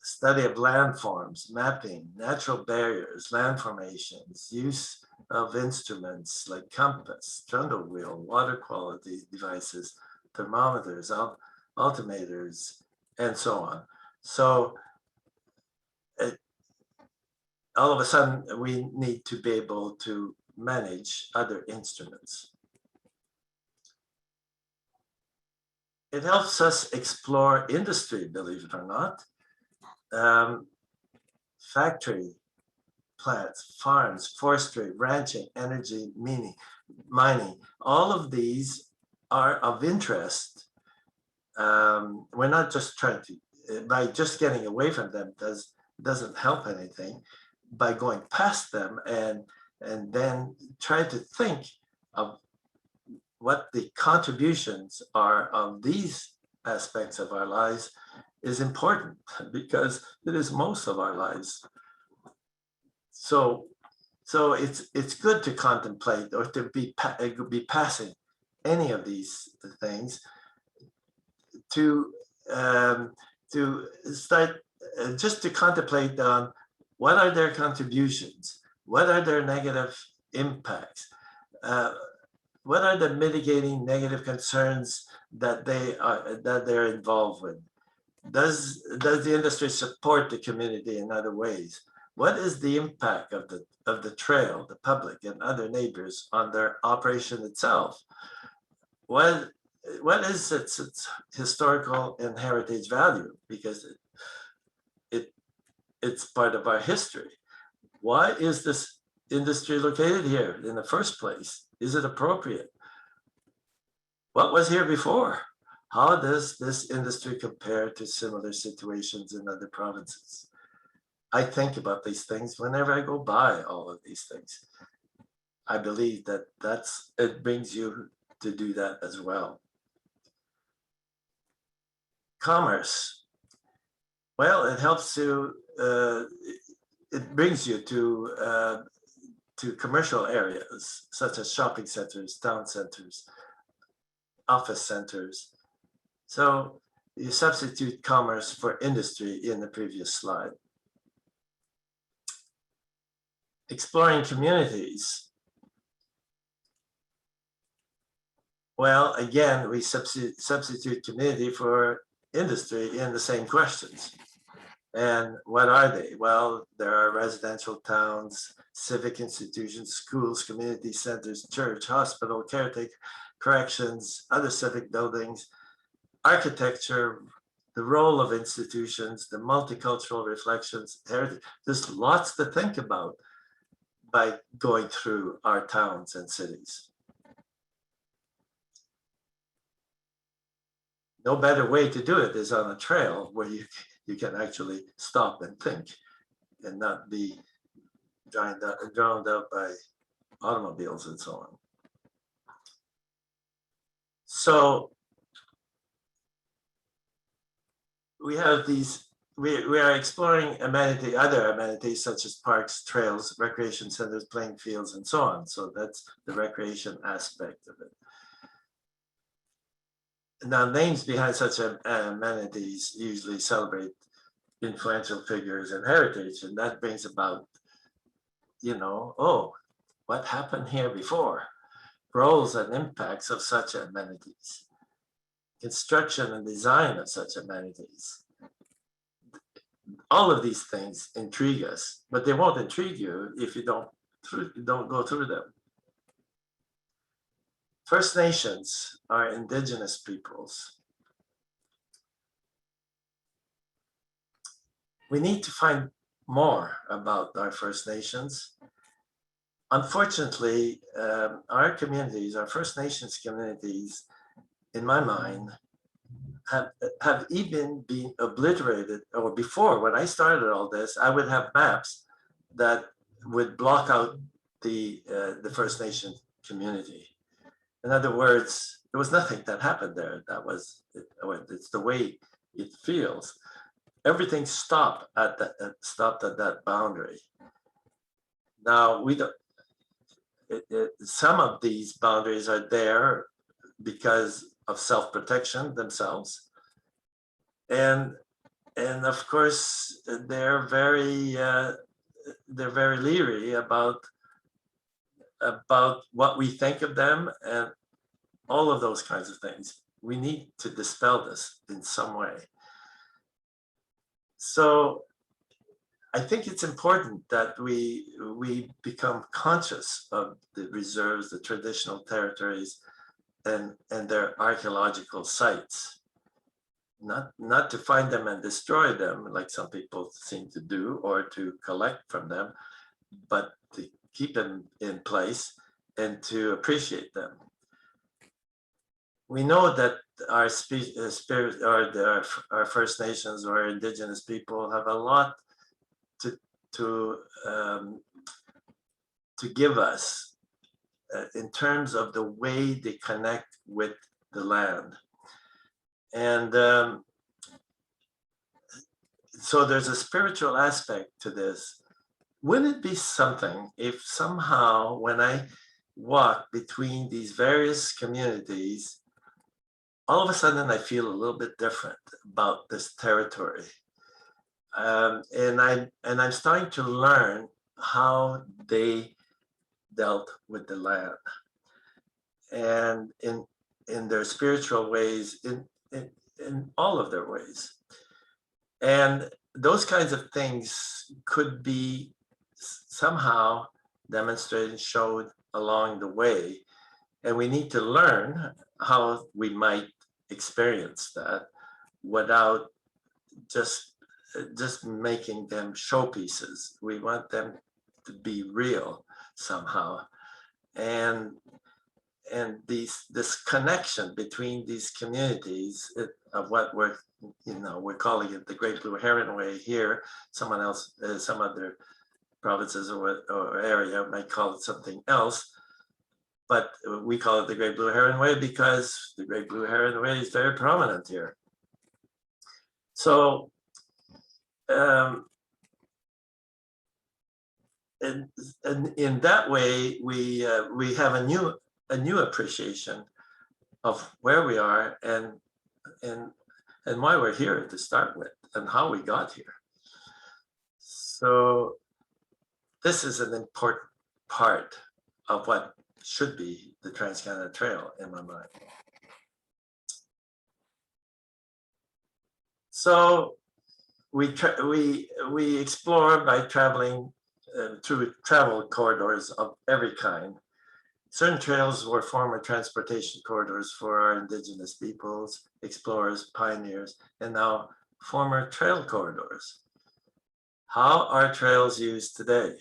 study of landforms, mapping, natural barriers, land formations, use of instruments like compass, trundle wheel, water quality devices, thermometers, altimeters, and so on. So all of a sudden, we need to be able to manage other instruments. It helps us explore industry, believe it or not. Factory, plants, farms, forestry, ranching, energy, mining, all of these are of interest. We're not just trying to, by just getting away from them doesn't help anything. By going past them and then try to think of what the contributions are of these aspects of our lives is important, because it is most of our lives. So it's good to contemplate or to be passing any of these things to start just to contemplate on what are their contributions, what are their negative impacts, what are the mitigating negative concerns that they're involved with. Does the industry support the community in other ways? What is the impact of the trail, the public, and other neighbors on their operation itself? What is its historical and heritage value? Because it's part of our history. Why is this industry located here in the first place? Is it appropriate? What was here before? How does this industry compare to similar situations in other provinces? I think about these things whenever I go by all of these things. I believe that it brings you to do that as well. commerce. Well, it helps to, it brings you to commercial areas such as shopping centers, town centers, office centers. So you substitute commerce for industry in the previous slide. Exploring communities. Well, again, we substitute community for industry in the same questions. And what are they? Well, there are residential towns, civic institutions, schools, community centers, church, hospital, caretaker, corrections, other civic buildings, architecture, the role of institutions, the multicultural reflections, heritage. There's lots to think about by going through our towns and cities. No better way to do it is on a trail where you can actually stop and think and not be drowned out by automobiles and so on. So we have these, we are exploring other amenities such as parks, trails, recreation centers, playing fields, and so on. So that's the recreation aspect of it. Now, names behind such amenities usually celebrate influential figures and heritage, and that brings about, you know, oh, what happened here before? Roles and impacts of such amenities, construction and design of such amenities. All of these things intrigue us, but they won't intrigue you if you don't go through them. First Nations are indigenous peoples. We need to find more about our First Nations. Unfortunately, our communities, our First Nations communities, in my mind, have even been obliterated. Or before, when I started all this, I would have maps that would block out the First Nation community. In other words, there was nothing that happened there. That was it's the way it feels. Everything stopped at that boundary. Now we don't. Some of these boundaries are there because of self-protection themselves, and of course they're very leery about what we think of them and all of those kinds of things. We need to dispel this in some way. So I think it's important that we become conscious of the reserves, the traditional territories, and their archaeological sites. Not to find them and destroy them like some people seem to do, or to collect from them, but to keep them in place and to appreciate them. We know that our our First Nations or indigenous people have a lot to give us in terms of the way they connect with the land. And so there's a spiritual aspect to this. Wouldn't it be something if somehow when I walk between these various communities, all of a sudden I feel a little bit different about this territory. And I'm starting to learn how they dealt with the land, and in their spiritual ways, in all of their ways. And those kinds of things could be somehow demonstrated, showed along the way. And we need to learn how we might experience that without just making them showpieces. We want them to be real somehow. And this connection between these communities of what we're calling it the Great Blue Heron Way here. Someone else, some other provinces or area might call it something else, but we call it the Great Blue Heron Way because the Great Blue Heron Way is very prominent here. So in that way, we have a new appreciation of where we are and why we're here to start with and how we got here. So this is an important part of what should be the Trans-Canada Trail in my mind. So we explore by traveling through travel corridors of every kind. Certain trails were former transportation corridors for our Indigenous peoples, explorers, pioneers, and now former trail corridors. How are trails used today?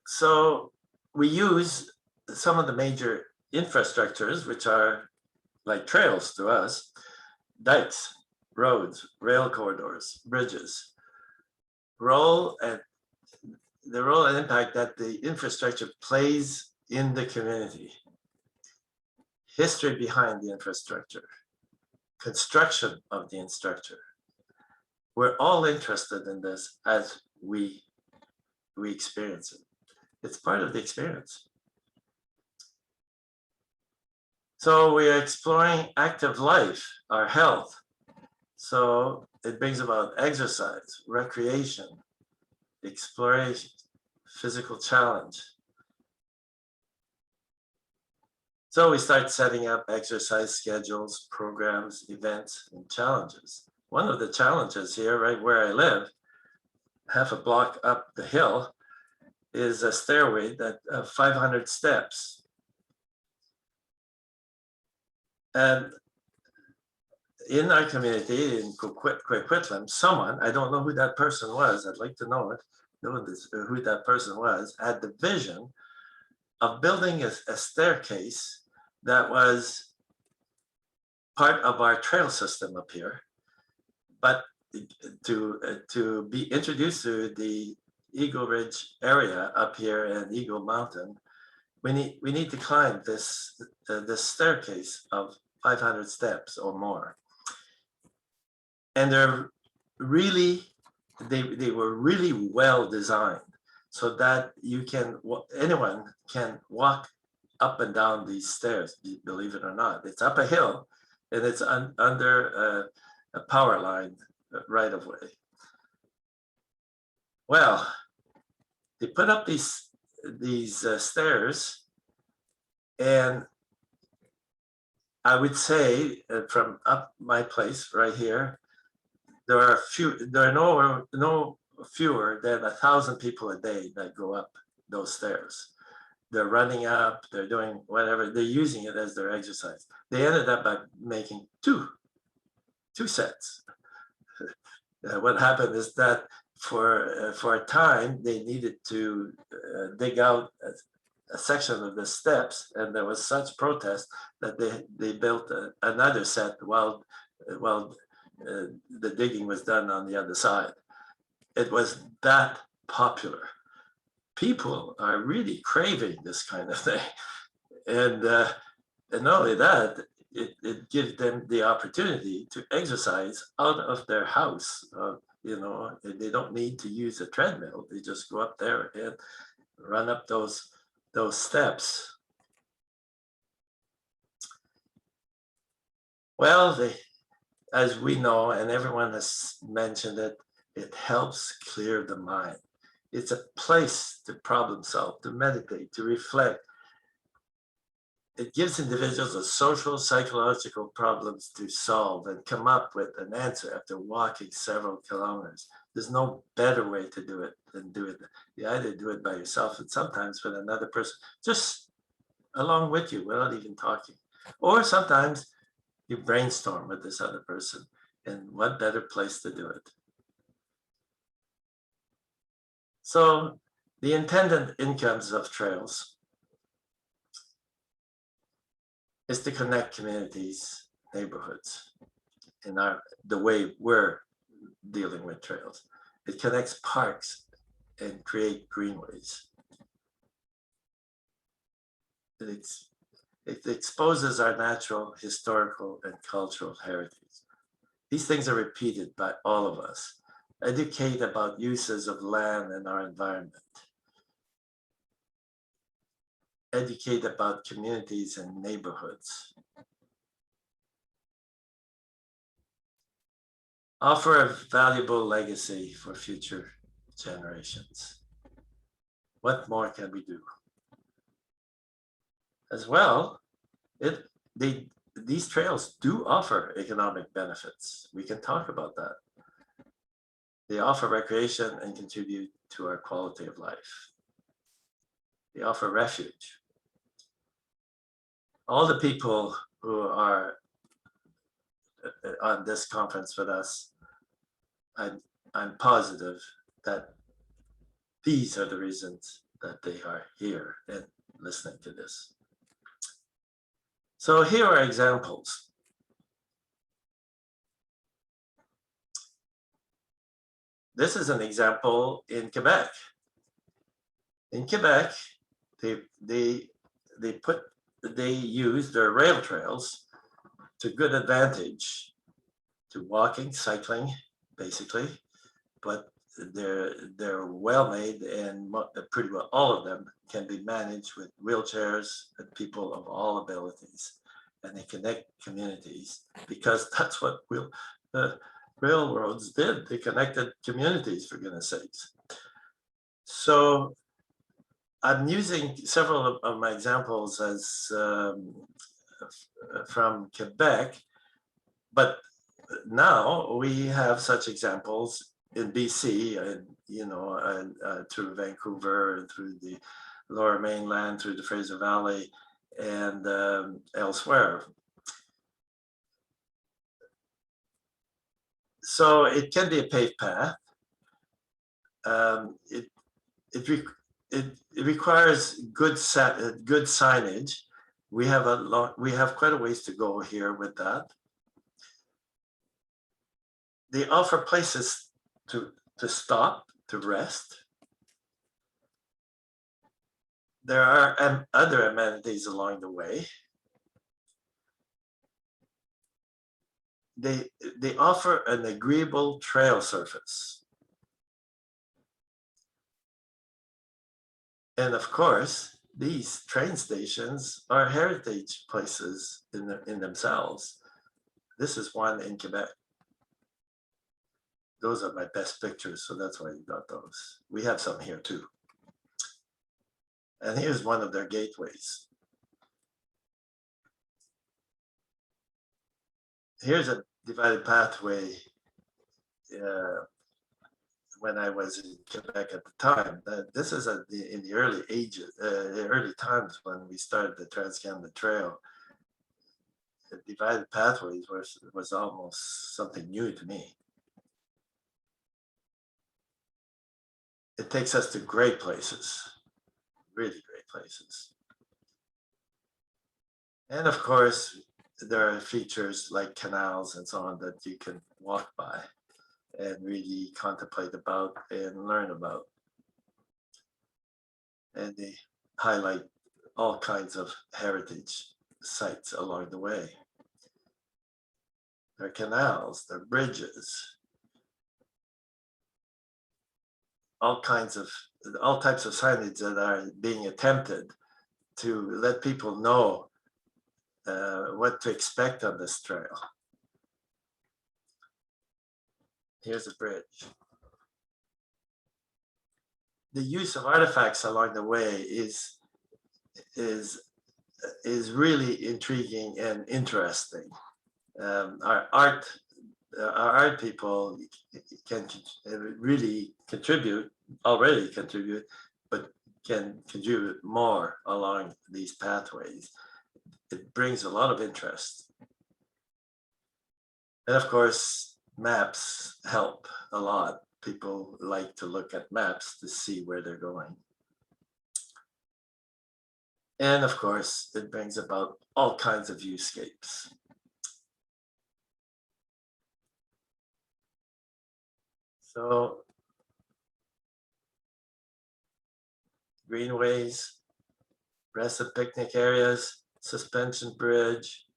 So we use some of the major infrastructures, which are like trails to us: dikes, roads, rail corridors, bridges. The role and impact that the infrastructure plays in the community. History behind the infrastructure, construction of the infrastructure. We're all interested in this as we experience it. It's part of the experience. So we are exploring active life, our health. So it brings about exercise, recreation, exploration, physical challenge. So we start setting up exercise schedules, programs, events, and challenges. One of the challenges here, right where I live, half a block up the hill, is a stairway that 500 steps. And in our community in Coquitlam, someone, I don't know who that person was, I'd like to know who that person was, had the vision of building a staircase that was part of our trail system up here, but to be introduced to the Eagle Ridge area up here and Eagle Mountain, we need to climb this staircase of 500 steps or more. And they were really well designed so that anyone can walk up and down these stairs, believe it or not. It's up a hill and it's under a power line right of way. Well, they put up these stairs, and I would say from up my place right here, there are no fewer than 1,000 people a day that go up those stairs. They're running up, they're doing whatever, they're using it as their exercise. They ended up by making two sets. What happened is that for a time, they needed to dig out a section of the steps, and there was such protest that they built another set while the digging was done on the other side. It was that popular. People are really craving this kind of thing. And not only that, it gives them the opportunity to exercise out of their house. They don't need to use a treadmill. They just go up there and run up those steps. Well, as we know, and everyone has mentioned it, it helps clear the mind. It's a place to problem solve, to meditate, to reflect. It gives individuals a social, psychological problems to solve and come up with an answer after walking several kilometers. There's no better way to do it than do it. You either do it by yourself and sometimes with another person, just along with you without even talking. Or sometimes you brainstorm with this other person, and what better place to do it? So the intended incomes of trails is to connect communities, neighborhoods, in the way we're dealing with trails. It connects parks and create greenways. It exposes our natural, historical, and cultural heritage. These things are repeated by all of us. Educate about uses of land and our environment. Educate about communities and neighborhoods. Offer a valuable legacy for future generations. What more can we do? As well, these trails do offer economic benefits. We can talk about that. They offer recreation and contribute to our quality of life. They offer refuge. All the people who are on this conference with us, I'm positive that these are the reasons that they are here and listening to this. So here are examples. This is an example in Quebec. In Quebec, they use their rail trails to good advantage to walking, cycling, basically, but they're well made, and pretty well all of them can be managed with wheelchairs and people of all abilities, and they connect communities, because that's what railroads did. They connected communities, for goodness sakes. So I'm using several of my examples as from Quebec, but now we have such examples in BC, and through Vancouver and through the Lower Mainland, through the Fraser Valley, and elsewhere. So it can be a paved path. It requires good signage. We have quite a ways to go here with that. They offer places to stop, to rest. There are other amenities along the way. They offer an agreeable trail surface. And of course, these train stations are heritage places in themselves. This is one in Quebec. Those are my best pictures, so that's why you got those. We have some here too. And here's one of their gateways. Here's a divided pathway when I was in Quebec at the time. This is in the early times when we started the Trans-Canada Trail. The divided pathways was almost something new to me. It takes us to great places, really great places. And of course, there are features like canals and so on that you can walk by and really contemplate about and learn about. And they highlight all kinds of heritage sites along the way. There are canals, there are bridges, all types of signage that are being attempted to let people know what to expect on this trail. Here's a bridge. The use of artifacts along the way is really intriguing and interesting. Our art people can really already contribute, but can contribute more along these pathways. It brings a lot of interest. And of course, maps help a lot. People like to look at maps to see where they're going. And of course, it brings about all kinds of viewscapes. So, greenways, rest of picnic areas, suspension bridge,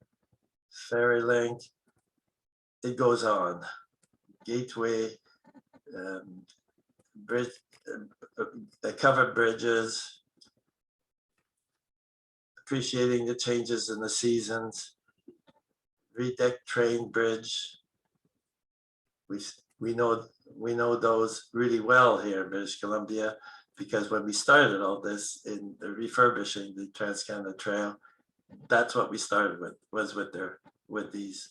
ferry link. It goes on. Gateway, bridge, covered bridges, appreciating the changes in the seasons, redeck train bridge. We know those really well here in British Columbia, because when we started all this in the refurbishing the Trans-Canada Trail, that's what we started with, was with these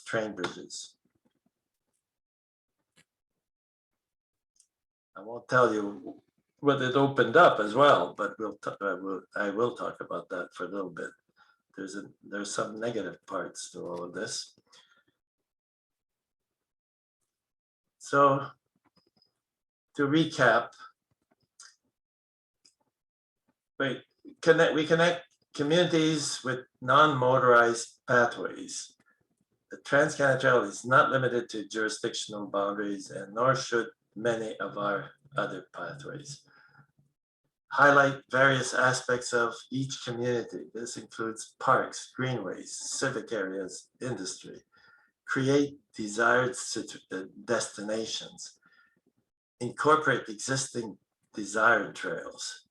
train bridges. I won't tell you what it opened up as well, but I will talk about that for a little bit. There's some negative parts to all of this. So to recap, we connect communities with non-motorized pathways. The Trans-Canada Trail is not limited to jurisdictional boundaries, and nor should many of our other pathways. Highlight various aspects of each community. This includes parks, greenways, civic areas, industry. Create desired destinations. Incorporate existing desired trails.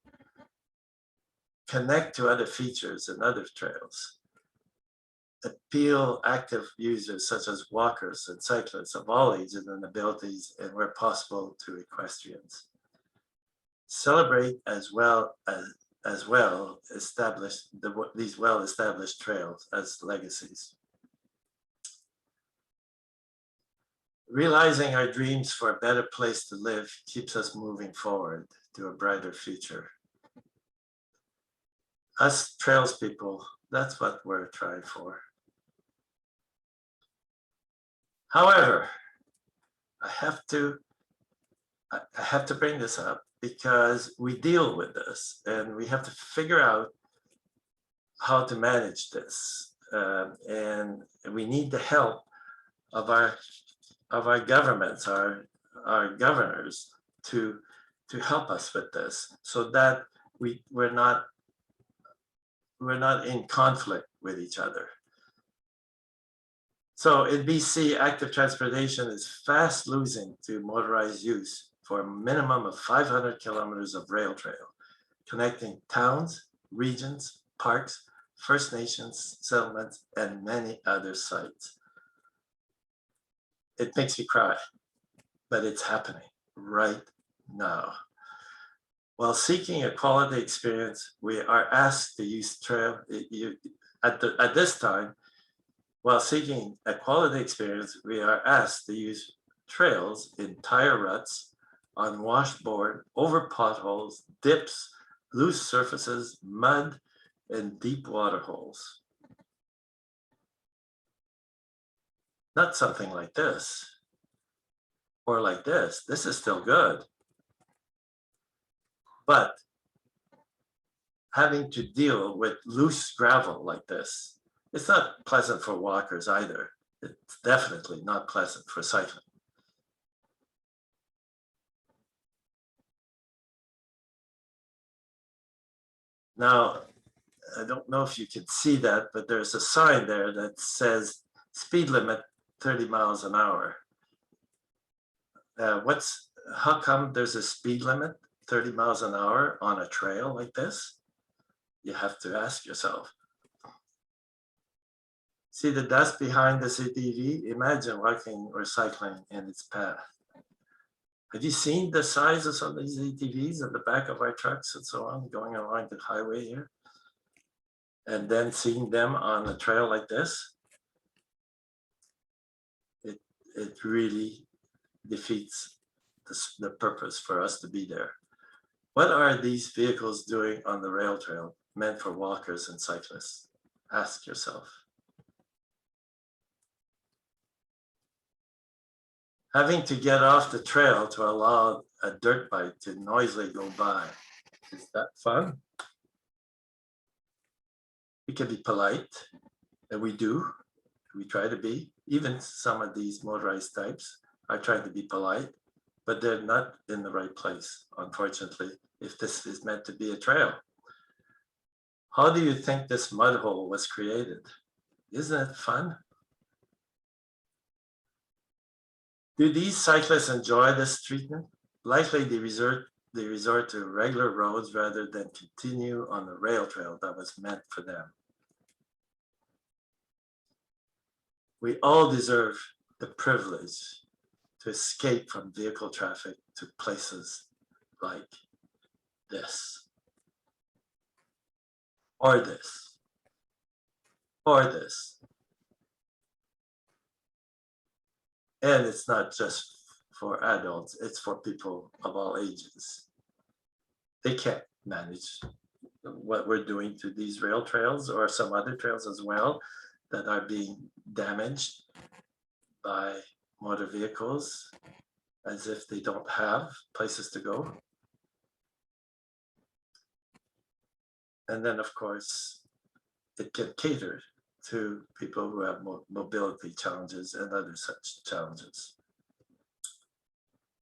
Connect to other features and other trails. Appeal active users such as walkers and cyclists of all ages and abilities, and where possible to equestrians. Celebrate as well establish these well-established trails as legacies. Realizing our dreams for a better place to live keeps us moving forward to a brighter future. Us trails people, that's what we're trying for. However, I have to bring this up because we deal with this and we have to figure out how to manage this. And we need the help of our governments, our governors to help us with this, so that we're not in conflict with each other. So in BC, active transportation is fast losing to motorized use for a minimum of 500 kilometers of rail trail, connecting towns, regions, parks, First Nations settlements, and many other sites. It makes me cry, but it's happening right now. While seeking a quality experience, we are asked to use trail at this time. While seeking a quality experience, we are asked to use trails in tire ruts, on washboard, over potholes, dips, loose surfaces, mud, and deep water holes. Not something like this, or like this. This is still good. But having to deal with loose gravel like this, it's not pleasant for walkers either. It's definitely not pleasant for cycling. Now, I don't know if you can see that, but there's a sign there that says speed limit 30 miles an hour. How come there's a speed limit 30 miles an hour on a trail like this? You have to ask yourself. See the dust behind this ATV? Imagine walking or cycling in its path. Have you seen the size of some of these ATVs at the back of our trucks and so on, going along the highway here? And then seeing them on a trail like this? It really defeats the purpose for us to be there. What are these vehicles doing on the rail trail meant for walkers and cyclists? Ask yourself. Having to get off the trail to allow a dirt bike to noisily go by. Is that fun? We can be polite, and we do. We try to be. Even some of these motorized types are trying to be polite, but they're not in the right place, unfortunately, if this is meant to be a trail. How do you think this mud hole was created? Isn't it fun? Do these cyclists enjoy this treatment? Likely they resort to regular roads rather than continue on the rail trail that was meant for them. We all deserve the privilege to escape from vehicle traffic to places like this, or this, or this. And it's not just for adults, it's for people of all ages. They can't manage what we're doing to these rail trails or some other trails as well that are being damaged by motor vehicles as if they don't have places to go. And then, of course, it can cater to people who have mobility challenges and other such challenges.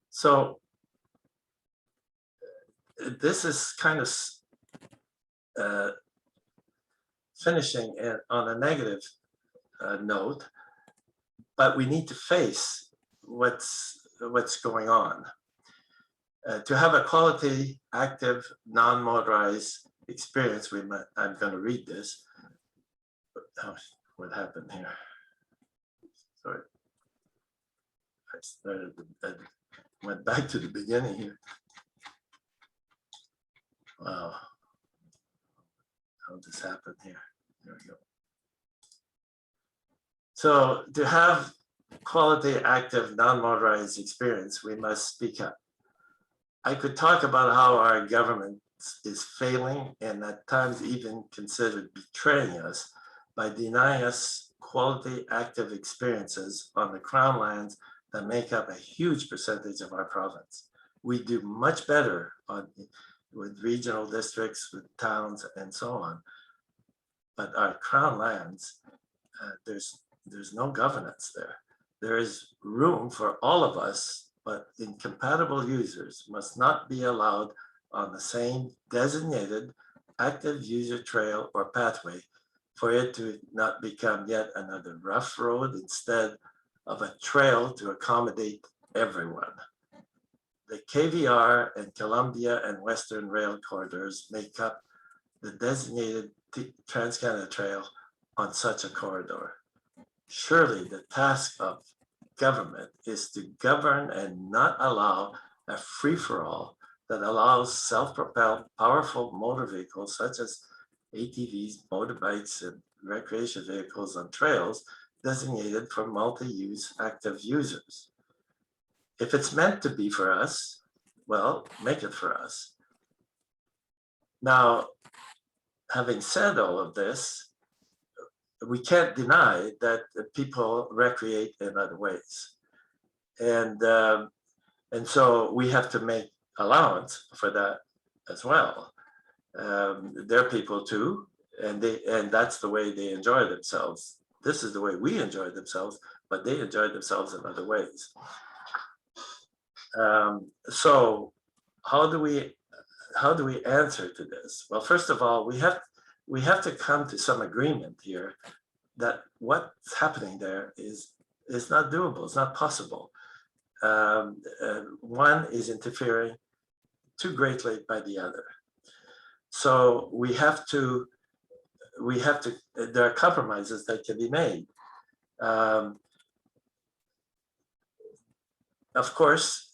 So this is kind of finishing on a negative note, but we need to face what's going on. To have a quality, active, non-motorized experience, I'm going to read this. Oh, what happened here? Sorry. I went back to the beginning here. Wow. How did this happen here? There we go. So to have quality, active, non-motorized experience, we must speak up. I could talk about how our government is failing and at times even considered betraying us by denying us quality, active experiences on the crown lands that make up a huge percentage of our province. We do much better with regional districts, with towns, and so on. But our crown lands, there's no governance there. There is room for all of us, but incompatible users must not be allowed on the same designated active user trail or pathway for it to not become yet another rough road instead of a trail to accommodate everyone. The KVR and Columbia and Western Rail corridors make up the designated Trans-Canada Trail on such a corridor. Surely the task of government is to govern and not allow a free-for-all that allows self-propelled, powerful motor vehicles such as ATVs, motorbikes, and recreation vehicles on trails designated for multi-use active users. If it's meant to be for us, well, make it for us. Now, having said all of this, we can't deny that people recreate in other ways. And so we have to make allowance for that as well. They're people too, and that's the way they enjoy themselves. This is the way we enjoy themselves, but they enjoy themselves in other ways. So how do we answer to this? Well, first of all, we have to come to some agreement here that what's happening there is not doable. It's not possible. One is interfering too greatly by the other. So we have to, there are compromises that can be made. Of course,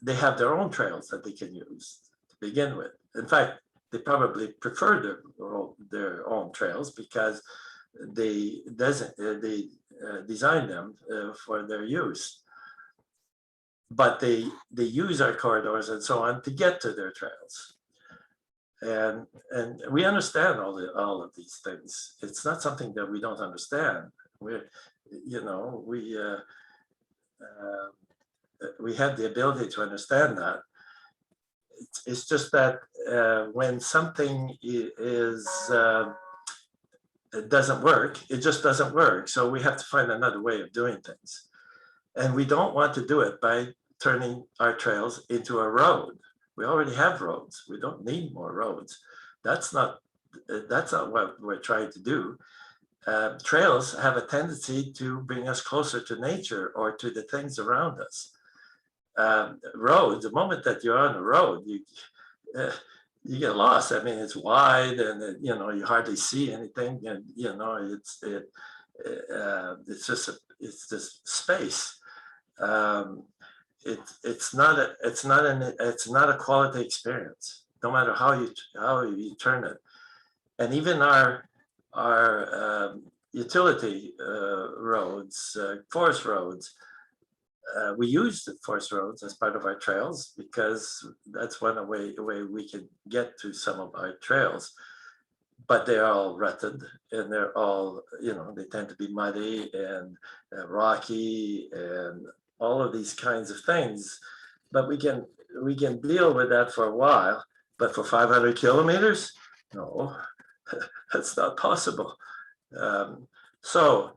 they have their own trails that they can use to begin with. In fact, they probably prefer their own trails because they design them for their use. But they use our corridors and so on to get to their trails. And we understand all of these things. It's not something that we don't understand. We have the ability to understand that. It's just that when something it doesn't work, it just doesn't work. So we have to find another way of doing things. And we don't want to do it by turning our trails into a road. We already have roads. We don't need more roads. That's not that's not what we're trying to do. Trails have a tendency to bring us closer to nature or to the things around us. Roads, the moment that you're on the road, you get lost. I mean, it's wide, and you know, you hardly see anything, and you know, it's just space. It's not a quality experience, no matter how you turn it. And even our utility roads, forest roads, we use the forest roads as part of our trails because that's one way we can get to some of our trails. But they're all rutted, and they're all, you know, they tend to be muddy and rocky and all of these kinds of things. But we can deal with that for a while. But for 500 kilometers, no, that's not possible. So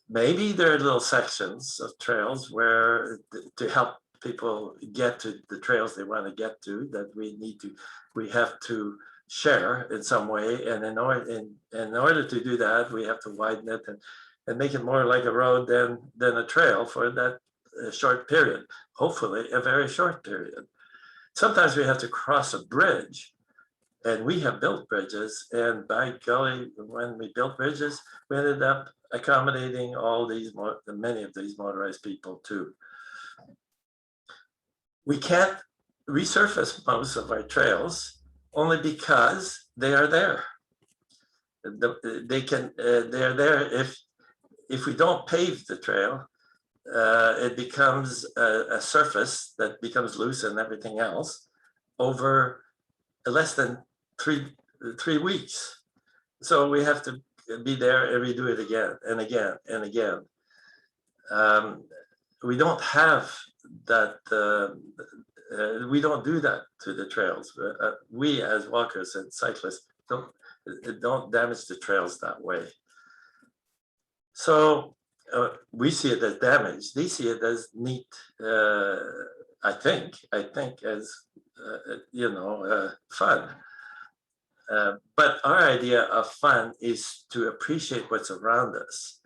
maybe there are little sections of trails where to help people get to the trails they want to get to, that we have to share in some way. And in order to do that, we have to widen it and make it more like a road than a trail for that short period, hopefully a very short period. Sometimes we have to cross a bridge, and we have built bridges, and by golly, when we built bridges, we ended up accommodating many of these motorized people too. We can't resurface most of our trails only because they are there. They're there if we don't pave the trail, it becomes a surface that becomes loose and everything else over less than three weeks. So we have to be there and redo it again and again and again. We don't have that. We don't do that to the trails. We as walkers and cyclists don't damage the trails that way. So we see it as damage. They see it as neat. I think as you know, fun. But our idea of fun is to appreciate what's around us.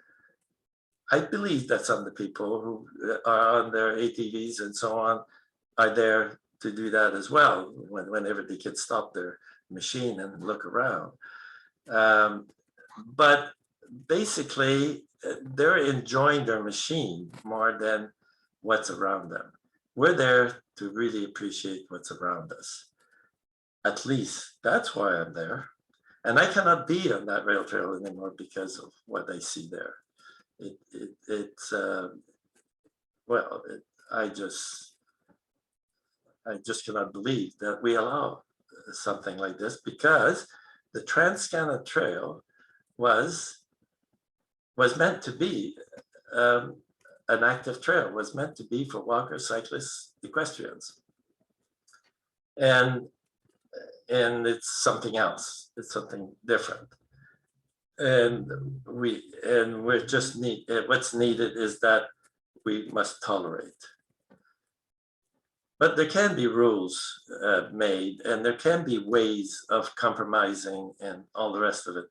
I believe that some of the people who are on their ATVs and so on are there to do that as well, whenever they can stop their machine and look around. But basically, they're enjoying their machine more than what's around them. We're there to really appreciate what's around us. At least that's why I'm there. And I cannot be on that rail trail anymore because of what I see there. I just cannot believe that we allow something like this, because the Trans-Canada Trail was meant to be an active trail, was meant to be for walkers, cyclists, equestrians. And it's something else. It's something different. And we're just what's needed is that we must tolerate. But there can be rules made, and there can be ways of compromising and all the rest of it.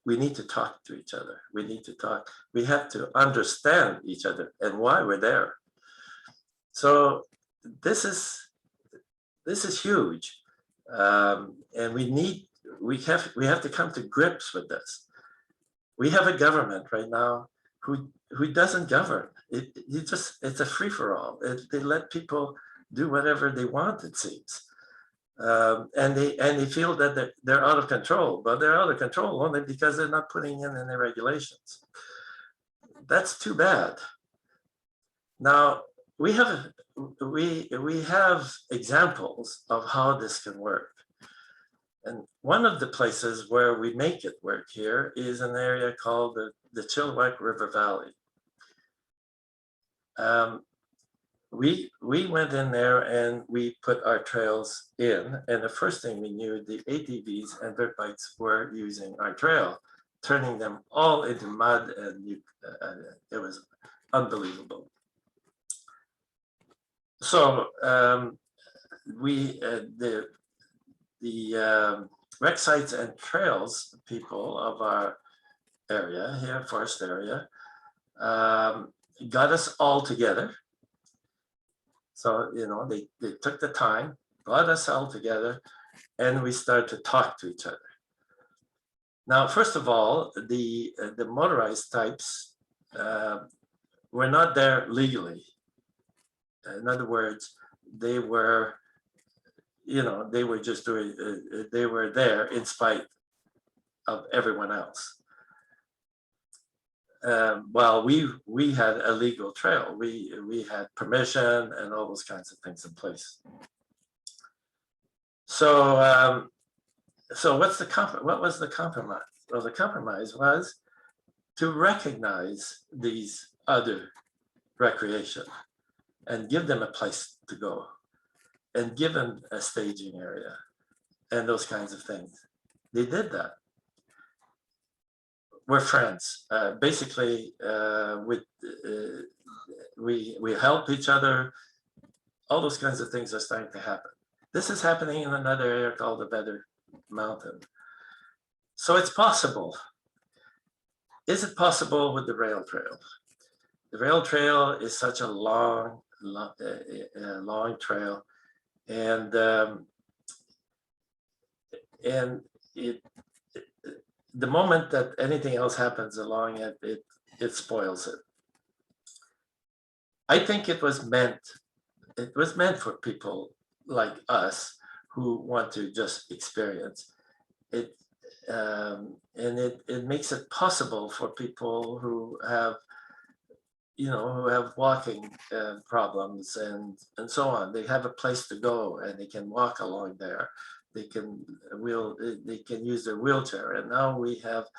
We need to talk to each other. We need to talk. We have to understand each other and why we're there. So this is huge, and we have to come to grips with this. We have a government right now who doesn't govern. It's a free-for-all. They let people do whatever they want, it seems. And they feel that they're out of control, but they're out of control only because they're not putting in any regulations. That's too bad. Now we have examples of how this can work. And one of the places where we make it work here is an area called the Chilliwack River Valley. We went in there and we put our trails in, and the first thing we knew, the ATVs and dirt bikes were using our trail, turning them all into mud, and it was unbelievable. So rec sites and trails people of our area here, forest area, got us all together. So, you know, they took the time, got us all together, and we started to talk to each other. Now, first of all, the motorized types were not there legally. In other words, they were, you know, they were just doing, they were there in spite of everyone else. While we had a legal trail, we had permission and all those kinds of things in place. So so what was the compromise? Well, the compromise was to recognize these other recreation and give them a place to go and give them a staging area and those kinds of things. They did that. We're friends. Basically, we help each other. All those kinds of things are starting to happen. This is happening in another area called the Better Mountain. So it's possible. Is it possible with the rail trail? The rail trail is such a long trail, and the moment that anything else happens along it, it spoils it. I think it was meant for people like us who want to just experience it, and it makes it possible for people who have, you know, who have walking problems and so on. They have a place to go and they can walk along there. They can use their wheelchair, and now we have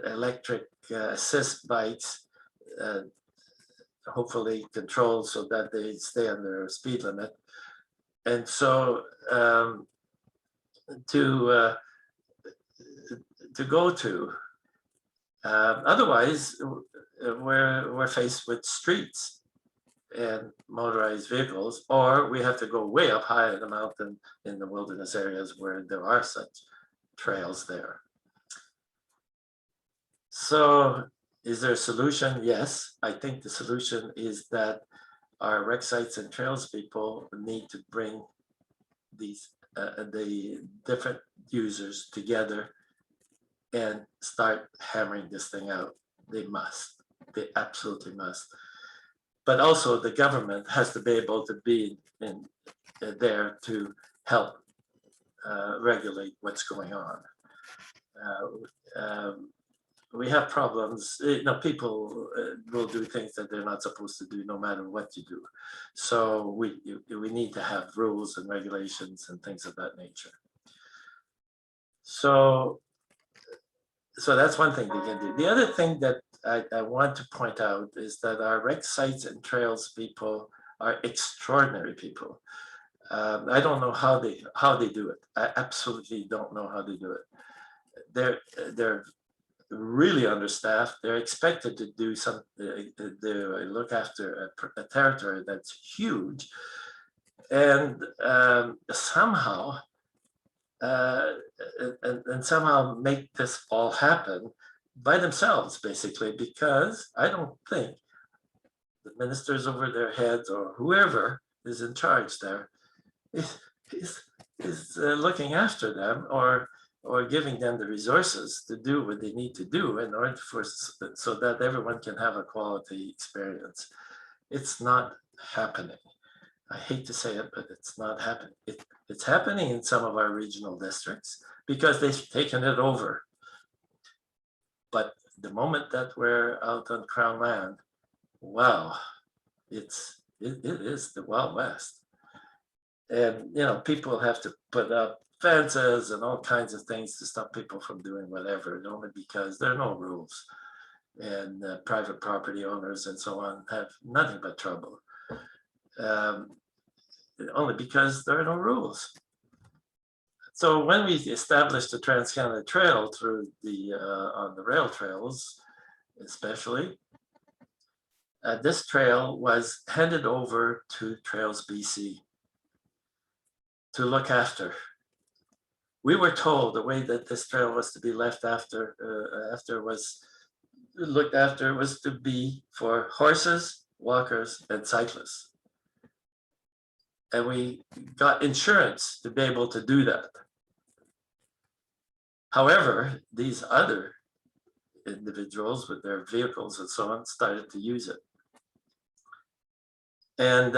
electric assist bikes, hopefully controlled so that they stay under speed limit. And so to go to, otherwise we're faced with streets and motorized vehicles, or we have to go way up high in the mountain in the wilderness areas where there are such trails there. So is there a solution? Yes, I think the solution is that our rec sites and trails people need to bring these the different users together and start hammering this thing out. They must. They absolutely must. But also the government has to be able to be there to help regulate what's going on. We have problems. You know, people will do things that they're not supposed to do no matter what you do. So we need to have rules and regulations and things of that nature. So that's one thing they can do. The other thing that I want to point out is that our rec sites and trails people are extraordinary people. I don't know how they do it. I absolutely don't know how they do it. They're really understaffed. They're expected to do they look after a territory that's huge, and somehow somehow make this all happen by themselves, basically, because I don't think the ministers over their heads or whoever is in charge there is looking after them or giving them the resources to do what they need to do in order so that everyone can have a quality experience. It's not happening. I hate to say it, but it's not happening. It's happening in some of our regional districts because they've taken it over. But the moment that we're out on Crown land, wow, it is the Wild West. And, you know, people have to put up fences and all kinds of things to stop people from doing whatever, only because there are no rules. And private property owners and so on have nothing but trouble. Only because there are no rules. So when we established the Trans-Canada Trail through on the rail trails, especially, this trail was handed over to Trails BC to look after. we were told the way that this trail was to be left looked after was to be for horses, walkers, and cyclists. And we got insurance to be able to do that. However, these other individuals with their vehicles and so on started to use it. And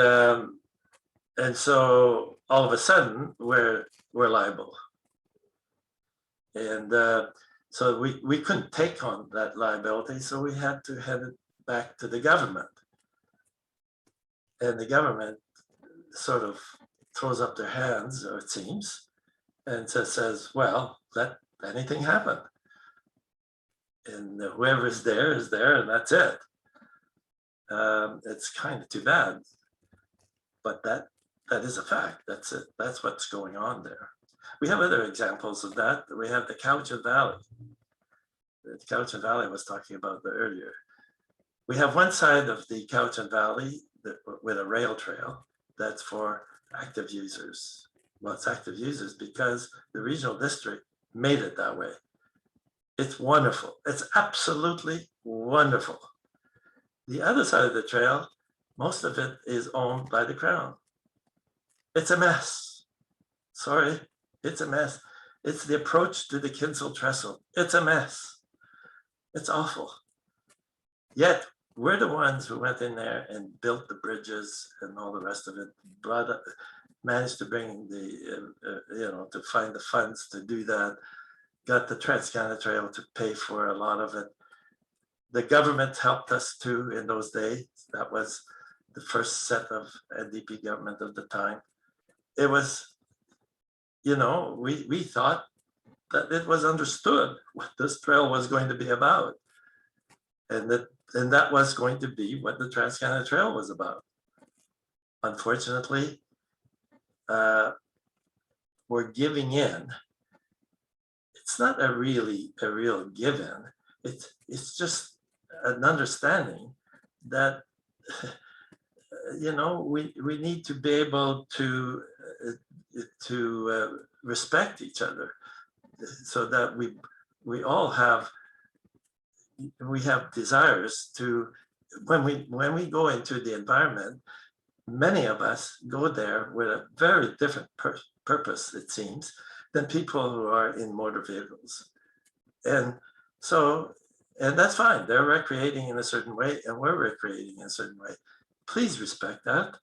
so all of a sudden we're liable. And so we couldn't take on that liability, so we had to head it back to the government. And the government sort of throws up their hands, or it seems, and says, well, let anything happen. And whoever is there, and that's it. It's kind of too bad, but that is a fact. That's it. That's what's going on there. We have other examples of that. We have the Cowichan Valley. The Cowichan Valley I was talking about earlier. We have one side of the Cowichan Valley with a rail trail that's for active users. Well, it's active users because the regional district made it that way. It's wonderful. It's absolutely wonderful. The other side of the trail, most of it is owned by the Crown. It's a mess. Sorry, it's a mess. It's the approach to the Kinsel Trestle. It's a mess. It's awful. Yet, we're the ones who went in there and built the bridges and all the rest of it, managed to bring the, to find the funds to do that, got the Trans-Canada Trail to pay for a lot of it. The government helped us too in those days. That was the first set of NDP government of the time. It was, we thought that it was understood what this trail was going to be about. And that was going to be what the Trans-Canada Trail was about. Unfortunately, we're giving in. It's not a real given. It's just an understanding that we need to be able to respect each other, so that we all have desires to, when we go into the environment, many of us go there with a very different purpose, it seems, than people who are in motor vehicles. And that's fine. They're recreating in a certain way and we're recreating in a certain way. Please respect that.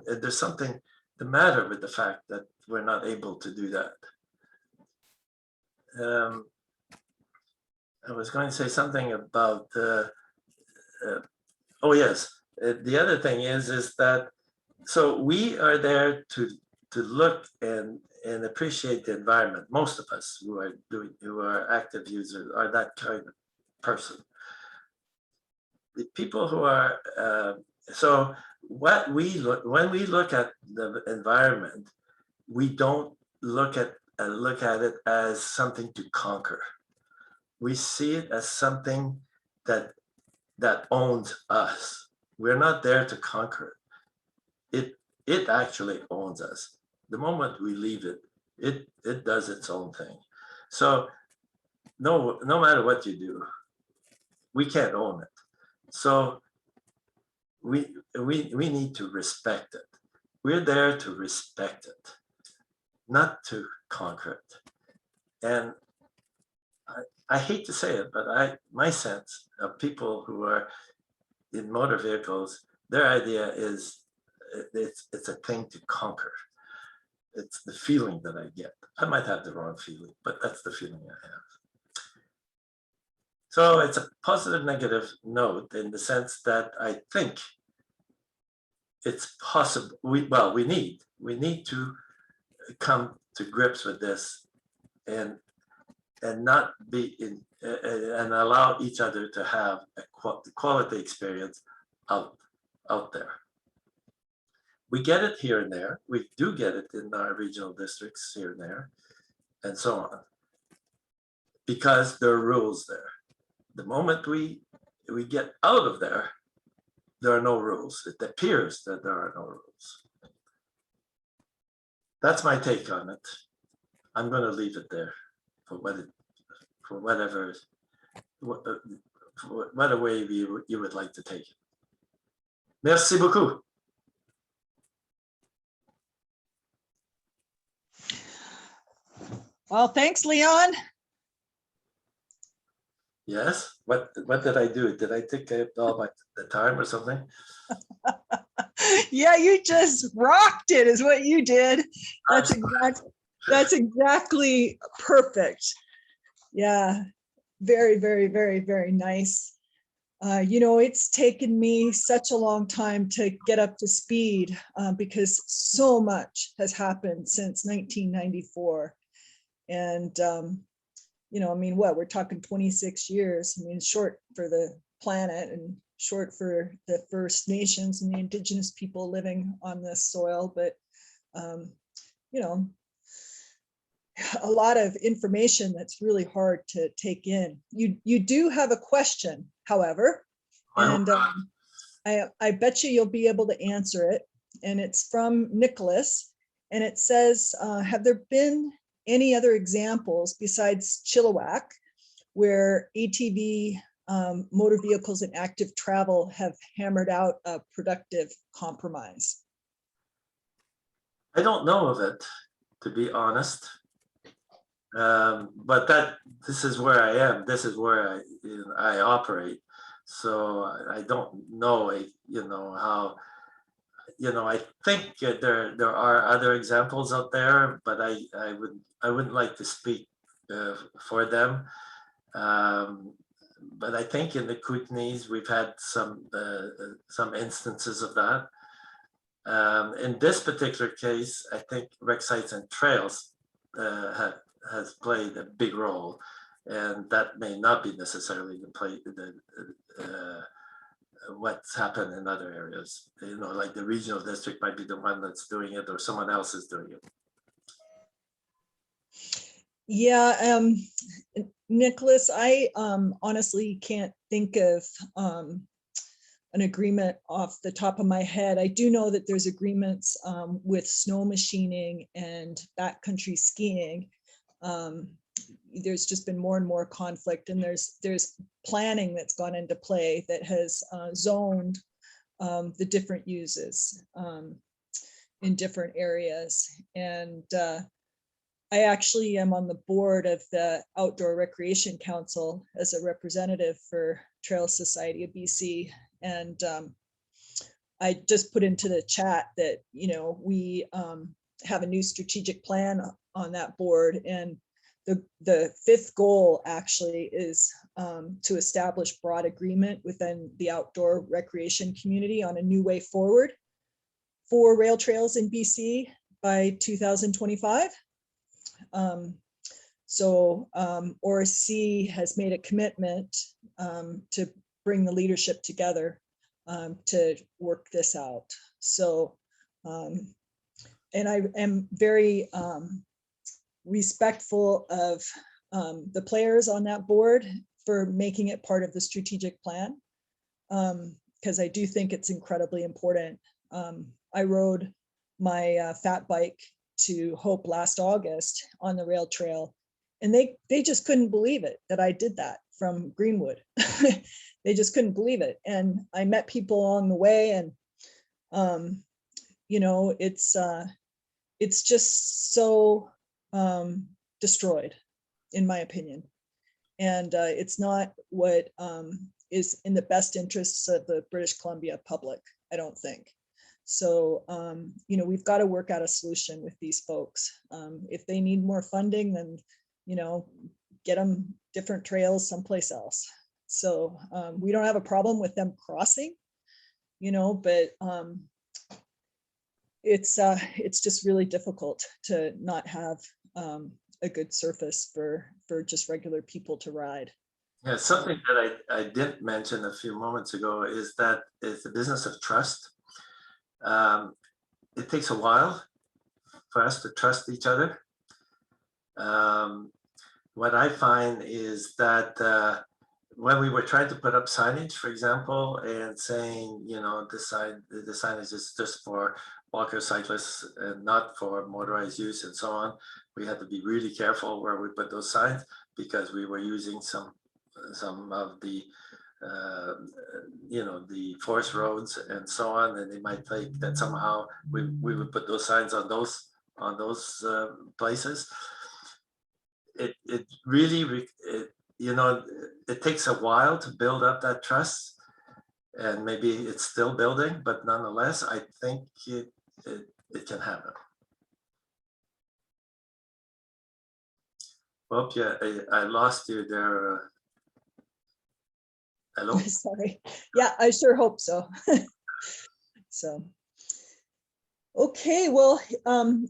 There's something the matter with the fact that we're not able to do that. I was going to say something about, oh yes, the other thing is that, so we are there to look and appreciate the environment. Most of us who are active users are that kind of person. The people who are, so when we look at the environment, we don't look at it as something to conquer. We see it as something that owns us. We're not there to conquer it. It actually owns us. The moment we leave it, it does its own thing. So no matter what you do, we can't own it. So we need to respect it. We're there to respect it, not to conquer it. And I hate to say it, but my sense of people who are in motor vehicles, their idea is it's a thing to conquer. It's the feeling that I get. I might have the wrong feeling, but that's the feeling I have. So it's a positive negative note in the sense that I think it's possible. We need to come to grips with this and not be in and allow each other to have a quality experience out there. We get it here and there. We do get it in our regional districts here and there, and so on, because there are rules there. The moment we get out of there are no rules. It appears that there are no rules. That's my take on it. I'm going to leave it there for for whatever way you would like to take it. Merci beaucoup. Well, thanks, Leon. Yes. What did I do? Did I take all the time or something? Yeah, you just rocked it, is what you did. That's exactly perfect. Yeah, very, very, very, very nice. You know, it's taken me such a long time to get up to speed because so much has happened since 1994. And, you know, I mean, what, we're talking 26 years. I mean, short for the planet and short for the First Nations and the Indigenous people living on this soil. But, you know, a lot of information that's really hard to take in. You do have a question, however, and I bet you'll be able to answer it. And it's from Nicholas, and it says, have there been any other examples besides Chilliwack where ATV motor vehicles and active travel have hammered out a productive compromise? I don't know of it, to be honest. But this is where I am. This is where I operate. So I don't know, you know, how, you know, I think there are other examples out there, but I wouldn't like to speak for them. But I think in the Kootenays we've had some instances of that. In this particular case, I think rec sites and trails has played a big role, and that may not be necessarily what's happened in other areas. You know, like the regional district might be the one that's doing it, or someone else is doing it. Yeah, Nicholas, I honestly can't think of an agreement off the top of my head. I do know that there's agreements with snow machining and backcountry skiing. There's just been more and more conflict, and there's planning that's gone into play that has zoned the different uses in different areas. And I actually am on the board of the Outdoor Recreation Council as a representative for Trail Society of BC. And I just put into the chat that, you know, we have a new strategic plan on that board, and the fifth goal actually is to establish broad agreement within the outdoor recreation community on a new way forward for rail trails in BC by 2025. So ORC has made a commitment to bring the leadership together to work this out. So, and I am very respectful of the players on that board for making it part of the strategic plan, because I do think it's incredibly important. I rode my fat bike to Hope last August on the rail trail, and they just couldn't believe it that I did that from Greenwood. They just couldn't believe it. And I met people along the way, and you know, it's just so destroyed, in my opinion. And it's not what is in the best interests of the British Columbia public, I don't think. So, you know, we've got to work out a solution with these folks. If they need more funding, then, you know, get them different trails someplace else. So we don't have a problem with them crossing, you know, but it's just really difficult to not have a good surface for just regular people to ride. Yeah, something that I didn't mention a few moments ago is that it's the business of trust. It takes a while for us to trust each other. What I find is that when we were trying to put up signage, for example, and saying, you know, the signage is just for walkers, cyclists, and not for motorized use and so on, we had to be really careful where we put those signs, because we were using some of the you know, the forest roads and so on, and they might think that somehow we would put those signs on those places. It really you know, it takes a while to build up that trust, and maybe it's still building, but nonetheless, I think it can happen. Oh, yeah, I lost you there. Hello? Sorry. Yeah, I sure hope so. So, okay, well,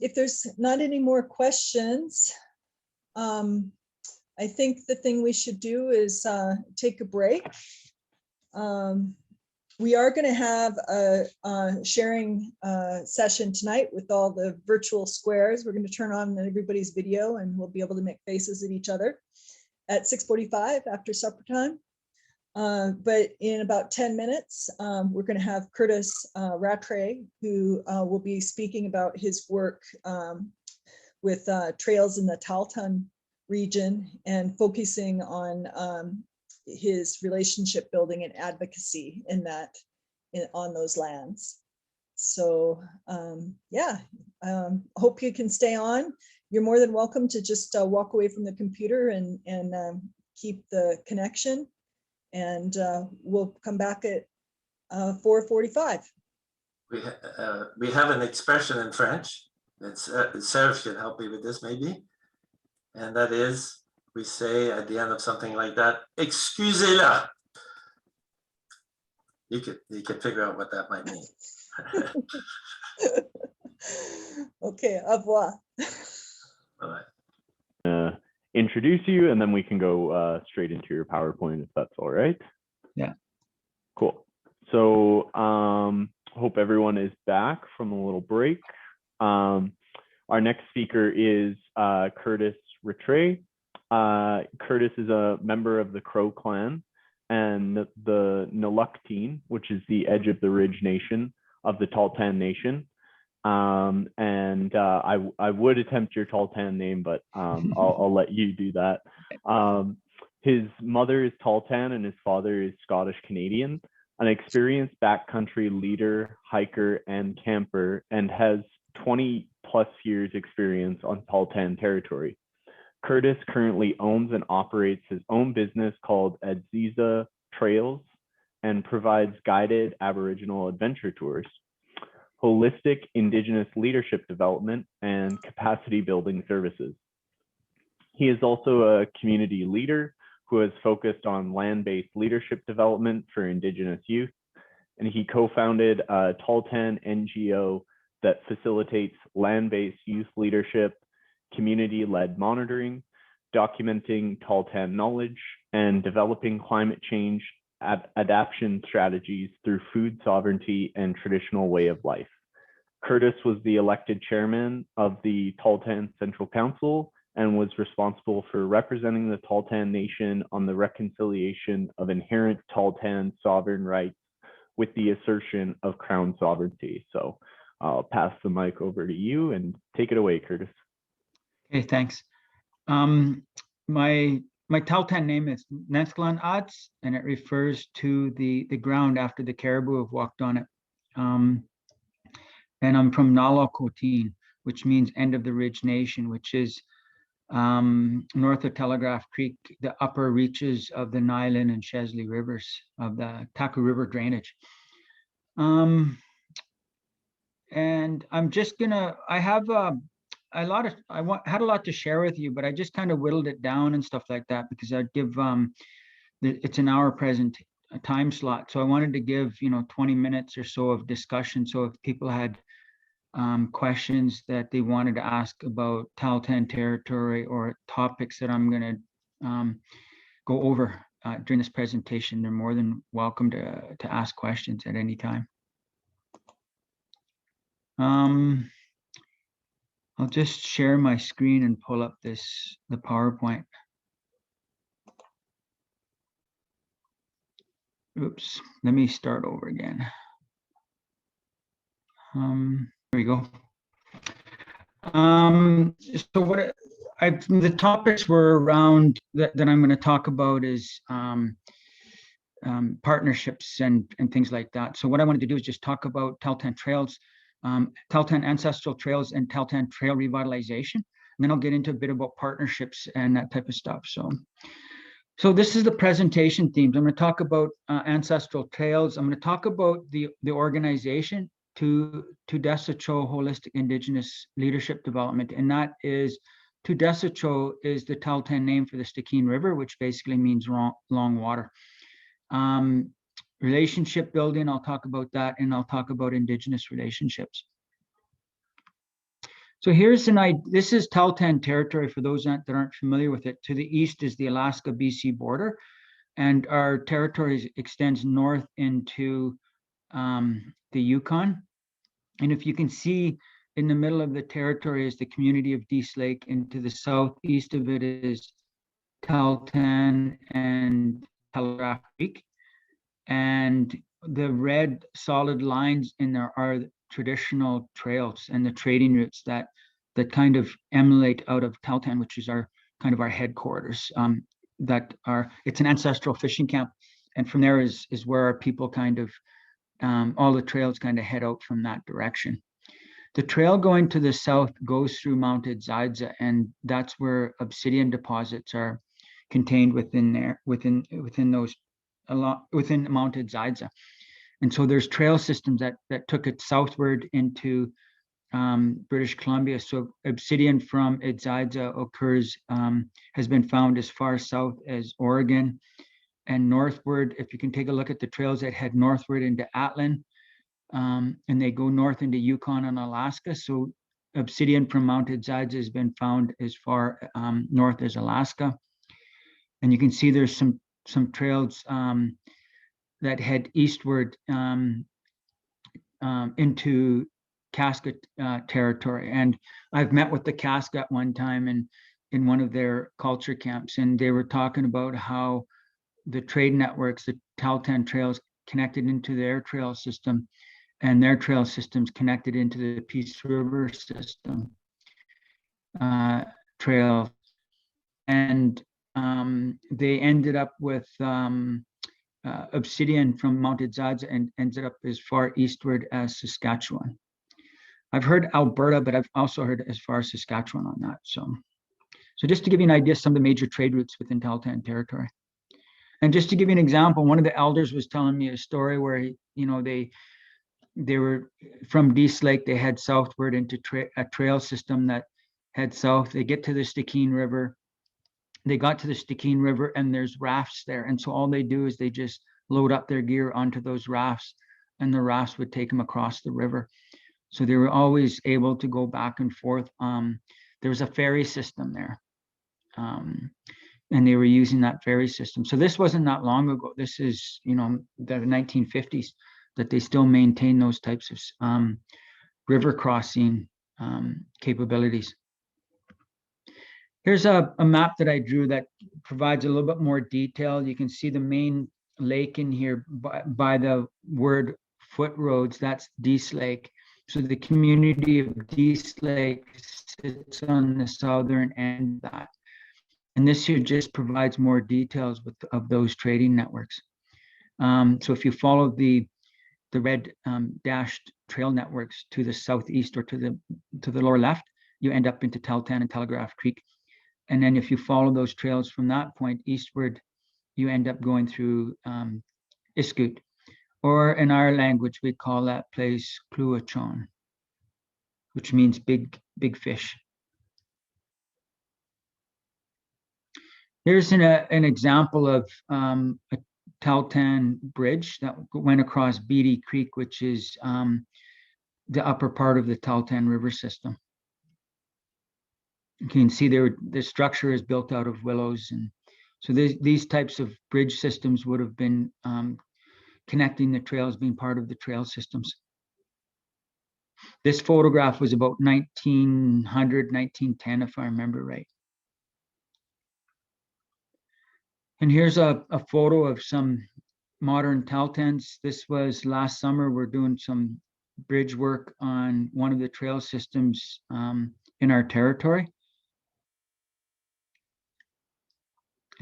if there's not any more questions, I think the thing we should do is take a break. We are going to have a sharing session tonight with all the virtual squares. We're going to turn on everybody's video, and we'll be able to make faces at each other at 6:45 after supper time. But in about 10 minutes, we're going to have Curtis Rattray, who will be speaking about his work with trails in the Tahltan region and focusing on his relationship building and advocacy in that, on those lands. So yeah, hope you can stay on. You're more than welcome to just walk away from the computer and keep the connection. And we'll come back at 4:45. We have an expression in French. It's Serge can help me with this maybe, and that is, we say at the end of something like that, "Excusez-la." You can figure out what that might mean. Okay, au revoir. All right. Introduce you, and then we can go straight into your PowerPoint if that's all right. Yeah. Cool. So hope everyone is back from a little break. Our next speaker is Curtis Rattray. Curtis is a member of the Crow clan and the Nulukteen, which is the edge of the ridge nation of the Tahltan Nation. I would attempt your Tahltan name, but I'll let you do that. His mother is Tahltan and his father is Scottish Canadian, an experienced backcountry leader, hiker, and camper, and has 20+ years experience on Tahltan territory. Curtis currently owns and operates his own business called Adziza Trails and provides guided Aboriginal adventure tours, holistic Indigenous leadership development, and capacity building services. He is also a community leader who has focused on land-based leadership development for Indigenous youth, and he co-founded a Tahltan NGO that facilitates land-based youth leadership, community-led monitoring, documenting Tahltan knowledge, and developing climate change adaptation strategies through food sovereignty and traditional way of life. Curtis was the elected chairman of the Tahltan Central Council and was responsible for representing the Tahltan Nation on the reconciliation of inherent Tahltan sovereign rights with the assertion of Crown sovereignty. So I'll pass the mic over to you and take it away, Curtis. Okay, thanks. My Tahltan name is Nesklan Ats, and it refers to the ground after the caribou have walked on it. And I'm from Nalakoteen, which means end of the ridge nation, which is north of Telegraph Creek, the upper reaches of the Nylon and Chesley rivers of the Taku River drainage. And I'm just gonna, I have had a lot to share with you, but I just kind of whittled it down and stuff like that because I'd give, it's an hour present time slot. So I wanted to give, 20 minutes or so of discussion. So if people had questions that they wanted to ask about Tahltan territory or topics that I'm going to go over during this presentation, they're more than welcome to ask questions at any time. I'll just share my screen and pull up the PowerPoint. Oops, let me start over again. Here we go. So what the topics were around that I'm going to talk about is partnerships and things like that. So what I wanted to do is just talk about Tahltan trails, Tahltan ancestral trails, and Tahltan trail revitalization. And then I'll get into a bit about partnerships and that type of stuff. So this is the presentation themes. I'm going to talk about ancestral trails. I'm going to talk about the organization to Desacho Holistic Indigenous Leadership Development, and that is Desacho is the Tahltan name for the Stikine River, which basically means long water. Relationship building, I'll talk about that, and I'll talk about Indigenous relationships. So here's this is Tahltan territory for those that aren't familiar with it. To the east is the Alaska-BC border, and our territory extends north into the Yukon. And if you can see in the middle of the territory is the community of Dease Lake, and to the southeast of it is Tahltan and Telegraph Creek. And the red solid lines in there are traditional trails and the trading routes that kind of emanate out of Tahltan, which is our kind of our headquarters. It's an ancestral fishing camp, and from there is where our people kind of all the trails kind of head out from that direction. The trail going to the south goes through Mounted Zaidza, and that's where obsidian deposits are contained within there, within Mounted Zaidza. And so there's trail systems that took it southward into British Columbia. So obsidian from Zaidza occurs, has been found as far south as Oregon, and northward, if you can take a look at the trails that head northward into Atlin, and they go north into Yukon and Alaska. So obsidian from Mounted Zaidza has been found as far north as Alaska. And you can see there's some trails that head eastward into Casca territory. And I've met with the Casca at one time in one of their culture camps, and they were talking about how the trade networks, the Tahltan trails connected into their trail system, and their trail systems connected into the Peace River system trail. And they ended up with obsidian from Mounted Zaidza and ended up as far eastward as Saskatchewan. I've heard Alberta, but I've also heard as far as Saskatchewan on that. So just to give you an idea, some of the major trade routes within Tahltan territory. And just to give you an example, one of the elders was telling me a story where they were from Dease Lake, they head southward into a trail system that heads south. They get to the Stikine River. They got to the Stikine River and there's rafts there. And so all they do is they just load up their gear onto those rafts, and the rafts would take them across the river. So they were always able to go back and forth. There was a ferry system there. And they were using that ferry system. So this wasn't that long ago. This is, the 1950s that they still maintain those types of river crossing capabilities. Here's a map that I drew that provides a little bit more detail. You can see the main lake in here by the word foot roads. That's Dease Lake. So the community of Dease Lake sits on the southern end of that. And this here just provides more details of those trading networks. So if you follow the red dashed trail networks to the southeast or to the lower left, you end up into Tahltan and Telegraph Creek. And then if you follow those trails from that point eastward, you end up going through Iskut, or in our language, we call that place Kluachon, which means big fish. Here's an example of a Tahltan bridge that went across Beatty Creek, which is the upper part of the Tahltan River system. You can see there the structure is built out of willows, and so these types of bridge systems would have been connecting the trails, being part of the trail systems. This photograph was about 1900, 1910, if I remember right. And here's a photo of some modern Taltens. This was last summer. We're doing some bridge work on one of the trail systems in our territory.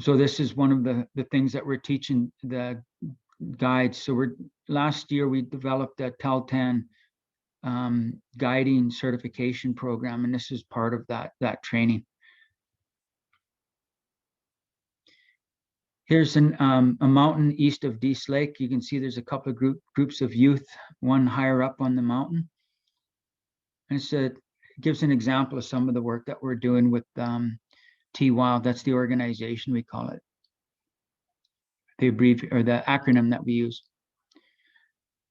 So this is one of the things that we're teaching the guides. So last year we developed a Taltan guiding certification program, and this is part of that training. Here's a mountain east of Dease Lake. You can see there's a couple of groups of youth, one higher up on the mountain. And it gives an example of some of the work that we're doing with T-Wild. That's the organization, we call it. The acronym that we use.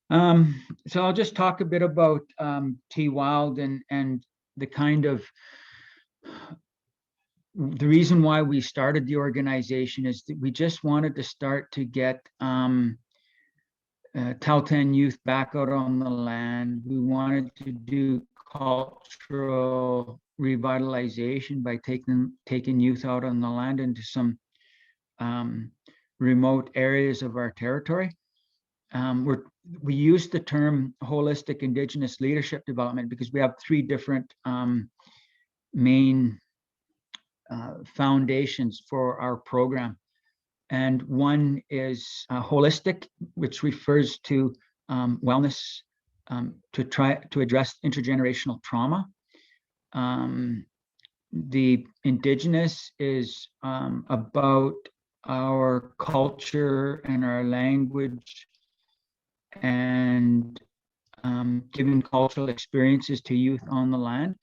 So I'll just talk a bit about T-Wild and the kind of the reason why we started the organization is that we just wanted to start to get Taltan youth back out on the land. We wanted to do cultural revitalization by taking youth out on the land into some remote areas of our territory. We use the term holistic Indigenous leadership development because we have three different main foundations for our program. And one is holistic, which refers to wellness, to try to address intergenerational trauma. The Indigenous is about our culture and our language and giving cultural experiences to youth on the land.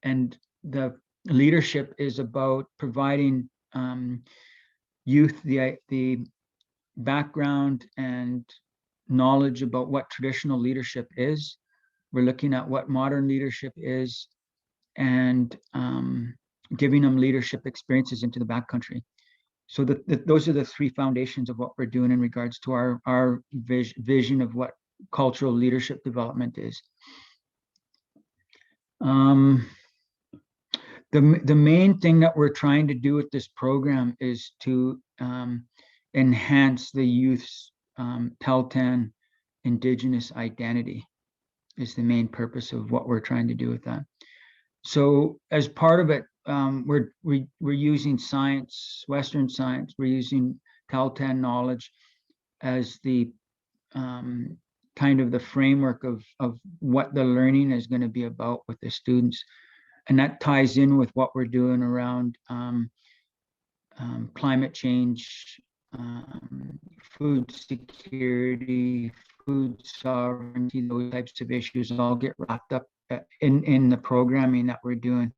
And the leadership is about providing youth the background and knowledge about what traditional leadership is. We're looking at what modern leadership is and giving them leadership experiences into the backcountry. So those are the three foundations of what we're doing in regards to our vision of what cultural leadership development is. The main thing that we're trying to do with this program is to enhance the youth's Taltan Indigenous identity is the main purpose of what we're trying to do with that. So as part of it, we're using science, Western science. We're using Taltan knowledge as the kind of the framework of what the learning is going to be about with the students. And that ties in with what we're doing around climate change, food security, food sovereignty, those types of issues all get wrapped up in the programming that we're doing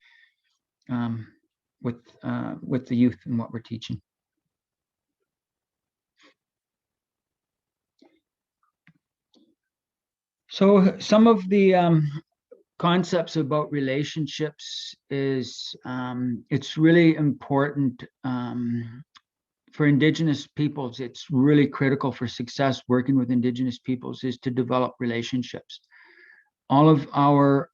with the youth and what we're teaching. So some of the concepts about relationships is it's really important for Indigenous peoples. It's really critical for success working with Indigenous peoples is to develop relationships. All of our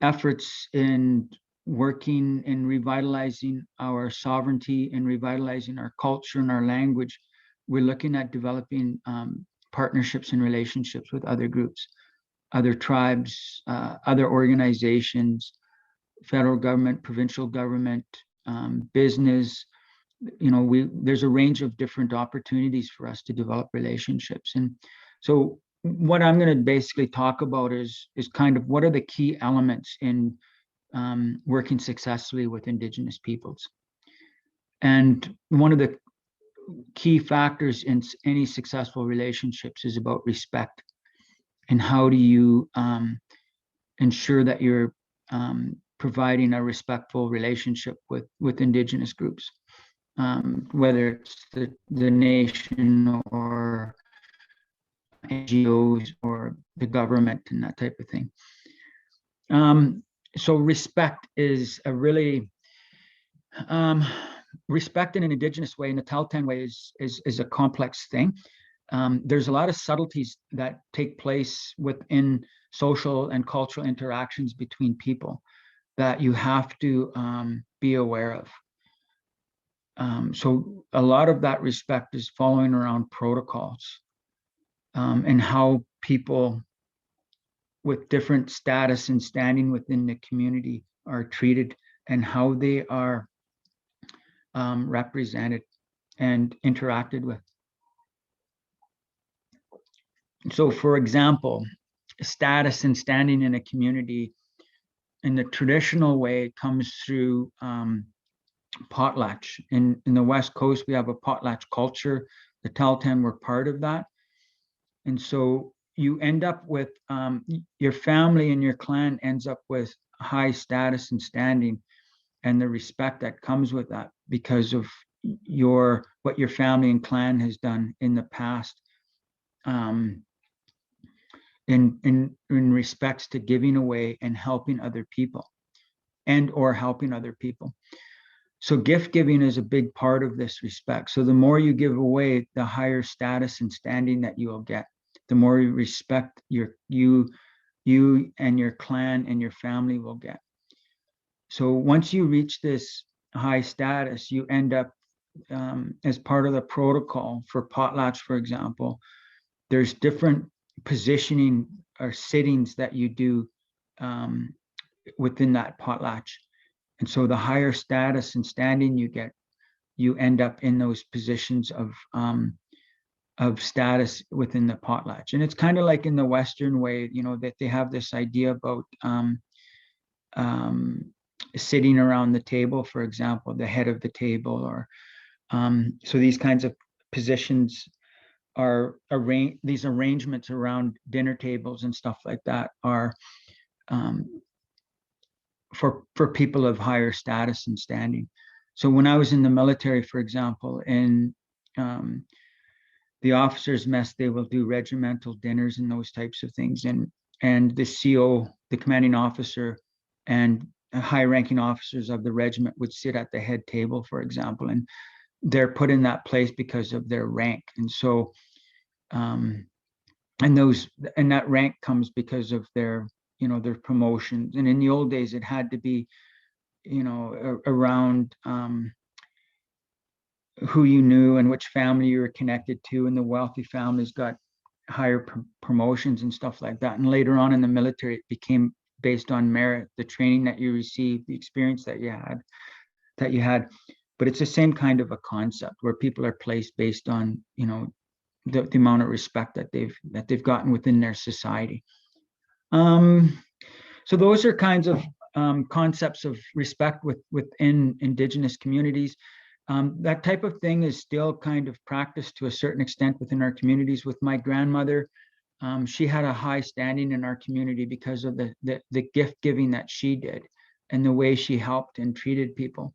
efforts in working in revitalizing our sovereignty and revitalizing our culture and our language, we're looking at developing partnerships and relationships with other groups, other tribes, other organizations, federal government, provincial government, business. You know, there's a range of different opportunities for us to develop relationships. And so what I'm going to basically talk about is kind of what are the key elements in working successfully with Indigenous peoples. And one of the key factors in any successful relationships is about respect. And how do you ensure that you're providing a respectful relationship with Indigenous groups, whether it's the nation or NGOs or the government and that type of thing. So respect is a really, respect in an Indigenous way, in the Taltan way is a complex thing. There's a lot of subtleties that take place within social and cultural interactions between people that you have to be aware of. So a lot of that respect is following around protocols, and how people with different status and standing within the community are treated, and how they are represented and interacted with. So for example, status and standing in a community in the traditional way comes through potlatch. In the West Coast, we have a potlatch culture. The Tahltan were part of that. And so you end up with, your family and your clan ends up with high status and standing, and the respect that comes with that because of what your family and clan has done in the past, in respects to giving away and helping other people, and or helping other people. So gift giving is a big part of this respect. So the more you give away, the higher status and standing that you will get. The more you respect you and your clan and your family will get. So once you reach this high status, you end up, as part of the protocol for potlatch, for example, there's different positioning or sittings that you do within that potlatch. And so the higher status and standing you get, you end up in those positions of status within the potlatch. And it's kind of like in the Western way, that they have this idea about sitting around the table, for example, the head of the table, or so these kinds of positions are these arrangements around dinner tables and stuff like that are for people of higher status and standing. So when I was in the military, for example, in the officers' mess, they will do regimental dinners and those types of things. And the CO, the commanding officer, and high-ranking officers of the regiment would sit at the head table, for example, and they're put in that place because of their rank. And so, and that rank comes because of their promotions. And in the old days, it had to be, around who you knew and which family you were connected to. And the wealthy families got higher promotions and stuff like that. And later on in the military, it became based on merit, the training that you received, the experience that you had. But it's the same kind of a concept where people are placed based on, the amount of respect that they've gotten within their society. So those are kinds of concepts of respect within Indigenous communities. That type of thing is still kind of practiced to a certain extent within our communities. With my grandmother, she had a high standing in our community because of the gift giving that she did and the way she helped and treated people.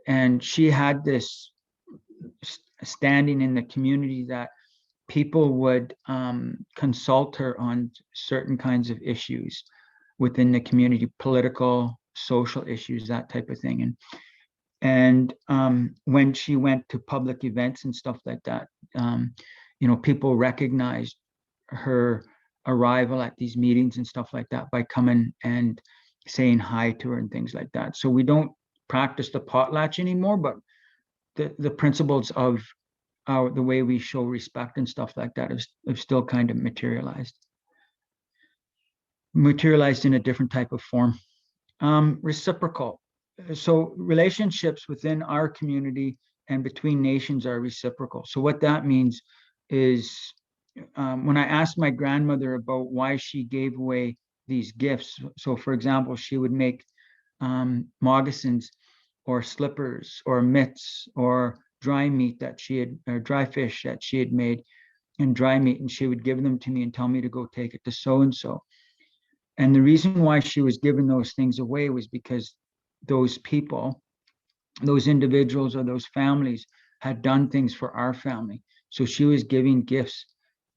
And she had this standing in the community that people would consult her on certain kinds of issues within the community, political, social issues, that type of thing. And when she went to public events and stuff like that, people recognized her arrival at these meetings and stuff like that by coming and saying hi to her and things like that. So we don't practice the potlatch anymore, but the principles of the way we show respect and stuff like that have still kind of materialized in a different type of form. Reciprocal. So relationships within our community and between nations are reciprocal. So what that means is when I asked my grandmother about why she gave away these gifts. So for example, she would make moccasins or slippers or mitts or dry meat or dry fish that she had made, and dry meat, and she would give them to me and tell me to go take it to so-and-so. And the reason why she was giving those things away was because those people, those individuals or those families had done things for our family. So she was giving gifts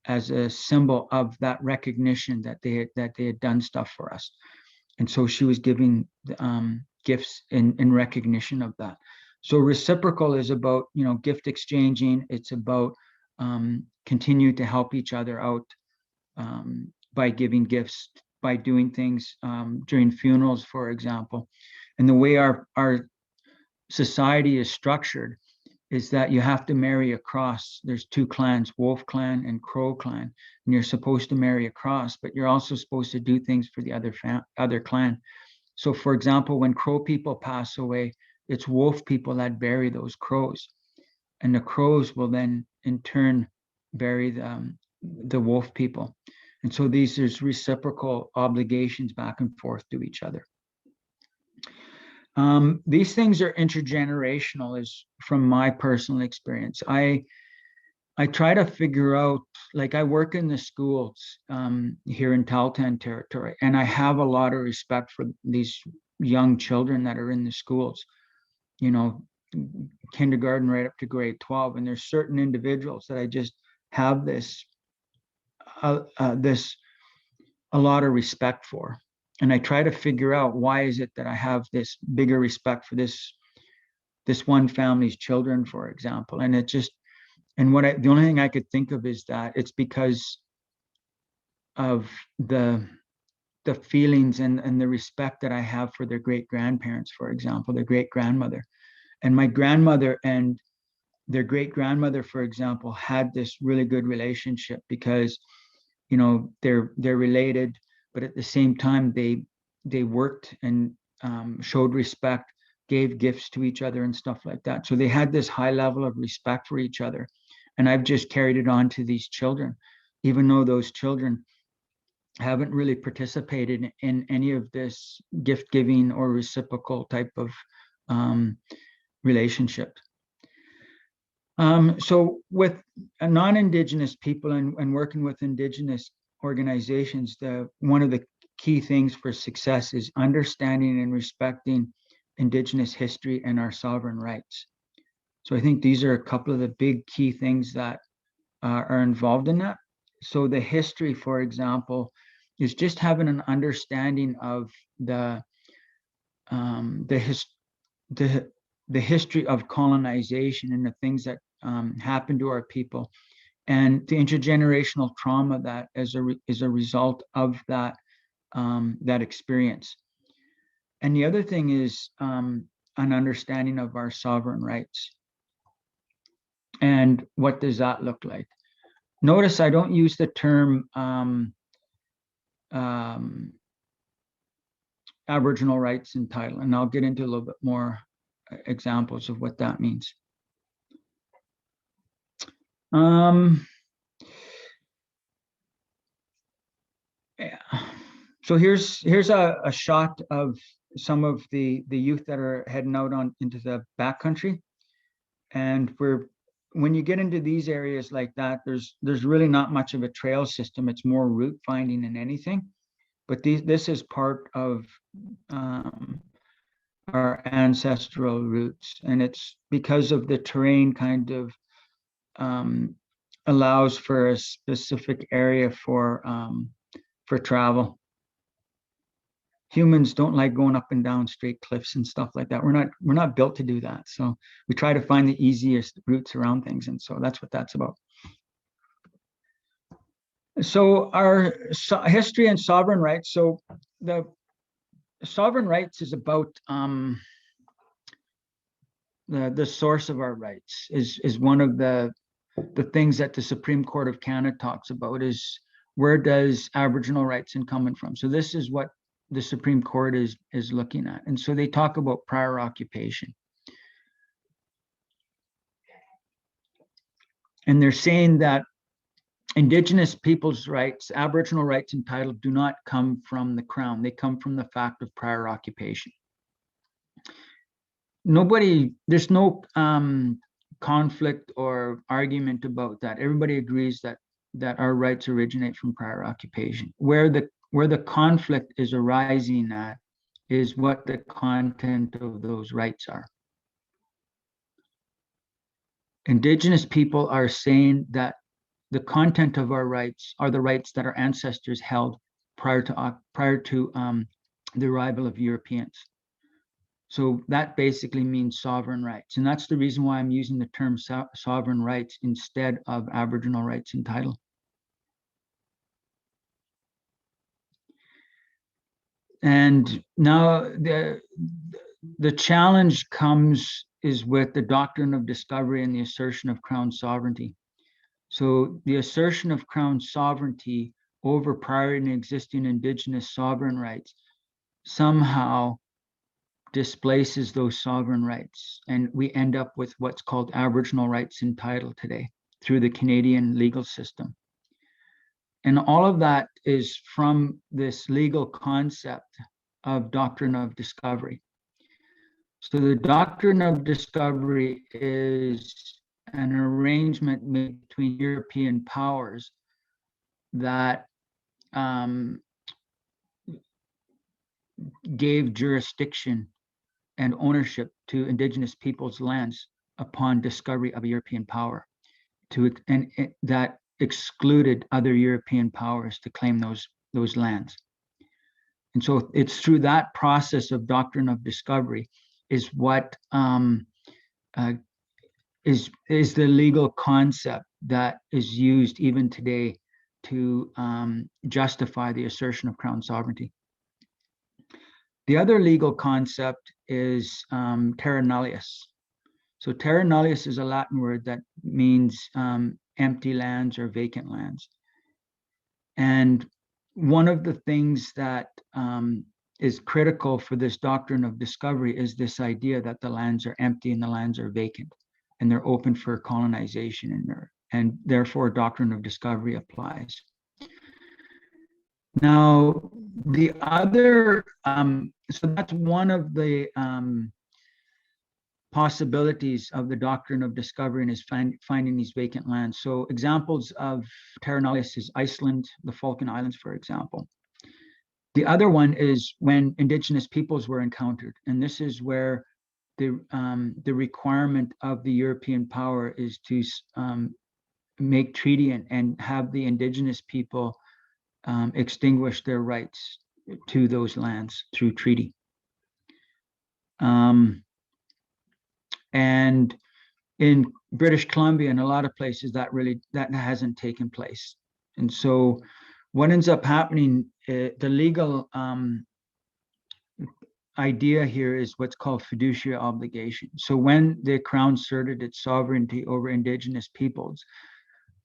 as a symbol of that recognition that they had done stuff for us. And so she was giving gifts in recognition of that. So reciprocal is about, gift exchanging. It's about continue to help each other out by giving gifts, by doing things during funerals, for example. And the way our society is structured is that you have to marry across. There's two clans, Wolf clan and Crow clan, and you're supposed to marry across, but you're also supposed to do things for the other clan. So for example, when Crow people pass away, it's Wolf people that bury those Crows, and the Crows will then in turn bury the Wolf people. And so there's reciprocal obligations back and forth to each other. These things are intergenerational, is from my personal experience. I try to figure out, like I work in the schools here in Tahltan territory, and I have a lot of respect for these young children that are in the schools, you know, kindergarten right up to grade 12. And there's certain individuals that I just have this a lot of respect for. And I try to figure out, why is it that I have this bigger respect for this one family's children, for example. And it just, and the only thing I could think of is that it's because of the feelings and the respect that I have for their great grandparents, for example, their great grandmother. And my grandmother and their great grandmother, for example, had this really good relationship because, you know, they're related, but at the same time, they worked and showed respect, gave gifts to each other and stuff like that. So they had this high level of respect for each other. And I've just carried it on to these children, even though those children haven't really participated in any of this gift giving or reciprocal type of relationship. So with non-Indigenous people and working with Indigenous organizations, one of the key things for success is understanding and respecting Indigenous history and our sovereign rights. So I think these are a couple of the big key things that are involved in that. So the history, for example, is just having an understanding of the history of colonization and the things that happened to our people, and the intergenerational trauma that is a result of that experience. And the other thing is an understanding of our sovereign rights. And what does that look like? Notice I don't use the term Aboriginal rights and title, and I'll get into a little bit more examples of what that means. Yeah. So here's a shot of some of the youth that are heading out into the backcountry, and when you get into these areas like that, there's really not much of a trail system. It's more route finding than anything. But this is part of our ancestral roots, and it's because of the terrain kind of allows for a specific area for travel. Humans don't like going up and down straight cliffs and stuff like that. We're not built to do that. So we try to find the easiest routes around things, and so that's what that's about. So our history and sovereign rights. So the sovereign rights is about the source of our rights is one of the things that the Supreme Court of Canada talks about, is where does Aboriginal rights come from? So this is what the Supreme Court is looking at. And so they talk about prior occupation. And they're saying that Indigenous people's rights, Aboriginal rights and title, do not come from the Crown. They come from the fact of prior occupation. There's no conflict or argument about that. Everybody agrees that our rights originate from prior occupation. Where the conflict is arising at is what the content of those rights are. Indigenous people are saying that the content of our rights are the rights that our ancestors held prior to the arrival of Europeans. So that basically means sovereign rights. And that's the reason why I'm using the term sovereign rights instead of Aboriginal rights and title. And now the challenge is with the doctrine of discovery and the assertion of Crown sovereignty. So the assertion of Crown sovereignty over prior and existing Indigenous sovereign rights somehow displaces those sovereign rights. And we end up with what's called Aboriginal rights in title today through the Canadian legal system. And all of that is from this legal concept of doctrine of discovery. So the doctrine of discovery is an arrangement between European powers that gave jurisdiction and ownership to Indigenous peoples' lands upon discovery of a European power, that excluded other European powers to claim those lands. And so it's through that process of doctrine of discovery is what is the legal concept that is used even today to justify the assertion of Crown sovereignty. The other legal concept is terra nullius. So terra nullius is a Latin word that means empty lands or vacant lands. And one of the things that is critical for this doctrine of discovery is this idea that the lands are empty and the lands are vacant and they're open for colonization, and therefore doctrine of discovery applies. Now, the other, so that's one of the possibilities of the doctrine of discovery, and is finding these vacant lands. So examples of terra nullius is Iceland, the Falkland Islands, for example. The other one is when Indigenous peoples were encountered, and this is where the requirement of the European power is to make treaty and have the Indigenous people extinguish their rights to those lands through treaty. And in British Columbia and a lot of places that hasn't taken place. And so what ends up happening, the legal idea here is what's called fiduciary obligation. So when the Crown asserted its sovereignty over Indigenous peoples,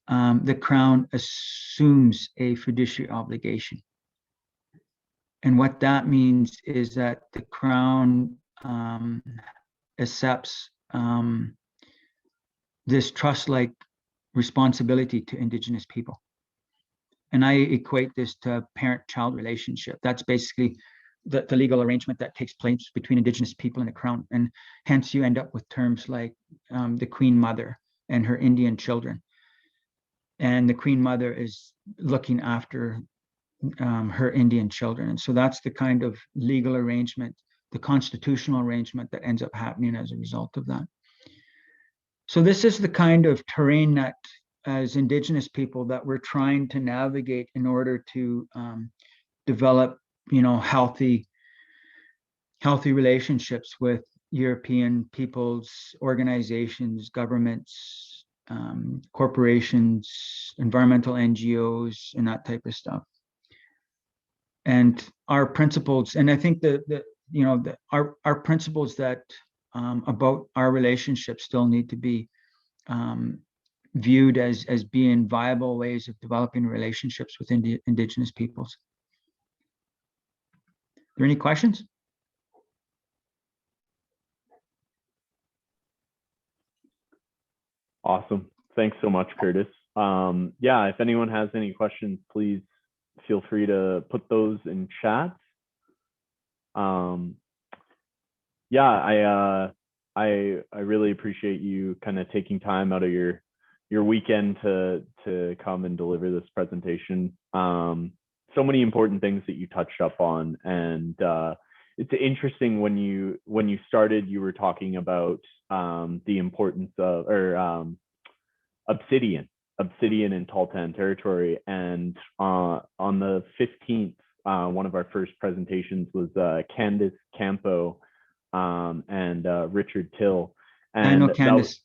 the Crown assumes a fiduciary obligation. And what that means is that the Crown accepts this trust-like responsibility to Indigenous people. And I equate this to parent-child relationship. That's basically the legal arrangement that takes place between Indigenous people and the Crown. And hence you end up with terms like the Queen Mother and her Indian children. And the Queen Mother is looking after her Indian children. And so that's the kind of legal arrangement, the constitutional arrangement that ends up happening as a result of that. So this is the kind of terrain that, as Indigenous people, that we're trying to navigate in order to develop, healthy relationships with European peoples, organizations, governments, corporations, environmental NGOs, and that type of stuff. And our principles, and I think our principles that about our relationship still need to be viewed as being viable ways of developing relationships with Indigenous peoples. Are there any questions? Awesome. Thanks so much, Curtis. Yeah, if anyone has any questions, please feel free to put those in chat. Yeah, I really appreciate you kind of taking time out of your weekend to come and deliver this presentation. So many important things that you touched up on, and it's interesting when you started, you were talking about the importance of obsidian in Tahltan territory, and on the 15th, one of our first presentations was Candice Campo and Richard Till. And I know Candice.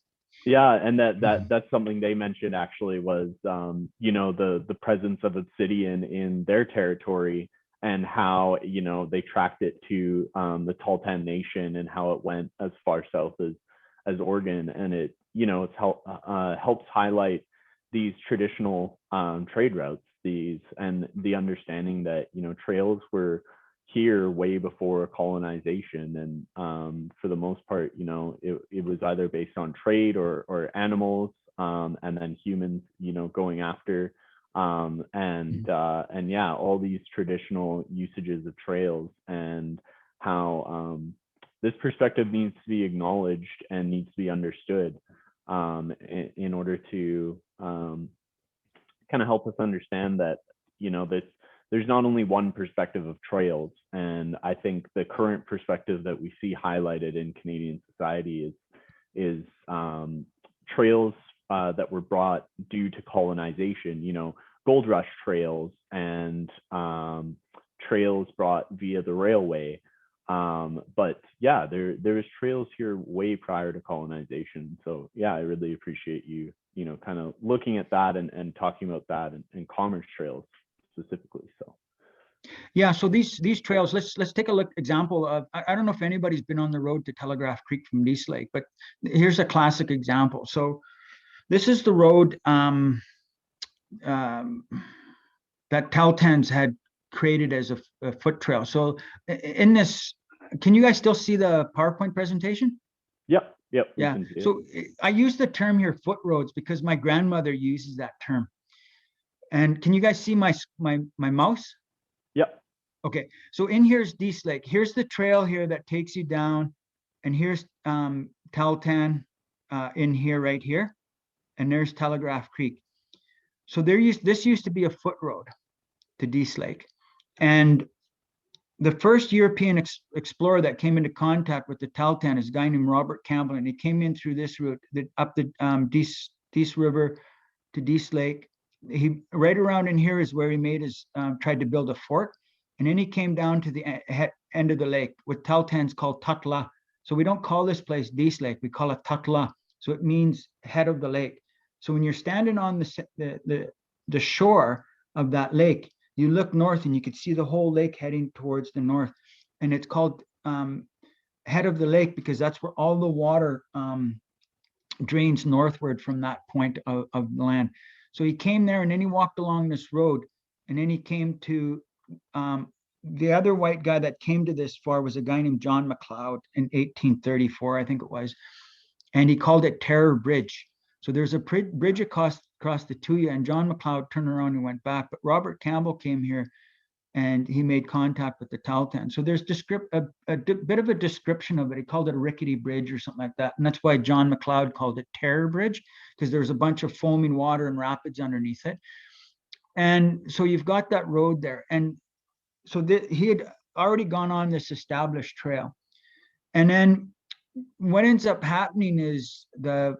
Yeah, and that's something they mentioned actually was the presence of obsidian in their territory and how, you know, they tracked it to the Tahltan Nation and how it went as far south as Oregon. And it, you know, it's helps highlight these traditional trade routes, and the understanding that, you know, trails were here way before colonization. And for the most part, you know, it was either based on trade or animals, and then humans, you know, going after, and yeah, all these traditional usages of trails, and how this perspective needs to be acknowledged and needs to be understood, in order to kind of help us understand that, you know, there's not only one perspective of trails. And I think the current perspective that we see highlighted in Canadian society is trails that were brought due to colonization, you know, gold rush trails, and trails brought via the railway. But yeah, there was trails here way prior to colonization. So yeah, I really appreciate you know, kind of looking at that and talking about that, and commerce trails specifically. So Yeah, so these trails, let's take a look example of, I don't know if anybody's been on the road to Telegraph Creek from Dease Lake, but here's a classic example. So this is the road that Tahltans had created as a foot trail. So in this, can you guys still see the PowerPoint presentation? yep. Yeah, so I use the term here, foot roads, because my grandmother uses that term. And can you guys see my mouse? Yep. Okay, so in here's Dease Lake. Here's the trail here that takes you down, and here's Tahltan in here, right here, and there's Telegraph Creek. So this used to be a foot road to Dease Lake, and the first European explorer that came into contact with the Tahltan is a guy named Robert Campbell, and he came in through this route up the Dease River to Dease Lake. He right around in here is where he made his tried to build a fort, and then he came down to the end of the lake, what Tahltans called Tutla. So we don't call this place Dease Lake, we call it Tutla. So it means head of the lake. So when you're standing on the shore of that lake, you look north and you could see the whole lake heading towards the north, and it's called head of the lake because that's where all the water drains northward from that point of the land. So he came there, and then he walked along this road, and then he came to the other white guy that came to this far was a guy named John McLeod in 1834, I think it was, and he called it Terror Bridge. So there's a bridge across the Tuya, and John McLeod turned around and went back. But Robert Campbell came here, and he made contact with the Tahltan. So there's a bit of a description of it. He called it a rickety bridge or something like that. And that's why John McLeod called it Terror Bridge, because there's a bunch of foaming water and rapids underneath it. And so you've got that road there. And so he had already gone on this established trail. And then what ends up happening is the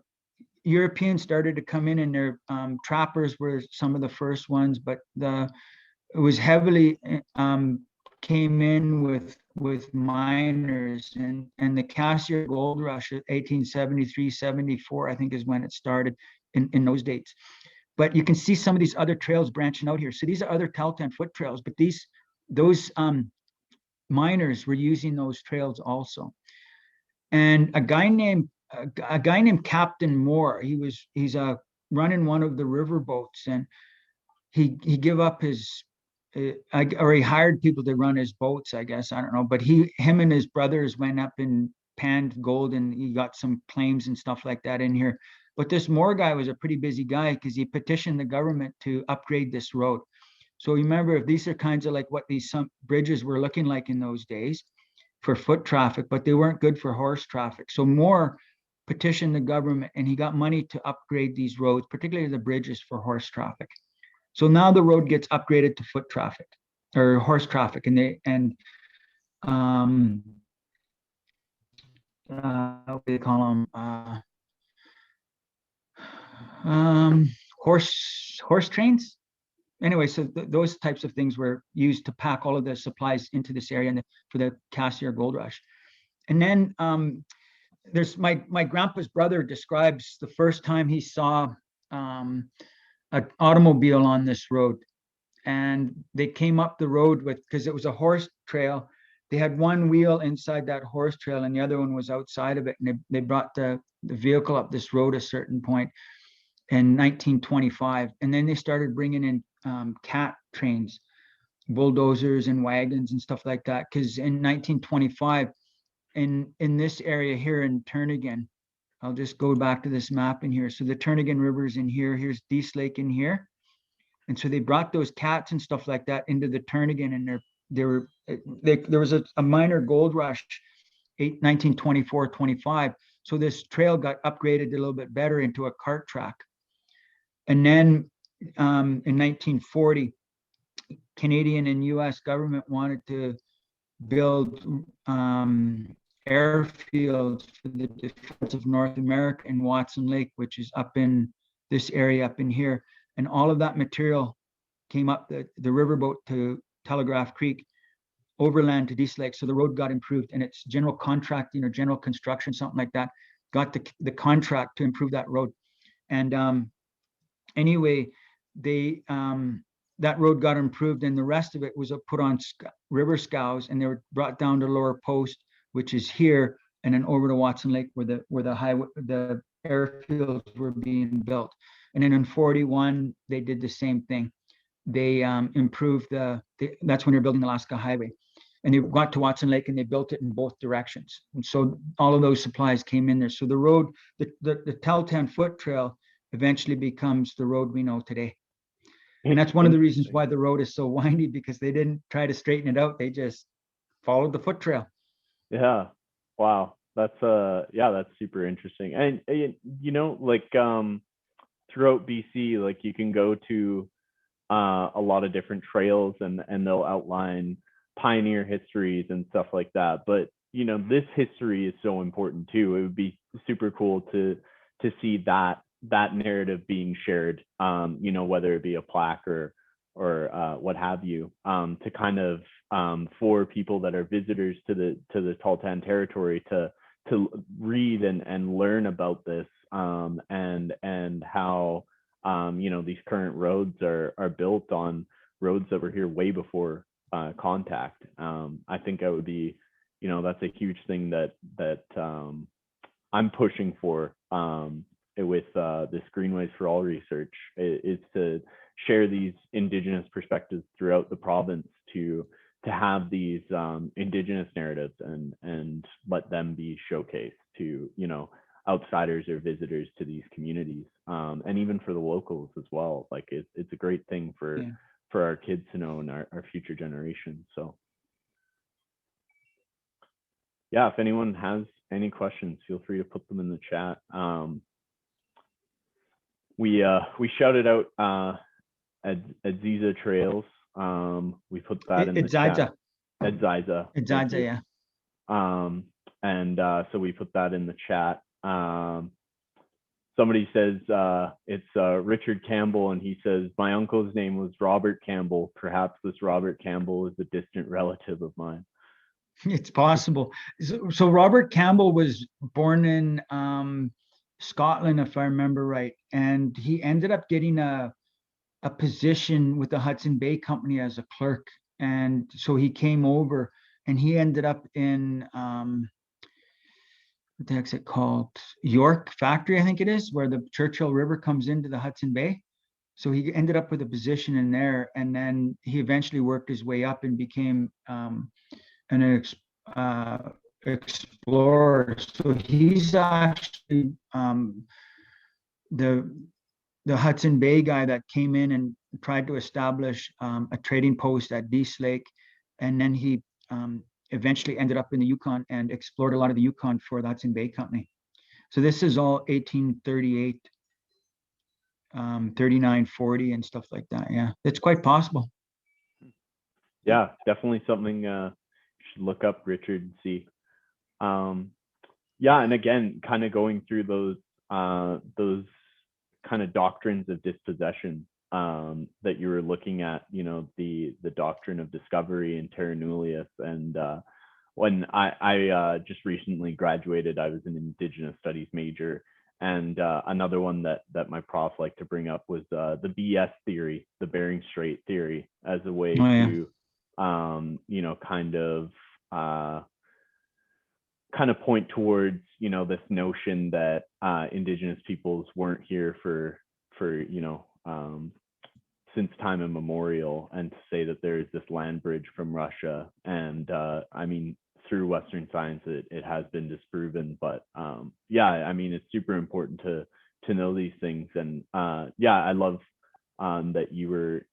Europeans started to come in, and their trappers were some of the first ones, but it was heavily came in with miners, and the Cassiar Gold Rush of 1873-74, I think, is when it started in those dates. But you can see some of these other trails branching out here. So these are other Tahltan foot trails, but those miners were using those trails also. And a guy named Captain Moore, he's running one of the river boats, and he gave up his or he hired people to run his boats, I guess, I don't know, but him and his brothers went up and panned gold, and he got some claims and stuff like that in here. But this Moore guy was a pretty busy guy because he petitioned the government to upgrade this road. So remember, if these are kinds of like what some bridges were looking like in those days for foot traffic, but they weren't good for horse traffic. So Moore petitioned the government, and he got money to upgrade these roads, particularly the bridges, for horse traffic. So now the road gets upgraded to foot traffic or horse traffic, and what do they call them? Horse trains. Anyway, so those types of things were used to pack all of the supplies into this area for the Cassiar Gold Rush. And then there's my grandpa's brother describes the first time he saw an automobile on this road. and they came up the road with, because it was a horse trail. They had one wheel inside that horse trail and the other one was outside of it. And they brought the vehicle up this road a certain point in 1925. And then they started bringing in cat trains, bulldozers and wagons and stuff like that. Because in 1925, in this area here in Turnagain, I'll just go back to this map in here. So the Turnagain River is in here. Here's Dease Lake in here. And so they brought those cats and stuff like that into the Turnagain, and there was a minor gold rush, 1924, 25. So this trail got upgraded a little bit better into a cart track. And then in 1940, Canadian and US government wanted to build airfields for the defense of North America in Watson Lake, which is up in this area up in here. And all of that material came up the riverboat to Telegraph Creek, overland to Dease Lake. So the road got improved, and it's general contracting or general construction, something like that, got the contract to improve that road. And anyway, they that road got improved, and the rest of it was put on river scows, and they were brought down to Lower Post, which is here, and then over to Watson Lake, where the airfields were being built. And then in 41, they did the same thing. They improved that's when they're building the Alaska Highway. And they got to Watson Lake and they built it in both directions. And so all of those supplies came in there. So the road, the Tahltan Foot Trail eventually becomes the road we know today. And that's one of the reasons why the road is so windy, because they didn't try to straighten it out. They just followed the foot trail. Yeah. Wow. That's super interesting. And you know, like throughout BC, like you can go to a lot of different trails and they'll outline pioneer histories and stuff like that. But you know, this history is so important too. It would be super cool to see that narrative being shared, you know, whether it be a plaque or what have you, to kind of for people that are visitors to the Tahltan territory to read and learn about this, and how you know, these current roads are built on roads that were here way before contact. I think that would be, you know, that's a huge thing that I'm pushing for with this Greenways for All research, is to share these Indigenous perspectives throughout the province, to have these Indigenous narratives and let them be showcased to, you know, outsiders or visitors to these communities, and even for the locals as well. Like it's a great thing for our kids to know and our future generations. So yeah, if anyone has any questions, feel free to put them in the chat. We shouted out Adziza Trails. We put that in the chat. Adziza, yeah. And so we put that in the chat. Somebody says it's Richard Campbell, and he says, my uncle's name was Robert Campbell. Perhaps this Robert Campbell is a distant relative of mine. It's possible. So Robert Campbell was born in Scotland, if I remember right, and he ended up getting a position with the Hudson Bay Company as a clerk. And so he came over, and he ended up in what the heck's it called? York Factory, I think it is, where the Churchill River comes into the Hudson Bay. So he ended up with a position in there, and then he eventually worked his way up and became an explorer. So he's actually the Hudson Bay guy that came in and tried to establish a trading post at Dease Lake, and then he eventually ended up in the Yukon and explored a lot of the Yukon for the Hudson Bay Company. So this is all 1838, 39, 40 and stuff like that. Yeah, it's quite possible. Yeah, definitely something you should look up, Richard, and see. Yeah, and again, kind of going through those kind of doctrines of dispossession that you were looking at, you know, the doctrine of discovery and terra nullius. And when I just recently graduated, I was an Indigenous Studies major, And another one that my prof liked to bring up was the BS theory, the Bering Strait theory, as a way to, you know, kind of point towards, you know, this notion that Indigenous peoples weren't here for you know, since time immemorial, and to say that there is this land bridge from Russia. And I mean, through Western science, it has been disproven, but yeah, I mean, it's super important to know these things. And yeah, I love that you were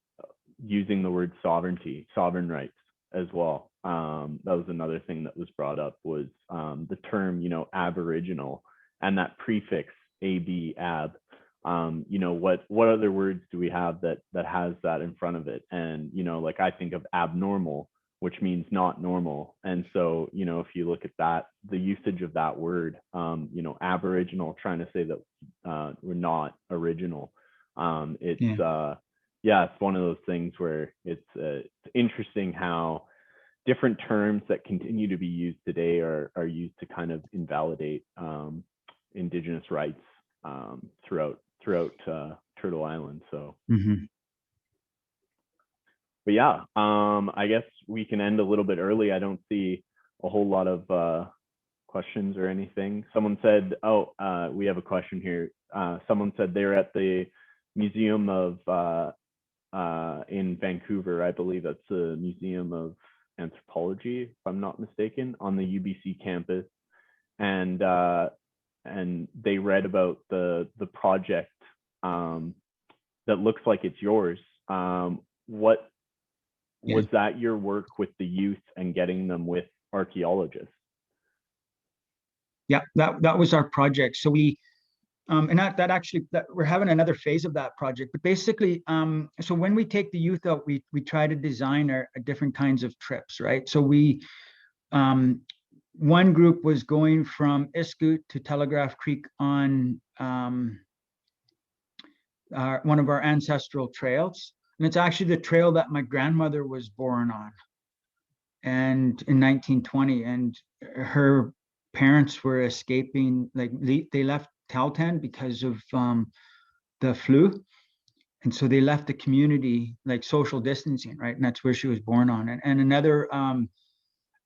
using the word sovereignty, sovereign rights as well. That was another thing that was brought up, was the term, you know, Aboriginal, and that prefix ab. You know, what other words do we have that has that in front of it? And, you know, like I think of abnormal, which means not normal. And so, you know, if you look at that, the usage of that word, you know, Aboriginal, trying to say that we're not original. It's yeah, it's one of those things where it's interesting how different terms that continue to be used today are used to kind of invalidate Indigenous rights throughout Turtle Island. So, but yeah, I guess we can end a little bit early. I don't see a whole lot of questions or anything. Someone said, oh, we have a question here. Someone said they're at the Museum of in Vancouver. I believe that's the Museum of Anthropology, if I'm not mistaken, on the UBC campus. And they read about the project that looks like it's yours. What was that your work with the youth and getting them with archaeologists? Yeah, that was our project. So we and that actually we're having another phase of that project. But basically, so when we take the youth out, we try to design our different kinds of trips, right? So we one group was going from Iskoot to Telegraph Creek on one of our ancestral trails. And it's actually the trail that my grandmother was born on, and in 1920. And her parents were escaping, like they left Tahltan because of the flu. And so they left the community, like social distancing, right? And that's where she was born on. And another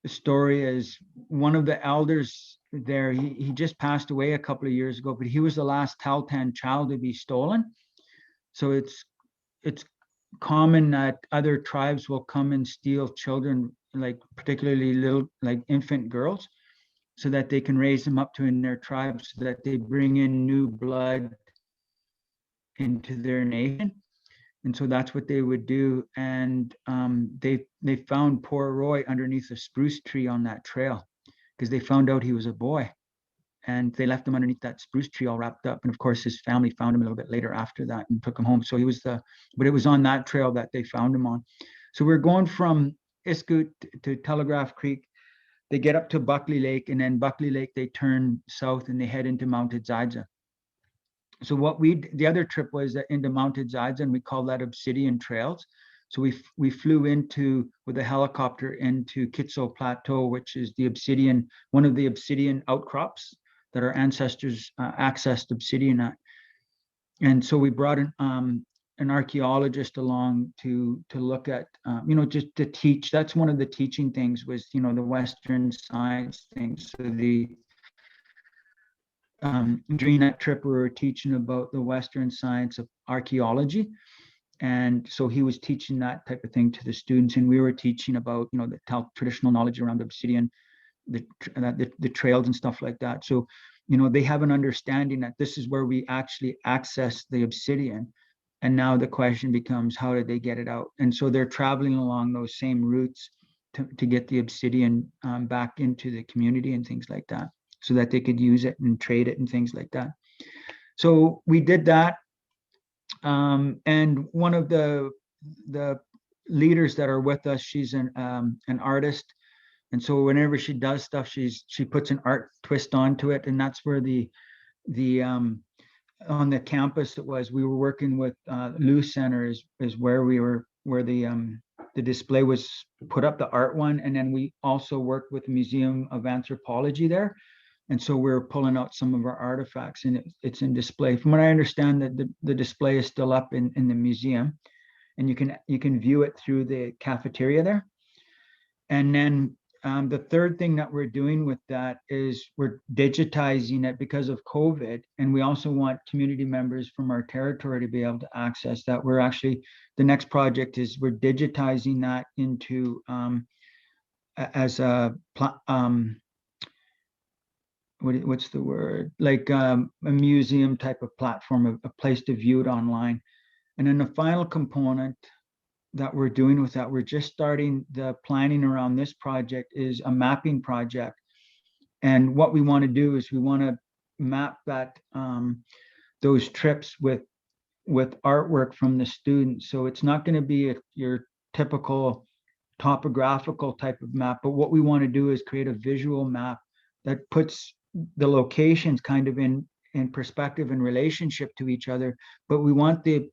story is one of the elders there, he just passed away a couple of years ago, but he was the last Tahltan child to be stolen. So it's common that other tribes will come and steal children, like particularly little, like infant girls, so that they can raise them up to in their tribes, so that they bring in new blood into their nation. And so that's what they would do. And they found poor Roy underneath a spruce tree on that trail, because they found out he was a boy. And they left him underneath that spruce tree all wrapped up. And of course, his family found him a little bit later after that and took him home. So he was but it was on that trail that they found him on. So we're going from Iskoot to Telegraph Creek. They get up to Buckley Lake, and then Buckley Lake, they turn south and they head into Mounted Zaidza. So the other trip was into Mounted Zaidza, and we call that Obsidian Trails. So we flew with a helicopter into Kitso Plateau, which is one of the obsidian outcrops that our ancestors accessed obsidian at. And so we brought an archaeologist along to look at, you know, just to teach. That's one of the teaching things, was, you know, the Western science things. So during that trip, we were teaching about the Western science of archaeology. And so he was teaching that type of thing to the students, and we were teaching about, you know, the traditional knowledge around obsidian, the trails and stuff like that. So, you know, they have an understanding that this is where we actually access the obsidian. And now the question becomes, how did they get it out? And so they're traveling along those same routes to get the obsidian back into the community and things like that, so that they could use it and trade it and things like that. So we did that. And one of the leaders that are with us, she's an artist. And so whenever she does stuff, she puts an art twist onto it. And that's where on the campus we were working with Lou Center is where the display was put up, the art one. And then we also worked with the Museum of Anthropology there. And so we're pulling out some of our artifacts, and it's in display. From what I understand, that the display is still up in the museum, and you can view it through the cafeteria there. And then the third thing that we're doing with that is we're digitizing it because of COVID. And we also want community members from our territory to be able to access that. We're actually, the next project is we're digitizing that into as a what's the word, like a museum type of platform, a place to view it online. And then the final component that we're doing with that, we're just starting the planning around this project, is a mapping project. And what we want to do is we want to map that those trips with artwork from the students. So it's not going to be your typical topographical type of map, but what we want to do is create a visual map that puts the locations kind of in perspective and relationship to each other. But we want the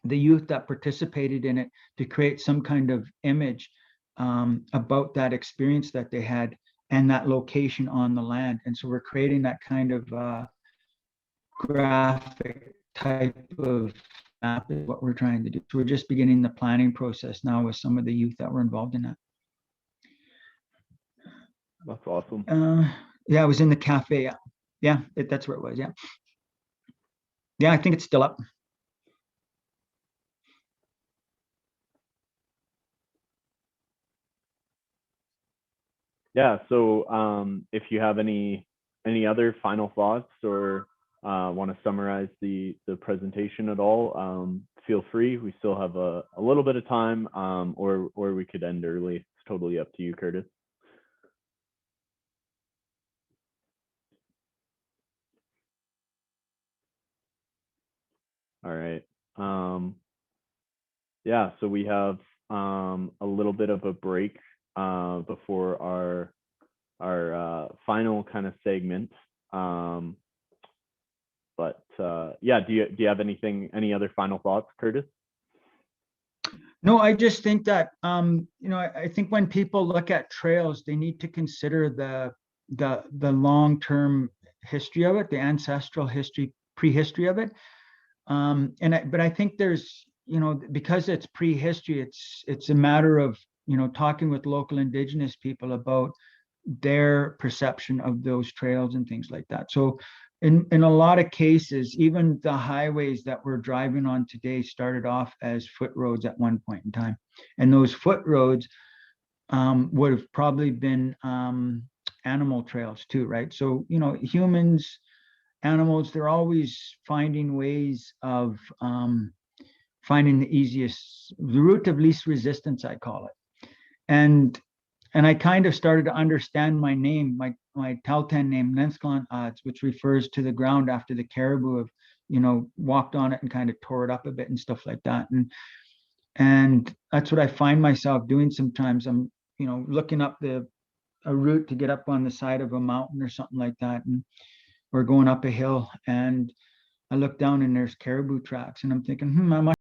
youth that participated in it to create some kind of image about that experience that they had and that location on the land. And so we're creating that kind of graphic type of map is what we're trying to do. So we're just beginning the planning process now with some of the youth that were involved in that. That's awesome. Yeah, I was in the cafe. Yeah, that's where it was. Yeah. Yeah, I think it's still up. Yeah, so if you have any other final thoughts or want to summarize the presentation at all, feel free. We still have a little bit of time, or we could end early. It's totally up to you, Curtis. All right. Yeah, so we have a little bit of a break before our final kind of segment. But yeah, do you have any other final thoughts, Curtis? No, I just think that I think when people look at trails, they need to consider the long-term history of it, the ancestral history, prehistory of it. But I think there's, because it's prehistory, it's a matter of, talking with local Indigenous people about their perception of those trails and things like that. So in a lot of cases, even the highways that we're driving on today started off as foot roads at one point in time. And those foot roads would have probably been animal trails too, right? So, humans, animals, they're always finding ways of finding the route of least resistance, I call it. And I kind of started to understand my name, my Tahltan name, Lensklan Odds, which refers to the ground after the caribou have, walked on it and kind of tore it up a bit and stuff like that. And that's what I find myself doing sometimes. I'm, looking up a route to get up on the side of a mountain or something like that, and we're going up a hill, and I look down and there's caribou tracks, and I'm thinking, I must